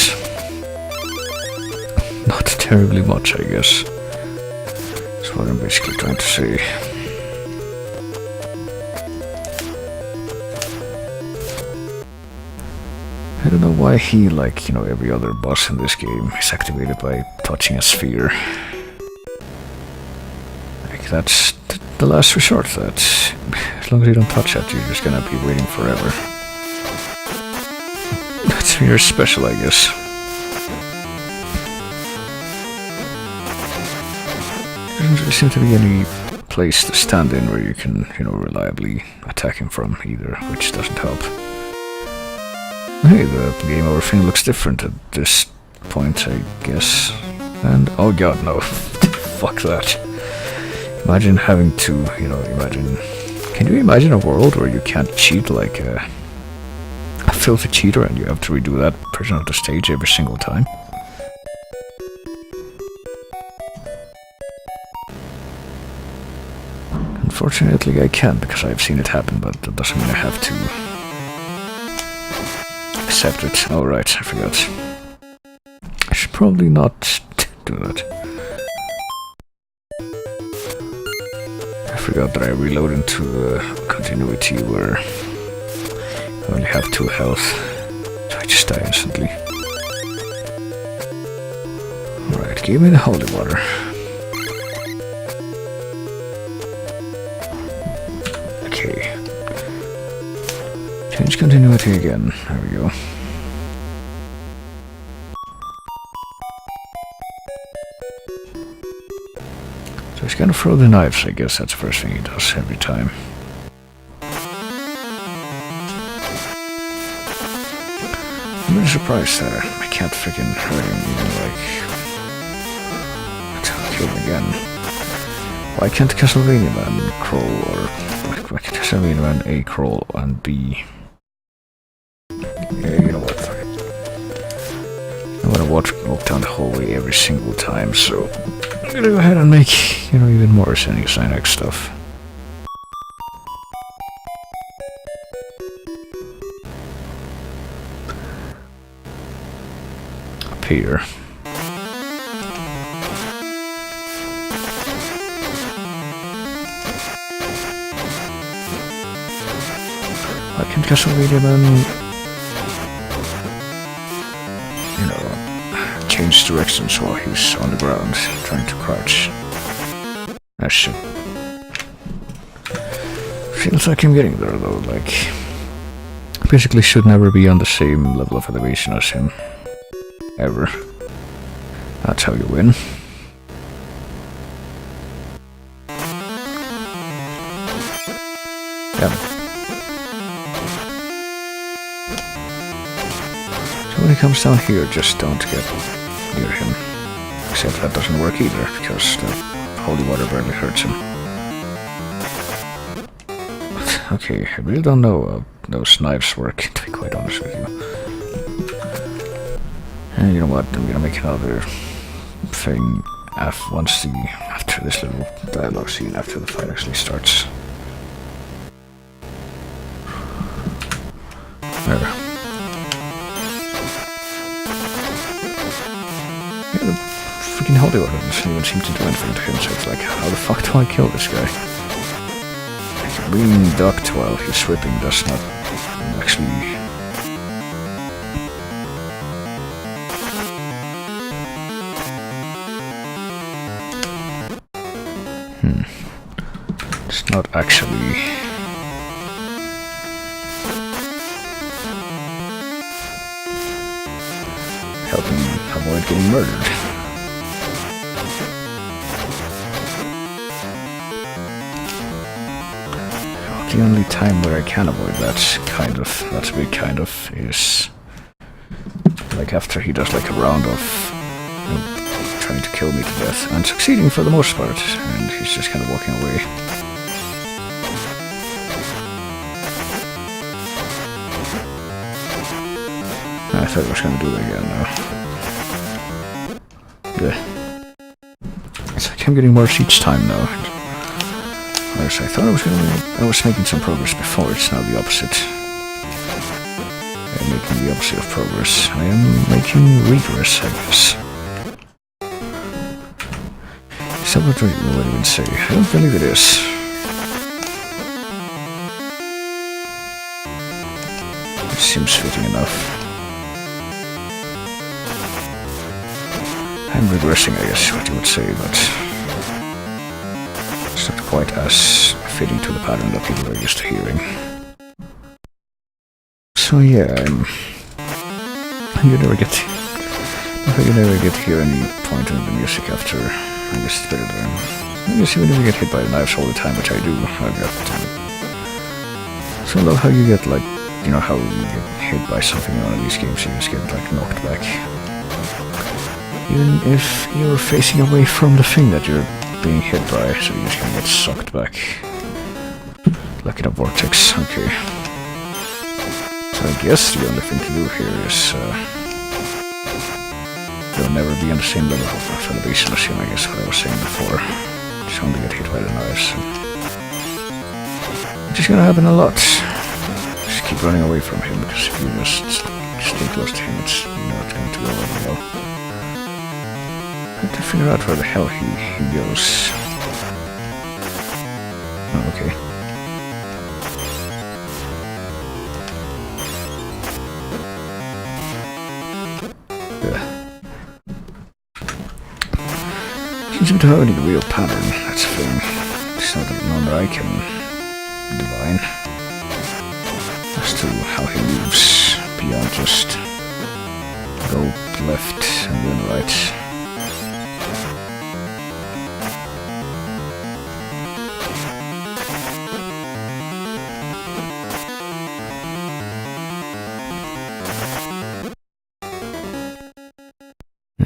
not terribly much, I guess. That's what I'm basically trying to say. I don't know why he, like, every other boss in this game is activated by touching a sphere. Like, that's the last resort. That as long as you don't touch it, you're just gonna be waiting forever. That's very special, I guess. There doesn't really seem to be any place to stand in where you can, reliably attack him from either, which doesn't help. Hey, the game over thing looks different at this point, I guess. And, oh god, no. Fuck that. Imagine having to, Can you imagine a world where you can't cheat like a filthy cheater and you have to redo that version of the stage every single time? Unfortunately, I can't, because I've seen it happen, but that doesn't mean I have to accept it. Oh right, I forgot. I should probably not do that. I forgot that I reload into the continuity where I only have 2 health, so I just die instantly. Alright, give me the holy water. Okay. Change continuity again. There we go. So he's gonna throw the knives, I guess that's the first thing he does every time. I'm really surprised that I can't freaking hurt him even, like... kill him again. Why can't Castlevania Man crawl, or... Why can't Castlevania Man A crawl and B... Yeah, you know what, fuck it. I'm gonna walk down the hallway every single time, so... I'm gonna go ahead and make, even more Cynex stuff. Up here. I can Castlevania Man... change directions while he's on the ground, trying to crouch. Ah shit. Feels like I'm getting there though, like... I basically should never be on the same level of elevation as him. Ever. That's how you win. Yeah. So when he comes down here, just don't get near him. Except that doesn't work either, because the holy water barely hurts him. But, okay, I really don't know how those knives work, to be quite honest with you. And you know what, I'm gonna make another thing after this little dialogue scene, after the fight actually starts. There. Yeah, the freaking holy water doesn't even seem to do anything to him, so it's like, how the fuck do I kill this guy? Like, being ducked while he's whipping does not actually... It's not actually... helping avoid getting murdered. The only time where I can avoid that that's a big kind of, is like after he does like a round of trying to kill me to death, and succeeding for the most part, and he's just kind of walking away. I thought I was going to do that again now. Yeah. It's like I'm getting worse each time now. Whereas I thought I was making some progress before, it's now the opposite. I'm making the opposite of progress. I am making regress, I guess. Is that what I even say? I don't believe it is. It seems fitting enough. I'm regressing, I guess, what you would say, but it's not quite as fitting to the pattern that people are used to hearing. So yeah, you never get to hear any point in the music after. I guess it's better than... I guess you never get hit by the knives all the time, which I do. So I love how you get, like, you know, how you get hit by something in one of these games, you just get, like, knocked back. Even if you're facing away from the thing that you're being hit by, so you just kind of get sucked back. Like in a vortex, okay. So I guess the only thing to do here is... they'll never be on the same level of elevation as him, I guess, what I was saying before. Just only get hit by the knives. Which is gonna happen a lot. Just keep running away from him, because if you just stay close to him, it's not going to go very well. I have to figure out where the hell he goes. Oh, okay. Seems to have any real pattern, that's the thing. It's not one that I can divine as to how he moves beyond just go left and then right.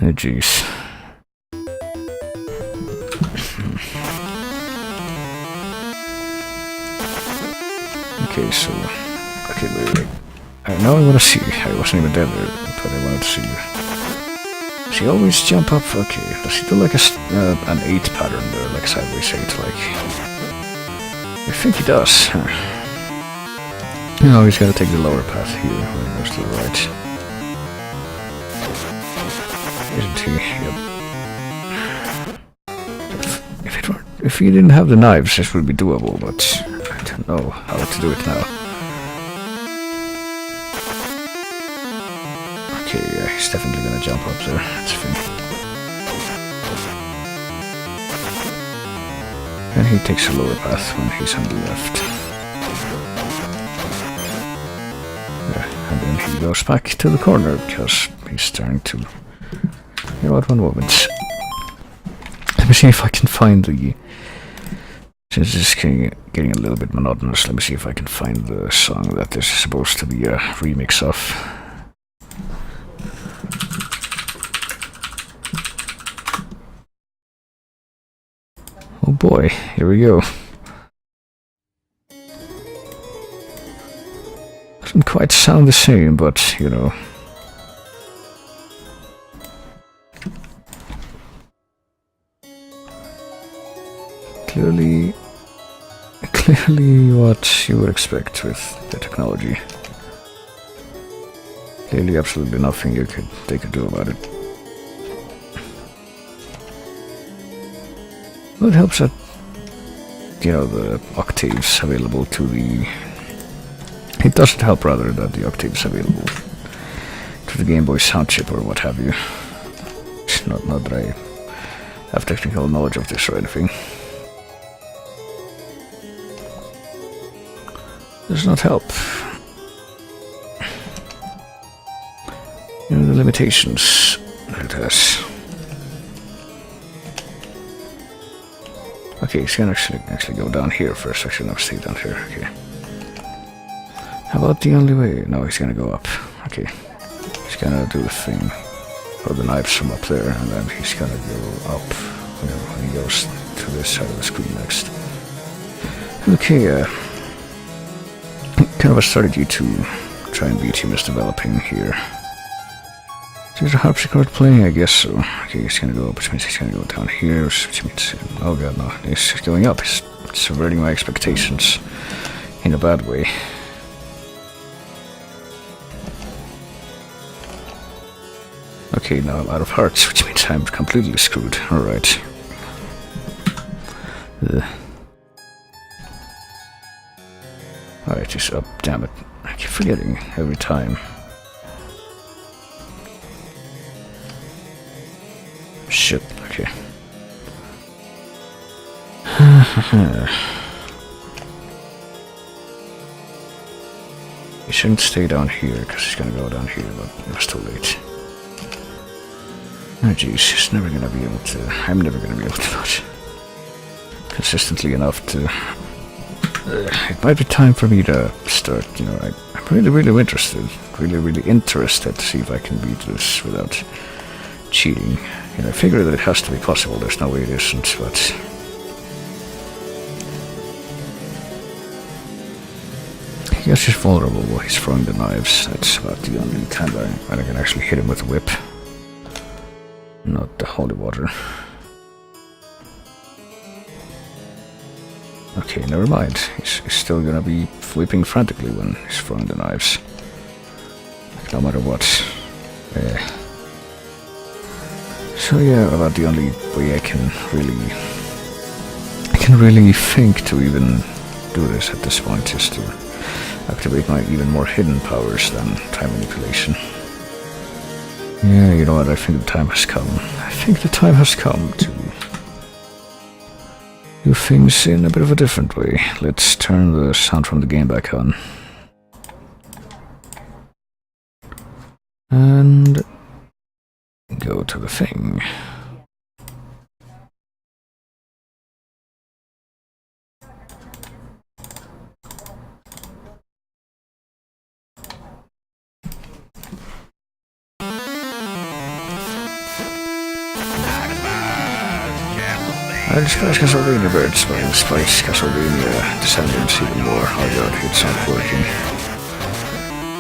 Oh jeez. Okay, so... Okay, wait. Now I want to see. I wasn't even there, but I wanted to see. Does he always jump up? Okay, does he do like an 8 pattern there, like sideways 8, like... I think he does. Huh. No, he's gotta take the lower path here when he goes to the right. Isn't he? Yep. If he didn't have the knives, this would be doable, but I don't know how to do it now. Okay, yeah, he's definitely gonna jump up there. That's fine. And he takes a lower path when he's on the left. Yeah, and then he goes back to the corner because he's trying to... You know what, one moment. Let me see if I can find the... Since this is getting a little bit monotonous, let me see if I can find the song that this is supposed to be a remix of. Oh boy, here we go. Doesn't quite sound the same, but, you know... Clearly what you would expect with the technology. Clearly absolutely nothing they could do about it. Well, it helps that, you know, the octaves available to the... It doesn't help, rather, that the octaves available to the Game Boy sound chip or what have you. It's not that I have technical knowledge of this or anything. Does not help. You know, the limitations that it has. Okay, he's gonna actually go down here first. Actually, no, stay down here. Okay. How about the only way? No, he's gonna go up. Okay. He's gonna do a thing. Throw the knives from up there, and then he's gonna go up when he goes to this side of the screen next. Okay, kind of a strategy to try and beat him is developing here. There's a harpsichord playing, I guess so. Okay, he's gonna go up, which means he's gonna go down here, which means... Oh god, no. He's going up. He's subverting my expectations in a bad way. Okay, now I'm out of hearts, which means I'm completely screwed. Alright. Alright, he's up. Damn it. I keep forgetting every time. Shit, okay. He shouldn't stay down here, because he's gonna go down here, but it was too late. Oh jeez, he's never gonna be able to... I'm never gonna be able to dodge consistently enough to... it might be time for me to start, you know, I'm really interested to see if I can beat this without cheating. You know, I figure that it has to be possible, there's no way it isn't, but... I guess he's vulnerable while he's throwing the knives. That's about the only time that I can actually hit him with a whip. Not the holy water. Okay, never mind. He's still gonna be whipping frantically when he's throwing the knives. Like, no matter what. So yeah, about the only way I can really think to even do this at this point is to activate my even more hidden powers than time manipulation. Yeah, you know what, I think the time has come. I think the time has come to do things in a bit of a different way. Let's turn the sound from the game back on. And go to the thing. I despise Castlevania birds, but I despise Castlevania descendants even more. Oh god, it's not working.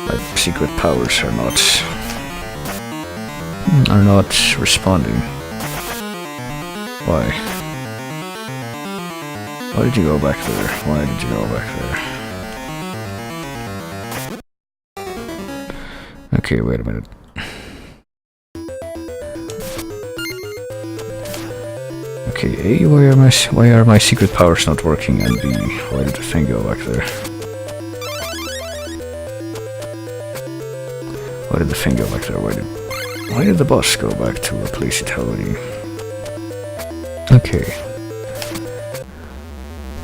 My secret powers are not responding. Why? Why did you go back there? Why did you go back there? Okay, wait a minute. Okay, A, why are my secret powers not working, and B, why did the thing go back there? Why did the thing go back there? Why did the boss go back to replace it already? Okay.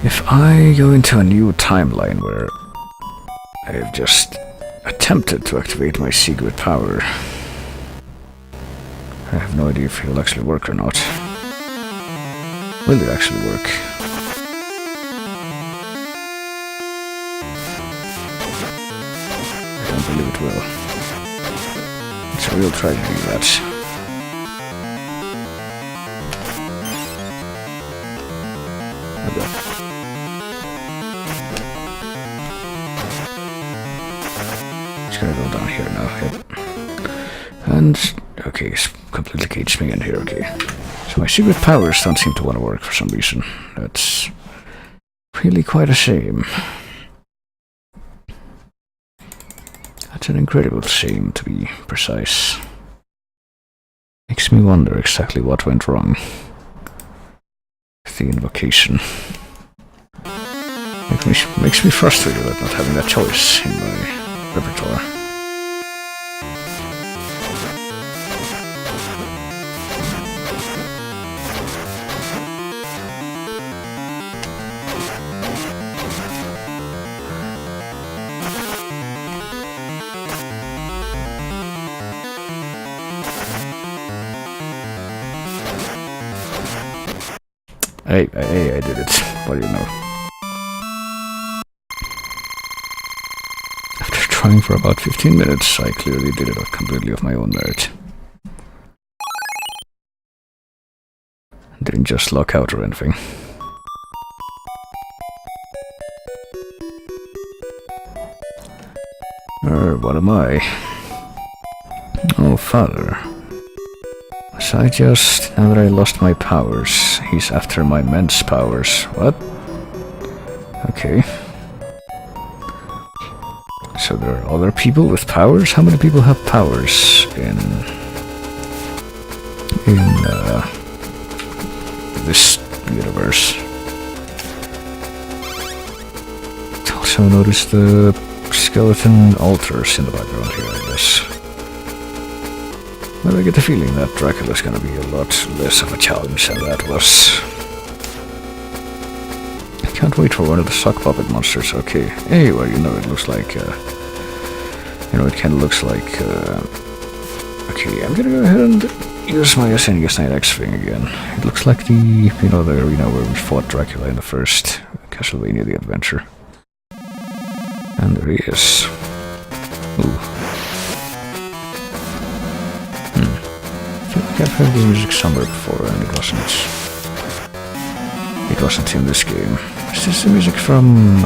If I go into a new timeline where I've just attempted to activate my secret power, I have no idea if it'll actually work or not. Will it actually work? I don't believe it will. So we'll try to do that. Okay. Just gonna go down here now. Yep. And okay, it's completely caged me in here. Okay. So my secret powers don't seem to want to work for some reason. That's really quite a shame. That's It's an incredible shame, to be precise. Makes me wonder exactly what went wrong with the invocation. Makes me frustrated at not having that choice in my repertoire. Hey, I did it. What do you know? After trying for about 15 minutes, I clearly did it completely of my own merit. Didn't just lock out or anything. What am I? Oh, Father. So now that I lost my powers, he's after my men's powers. What? Okay. So there are other people with powers? How many people have powers in this universe? Also notice the skeleton altars in the background here, I guess. But I get the feeling that Dracula's gonna be a lot less of a challenge than that was. I can't wait for one of the sock puppet monsters. Okay, hey, well, you know, it looks like, it kind of looks like, okay, I'm gonna go ahead and use my SNES Night X thing again. It looks like the arena where we fought Dracula in the first Castlevania the Adventure. And there he is. Ooh. I've heard the music somewhere before, and it wasn't in this game. Is this the music from,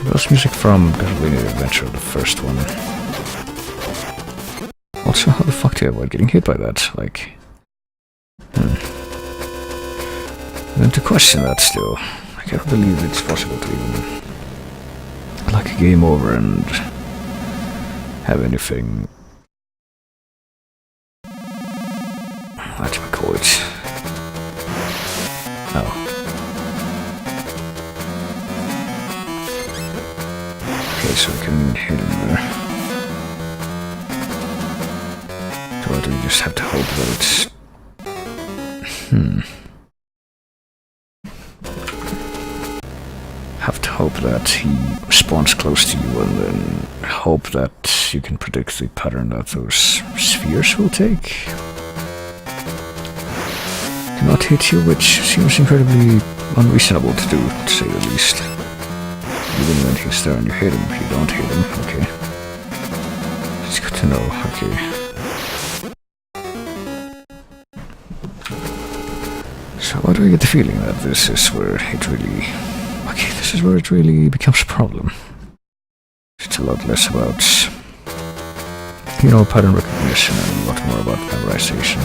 it was music from Castlevania the Adventure, the first one. Also, how the fuck do I avoid getting hit by that? Like, And to question that still, I can't believe it's possible to even, like, a game over and have anything. What do we call it? Oh. Okay, so we can hit him there. So do we just have to hope that it's... Have to hope that he spawns close to you and then hope that you can predict the pattern that those spheres will take. Do not hit you, which seems incredibly unreasonable to do, to say the least. Even when he's there and you hit him, you don't hit him, okay. It's good to know, okay. So why do I get the feeling that this is where it really... Okay, this is where it really becomes a problem. It's a lot less about, pattern recognition and a lot more about memorization.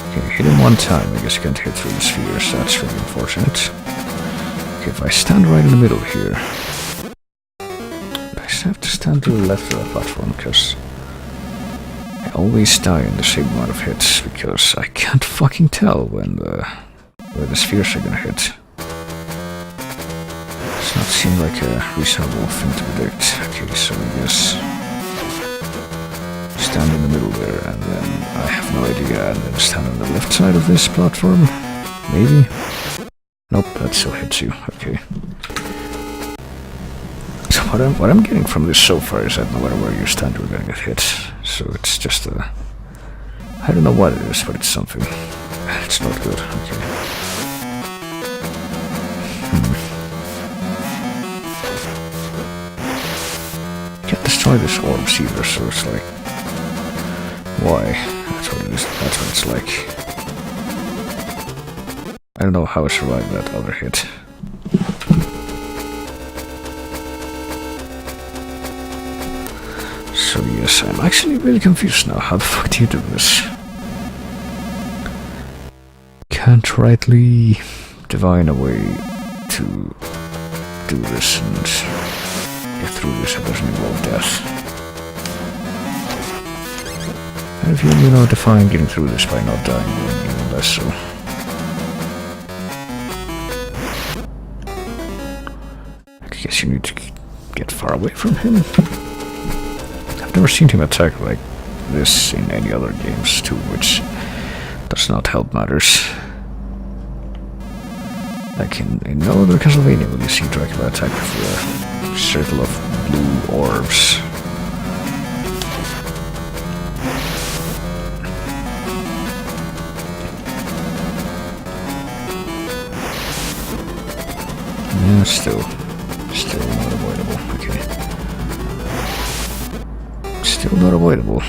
Okay, hit him one time, I guess you can't hit through the spheres, that's really unfortunate. Okay, if I stand right in the middle here... I have to stand to the left of the platform, because I always die in the same amount of hits, because I can't fucking tell where the spheres are gonna hit. Does not seem like a reasonable thing to predict. Okay, so I guess... stand in the middle there, and then I have no idea, and then stand on the left side of this platform? Maybe? Nope, that still hits you, okay. So what I'm getting from this so far is that no matter where you stand, you're gonna get hit. So it's just a... I don't know what it is, but it's something. It's not good, okay. Can't destroy this orbs either, so it's like... Why? That's what it is. That's what it's like. I don't know how I survived that other hit. So yes, I'm actually really confused now. How the fuck do you do this? Can't rightly divine a way to do this and get through this. It doesn't involve death. And if you define getting through this by not dying, then even less so. I guess you need to get far away from him. I've never seen him attack like this in any other games too, which does not help matters. Like in no other Castlevania will you see Dracula attack with a circle of blue orbs. Yeah, still not avoidable. Okay. Still not avoidable.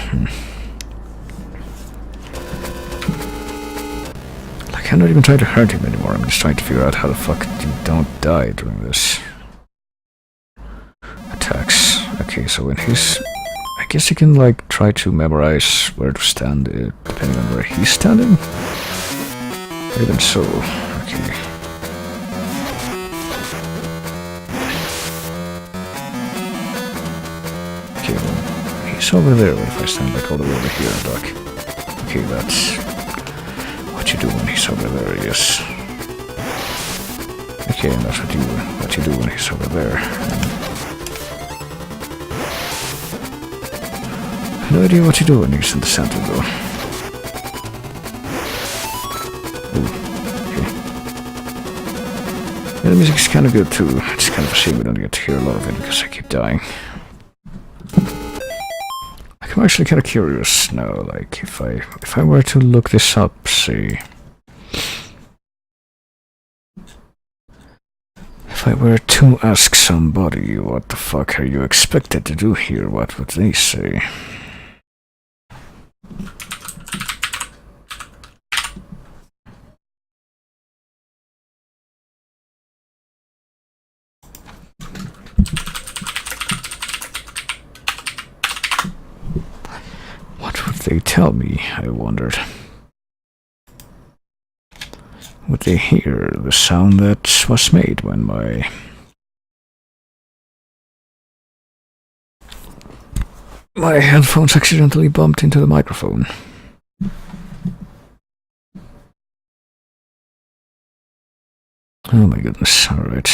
Like, I'm not even trying to hurt him anymore. I'm just trying to figure out how the fuck you don't die during this. Attacks. Okay, so in his... I guess you can, like, try to memorize where to stand, depending on where he's standing. Even so. Okay. Okay, well, he's over there. What if I stand like all the way over here and duck? Okay, that's what you do when he's over there, yes. Okay, and that's what you do when he's over there. No idea what you do when he's in the center, though. Ooh, okay. Yeah, the music's kind of good too. It's kind of a shame we don't get to hear a lot of it because I keep dying. I'm actually kind of curious now, like, if I were to look this up, say... If I were to ask somebody, what the fuck are you expected to do here, what would they say? They tell me, I wondered. Would they hear the sound that was made when my headphones accidentally bumped into the microphone? Oh my goodness, alright.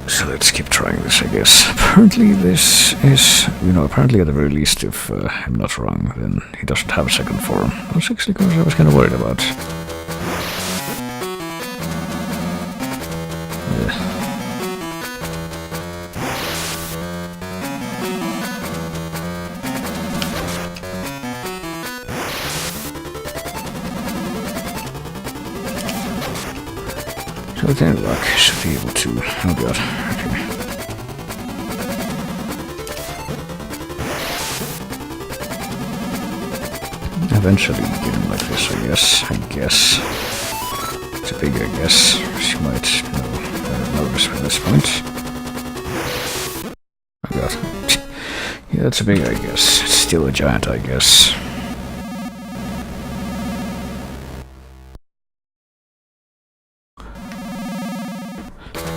So let's keep trying this, I guess. Apparently this is, apparently at the very least, if I'm not wrong, then he doesn't have a second form. That's actually because I was kind of worried about. So with any luck, I should be able to... Oh god, okay. Eventually get him like this, I guess. It's a big I guess. She might notice at this point. Oh god. Yeah, that's a big I guess. It's still a giant I guess.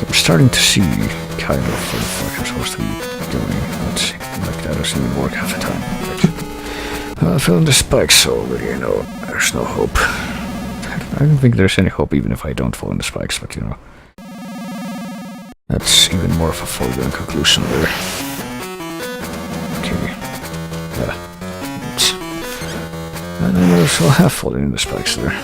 I'm starting to see kind of what the fuck I'm supposed to be doing, but like that doesn't even work half the time. But, I fell in the spikes already, there's no hope. I don't think there's any hope even if I don't fall in the spikes, but that's even more of a foregone conclusion there. Okay. And I might as well have fallen in the spikes there.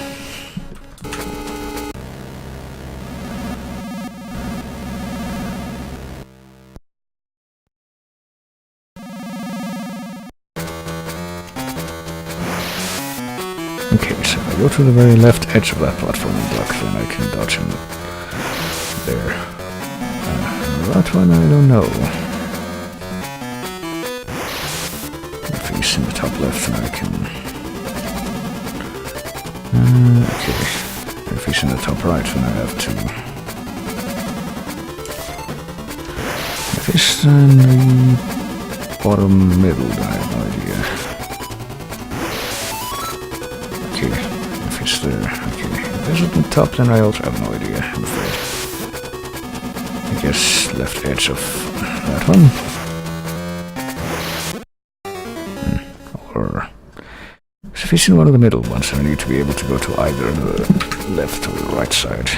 Okay, so if I go to the very left edge of that platform and block, then I can dodge him there. That one I don't know. If he's in the top left, then I can... okay. If he's in the top right, then I have to... If he's in the bottom middle, then I have no idea. Okay. If this is the top, then I also have no idea, I'm afraid. I guess left edge of that one. Or if it's in one of the middle ones, I need to be able to go to either the left or the right side.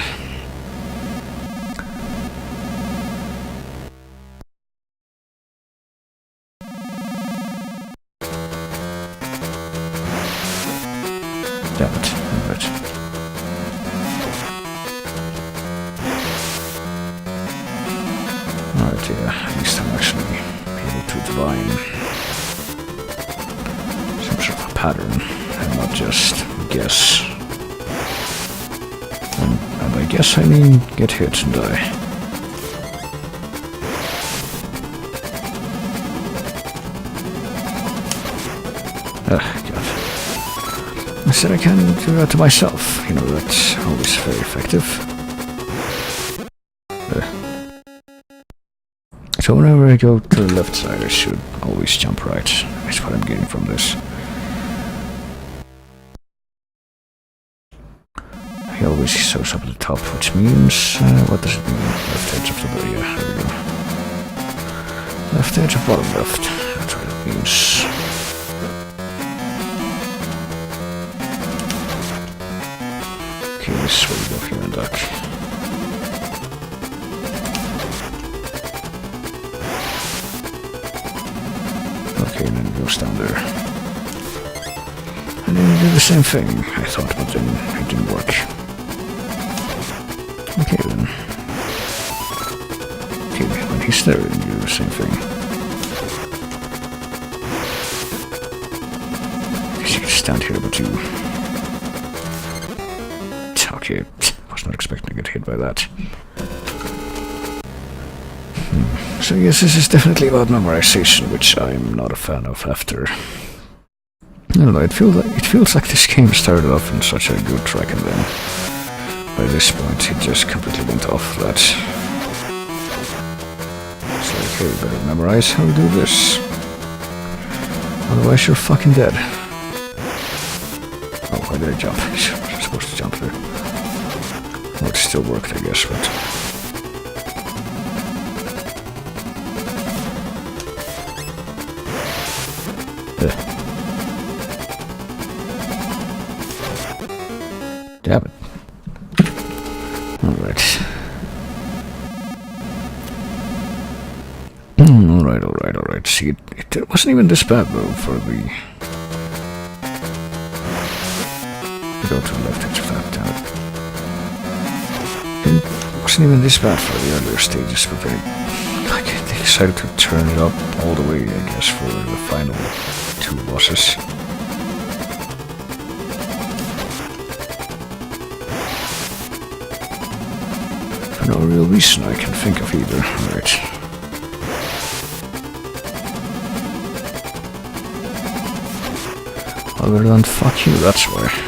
Damn it. Alright. Alright, yeah, at least I'm actually able to divine some sort of a pattern and not just guess. And by guess I mean get hit and die. God. I said I can do that to myself. You know, that's always very effective. So whenever I go to the left side, I should always jump right. That's what I'm getting from this. He always shows up at the top, which means... what does it mean? Left edge of the... yeah, there we go. Left edge of bottom left. That's what it means. Okay, this is where we go here and duck. Okay, and then it goes down there. And then you do the same thing, I thought, but then it didn't work. Okay then. Okay, when he's there, you do the same thing. You can stand here, but you... okay, was not expecting to get hit by that. So yes, this is definitely about memorization, which I'm not a fan of after... I don't know, it feels like this game started off in such a good track and then by this point it just completely went off that. It's like, hey, better memorize how to do this. Otherwise you're fucking dead. Oh, why did I jump? I was supposed to jump there. Well, it still worked, I guess, but... damn it. Alright. Alright. See, it wasn't even this bad, though, for the... go to the left edge of that, damn it. It wasn't even this bad for the earlier stages, but they decided to turn it up all the way, I guess, for the final two bosses. For no real reason I can think of either. Right. Other than fuck you, that's why.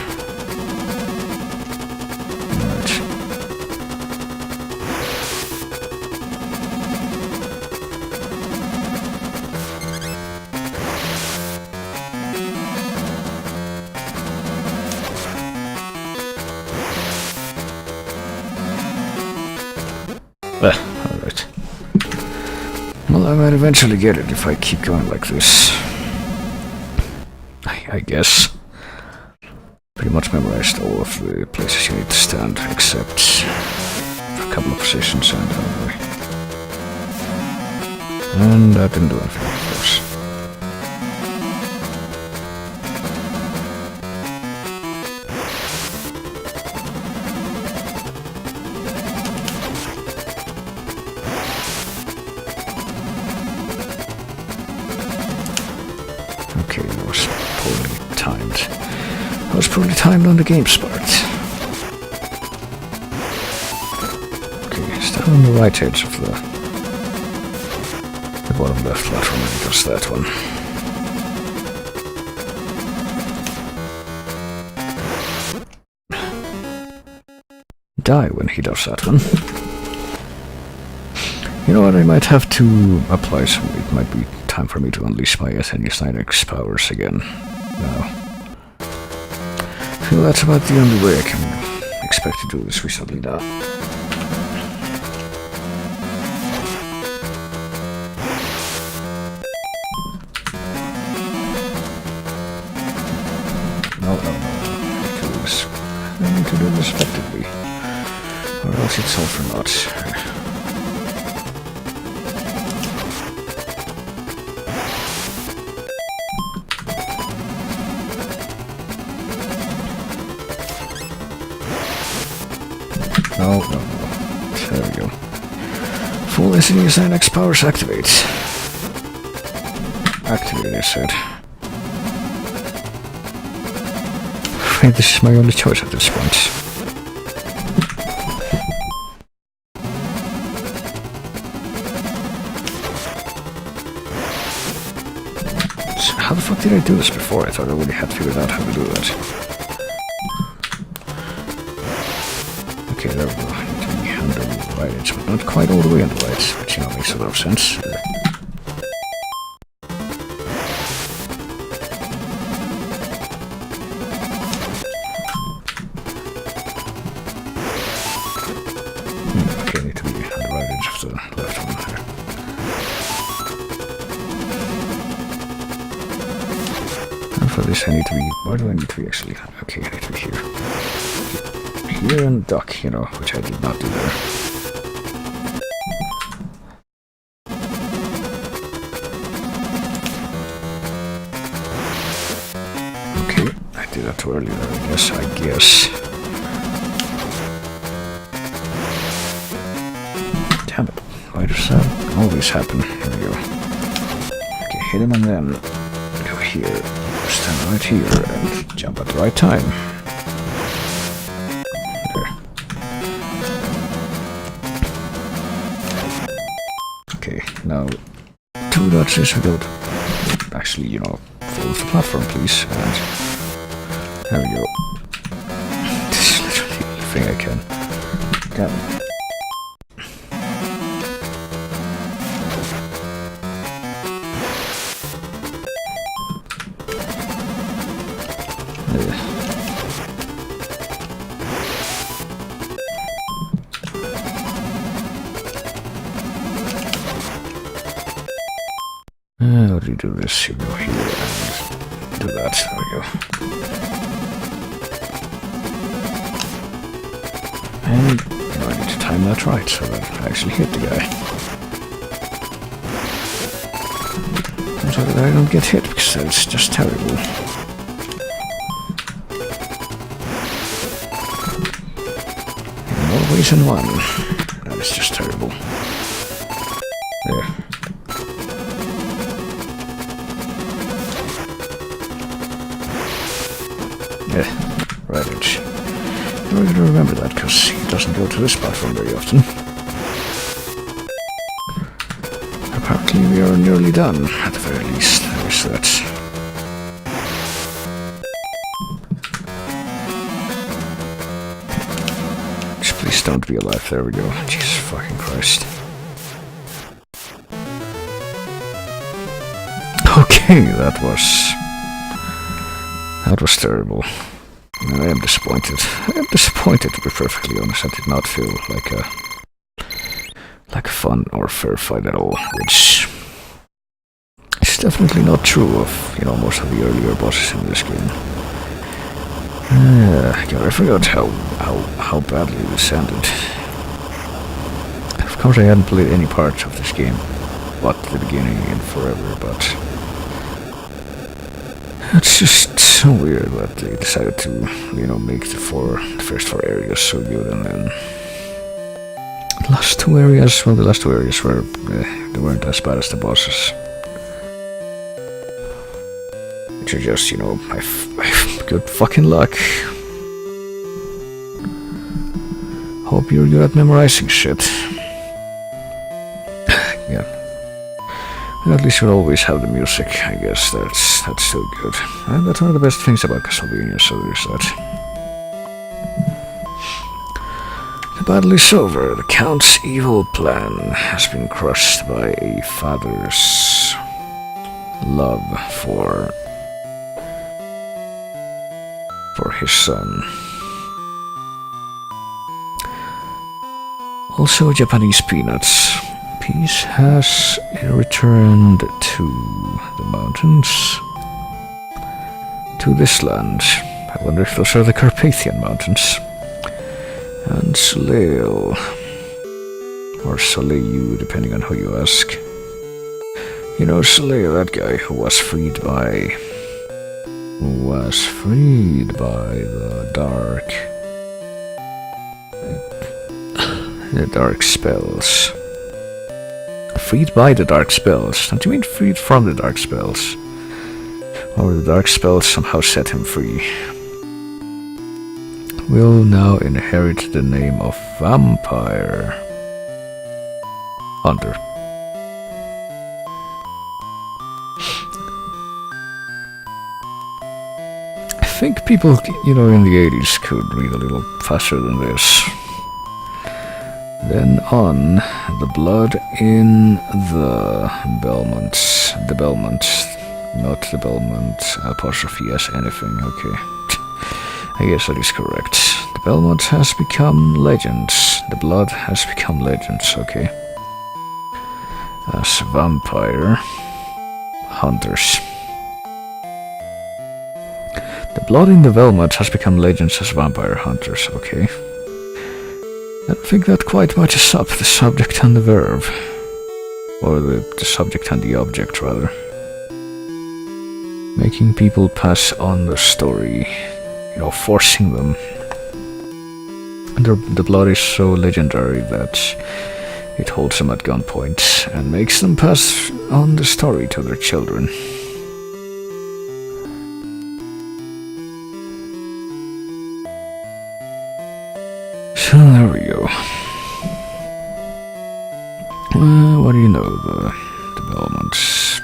Alright. Well, I might eventually get it if I keep going like this. I guess. Pretty much memorized all of the places you need to stand, except for a couple of positions and only. And that didn't do anything, of course. Okay, that was poorly timed. That was poorly timed on the game's part. Okay, stand on the right edge of the bottom left platform, and it goes that one. Die when he does that one. You know what, I might have to apply some... It might be time for me to unleash my Athenius 9X powers again. Now. Well, that's about the only way I can expect to do this recently now. No. I need to do this effectively. Or else it's all for naught. No. There we go. Full SNES and X powers activates. Activate, I said. I think this is my only choice at this point. So how the fuck did I do this before? I thought I already had figured out how to do that. Okay, there we go. I need to be on the right edge, but not quite all the way on the right, which, you know, makes a lot of sense. Okay, I need to be on the right edge of the left one there. And for this, I need to be... Where do I need to be, actually? Okay, I need to be here. Here and duck, you know, which I did not do there. Okay, I did that too early there, I guess. Damn it, why does that always happen? Here we go. Okay, hit him and then go here, stand right here and jump at the right time. Now, 2 dodges without actually, you know, fall off the platform, please. And there we go. This is literally the only thing I can. Damn. How do you do this? You go here and do that. There we go. And you know, I need to time that right so that I actually hit the guy. And so that I don't get hit because that's just terrible. In more ways than one. That is just terrible. There. Yeah, right edge. We're going to remember that because he doesn't go to this platform very often. Apparently we are nearly done, at the very least. There's that. Just please don't be alive. There we go. Jesus fucking Christ. Okay, that was terrible. I am disappointed. To be perfectly honest. I did not feel like a fun or fair fight at all, which is definitely not true of, you know, most of the earlier bosses in this game. God, I forgot how badly this ended. Of course, I hadn't played any part of this game, but the beginning in forever, but it's just so weird that they decided to, you know, make the first 4 areas so good, and then the last 2 areas were, they weren't as bad as the bosses. Which are just, you know, my good fucking luck. Hope you're good at memorizing shit. Yeah. At least you'll always have the music, I guess. That's still good. And that's one of the best things about Castlevania, so there's that. The battle is over. The Count's evil plan has been crushed by a father's love for his son. Also Japanese peanuts. Peace has returned to the mountains. To this land. I wonder if those are the Carpathian Mountains. And Soleil. Or Soleil, depending on who you ask. You know, Soleil, that guy who was freed by the dark spells. Freed by the dark spells? Don't you mean freed from the dark spells? Or the dark spells somehow set him free? Will now inherit the name of Vampire Hunter. I think people, in the 80s could read a little faster than this. Then on, the blood in the Belmont, not the Belmont apostrophe as anything, okay. I guess that is correct. The Belmont has become legends. The blood has become legends, okay. As vampire hunters. The blood in the Belmont has become legends as vampire hunters, okay. I think that quite matches up the subject and the verb. Or the subject and the object, rather. Making people pass on the story, forcing them. And the blood is so legendary that it holds them at gunpoint and makes them pass on the story to their children. So there we go. What do you know? The Belmonts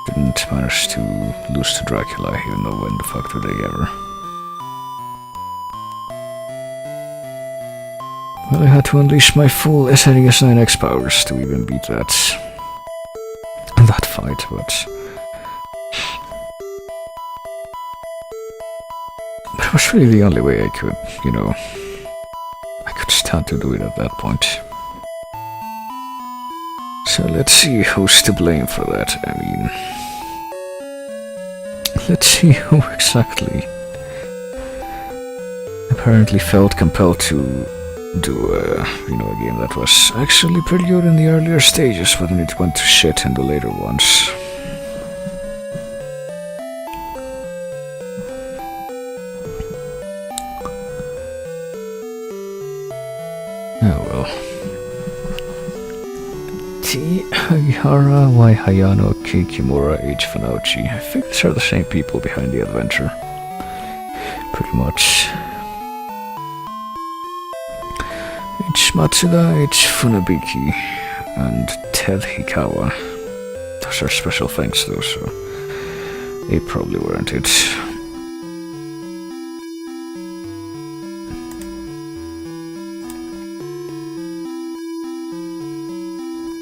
didn't manage to lose to Dracula, even though when the fuck did they ever? Well, I had to unleash my full SNES 9X powers to even beat that fight, but it was really the only way I could, I could stand to do it at that point. So let's see who's to blame for that. Let's see who exactly apparently felt compelled to do a game that was actually pretty good in the earlier stages, but then it went to shit in the later ones. Oh well. T. Hagihara, Y. Hayano, K. Kimura, H. Fanauchi. I think these are the same people behind the adventure. Pretty much. H. Matsuda, H. Funabiki, and Ted Hikawa. Those are special thanks though, so they probably weren't it.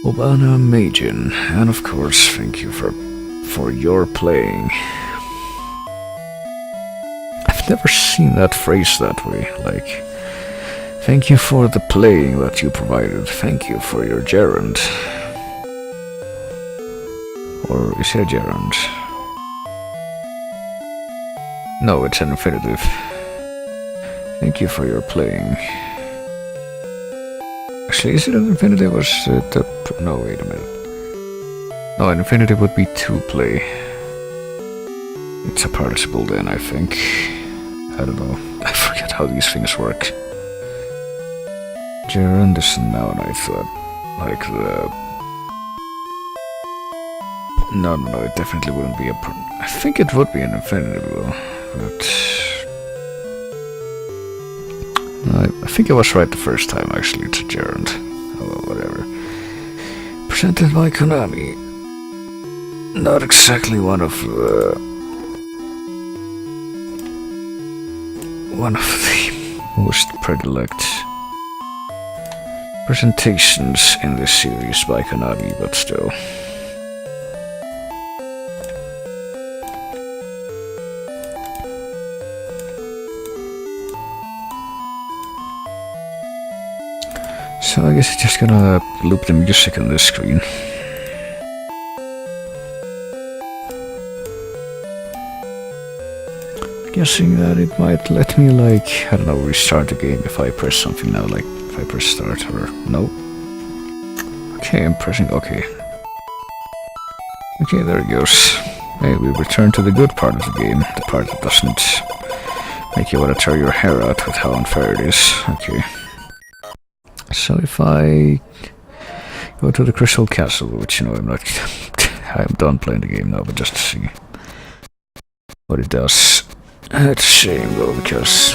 Obana Majin, and of course, thank you for your playing. I've never seen that phrase that way, like, thank you for the playing that you provided, thank you for your gerund. Or is it a gerund? No, it's an infinitive. Thank you for your playing. Actually, is it an infinitive or is it a... No, wait a minute. No, an infinitive would be to play. It's a participle then, I think. I don't know. I forget how these things work. Gerund is a noun, I thought. Like the... No, it definitely wouldn't be a... I think it would be an infinitive though, but... I think I was right the first time, actually. It's a gerund. Oh, well, whatever. Presented by Konami. Not exactly one of the most predilect presentations in this series by Konami, but still. So I guess it's just gonna loop the music on this screen. Guessing that it might let me, like, I don't know, restart the game if I press something now, like if I press start or no. Okay, I'm pressing okay. Okay, there it goes. Hey, we return to the good part of the game, the part that doesn't make you want to tear your hair out with how unfair it is. Okay. So if I go to the Crystal Castle, which, you know, I'm not... I'm done playing the game now, but just to see what it does. It's a shame, though, because...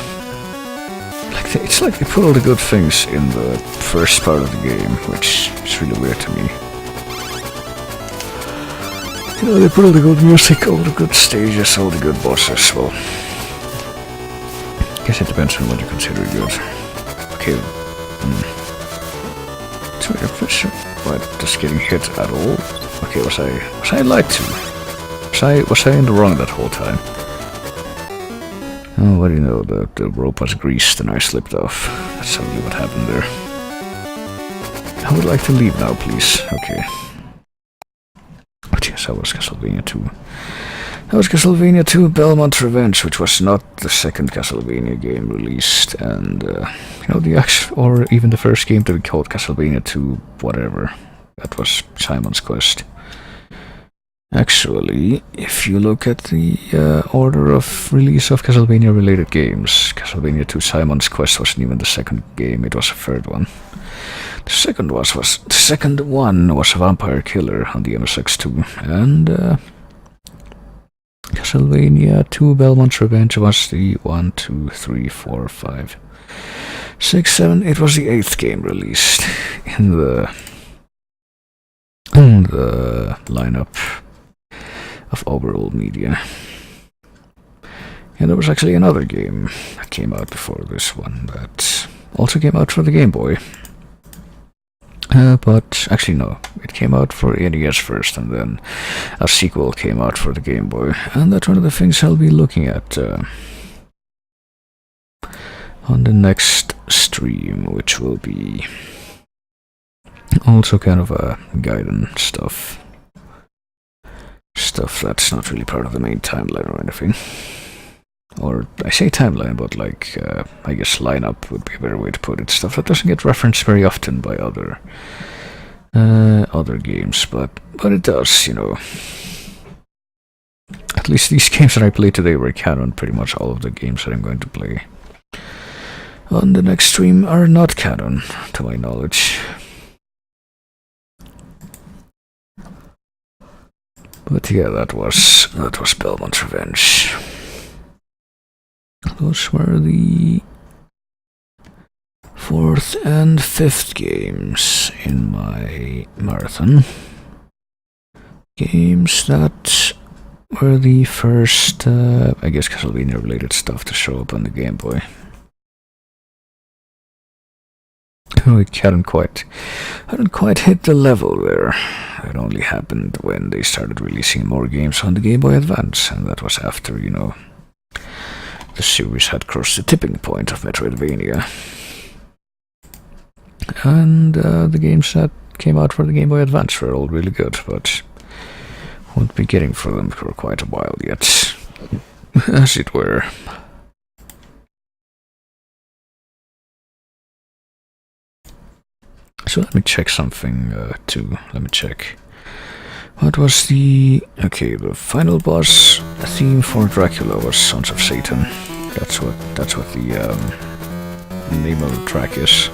it's like they put all the good things in the first part of the game, which is really weird to me. You know, they put all the good music, all the good stages, all the good bosses. Well, I guess it depends on what you consider good. Okay. So your pressure, what, just getting hit at all? Okay, was I lied to? Was I in the wrong that whole time? Oh, what do you know, the rope was greased and I slipped off. That's totally what happened there. I would like to leave now, please. Okay. But yes, that was Castlevania 2. That was Castlevania 2 Belmont Revenge, which was not the second Castlevania game released, and, you know, the actual, or even the first game to be called Castlevania 2 whatever. That was Simon's Quest. Actually, if you look at the order of release of Castlevania-related games, Castlevania 2 Simon's Quest wasn't even the second game, it was the third one. The second one was Vampire Killer on the MSX2, and Castlevania 2 Belmont Revenge was the 1, 2, 3, 4, 5, 6, 7. It was the 8th game released in the lineup of overall media. And there was actually another game that came out before this one that also came out for the Game Boy. But actually no, it came out for NES first, and then a sequel came out for the Game Boy, and that's one of the things I'll be looking at on the next stream, which will be also kind of a Gaiden stuff that's not really part of the main timeline or anything. Or, I say timeline, but like, I guess lineup would be a better way to put it. Stuff that doesn't get referenced very often by other games, but it does, you know. At least these games that I played today were canon. Pretty much all of the games that I'm going to play on the next stream are not canon, to my knowledge. But yeah, that was Belmont Revenge. Those were the 4th and 5th games in my marathon. Games that were the first, I guess, Castlevania-related stuff to show up on the Game Boy. It hadn't quite hit the level there. It only happened when they started releasing more games on the Game Boy Advance, and that was after, you know, the series had crossed the tipping point of Metroidvania. And the games that came out for the Game Boy Advance were all really good, but won't be getting for them for quite a while yet, as it were. So let me check something too. Let me check. What was the... Okay, the final boss theme for Dracula was Sons of Satan. That's what the name of the track is.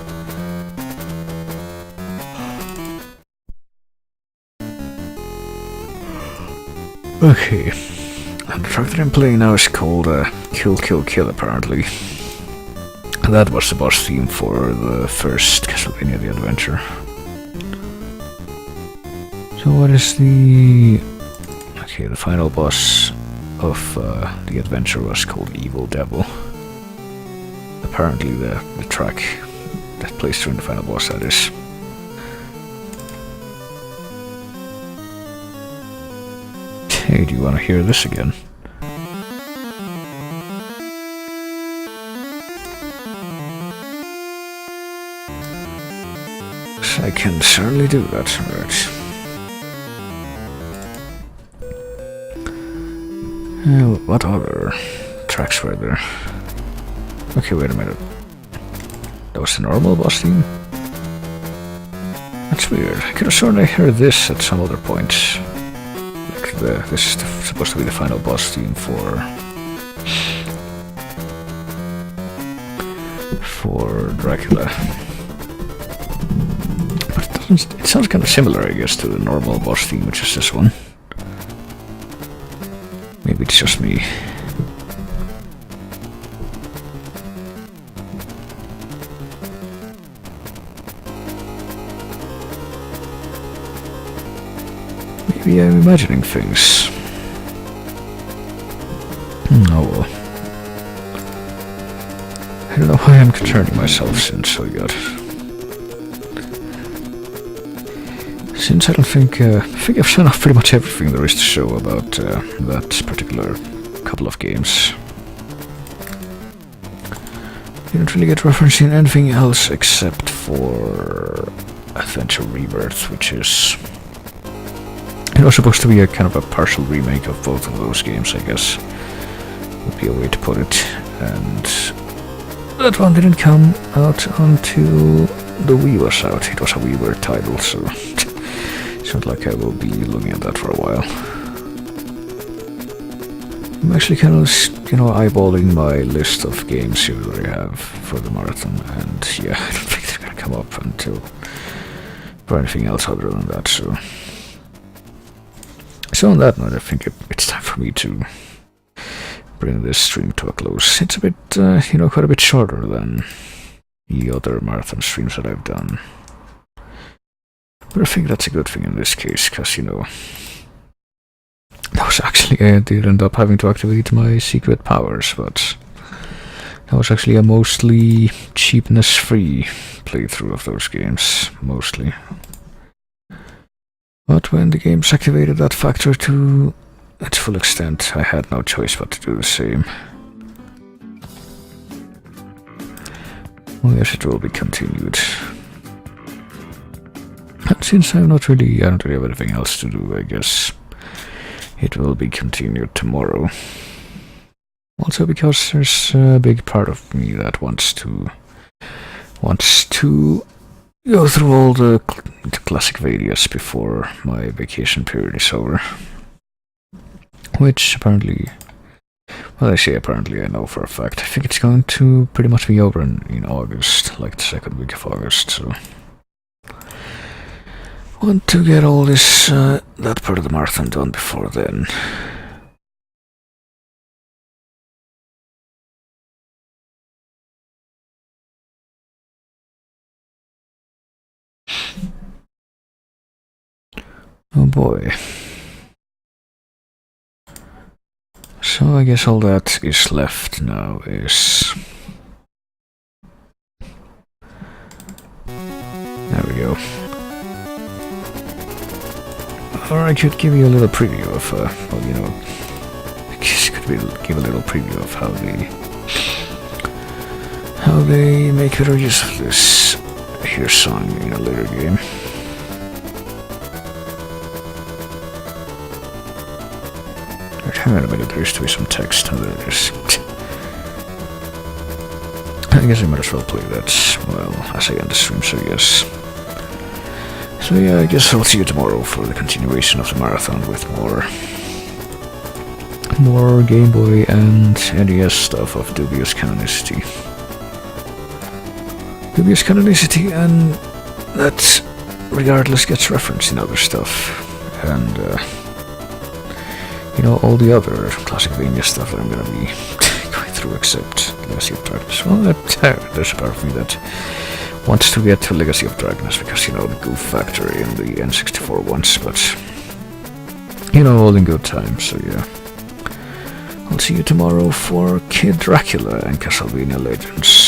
Okay. And the track that I'm playing now is called Kill Kill Kill, apparently. That was the boss theme for the first Castlevania The Adventure. So what is the... Okay, the final boss of The Adventure was called Evil Devil. Apparently the track that plays during the final boss, that is. Hey, do you want to hear this again? I can certainly do that. Right. What other tracks were there? Okay, wait a minute. That was the normal boss theme? That's weird. I could have sworn I heard this at some other point. Like this is supposed to be the final boss theme for Dracula. But it sounds kind of similar, I guess, to the normal boss theme, which is this one. Maybe it's just me. Maybe I'm imagining things. Oh well. I don't know why I'm concerning myself since I I don't think I've shown off pretty much everything there is to show about that particular couple of games. You don't really get referencing anything else except for Adventure Rebirth, which is supposed to be a kind of a partial remake of both of those games, I guess would be a way to put it. And that one didn't come out until the Wii was out. It was a WiiWare title, so it's not like I will be looking at that for a while. I'm actually kind of, eyeballing my list of games here that I have for the marathon, and yeah, I don't think they're gonna come up until for anything else other than that, so on that note, I think it's time for me to bring this stream to a close. It's a bit, quite a bit shorter than the other marathon streams that I've done. But I think that's a good thing in this case, because, that was actually, I did end up having to activate my secret powers, but that was actually a mostly cheapness-free playthrough of those games, mostly. But when the games activated that factor to its full extent, I had no choice but to do the same. Well, yes, it will be continued. And since I don't really have anything else to do, I guess it will be continued tomorrow. Also because there's a big part of me that wants to go through all the classic Vanias before my vacation period is over. Which apparently, well, I say apparently, I know for a fact. I think it's going to pretty much be over in August, like the second week of August, so want to get all this, that part of the marathon done before then. Oh boy. So I guess all that is left now is... There we go. Or I could give you a little preview of, I guess give a little preview of how they make better use of this here song in a later game. Hang on a minute, there used to be some text. Oh, there it is. I guess I might as well play that, well, as I end the stream, so yes. So yeah, I guess I'll see you tomorrow for the continuation of the marathon with more Game Boy and NES stuff of dubious canonicity. Dubious canonicity, and that regardless gets referenced in other stuff. And, all the other classic Vania stuff that I'm gonna be going through, except Legacy of Darkness. Well, there's a part of me that wants to get to Legacy of Darkness because, the goof factor in the N64 ones, but, all in good time, so yeah. I'll see you tomorrow for Kid Dracula and Castlevania Legends.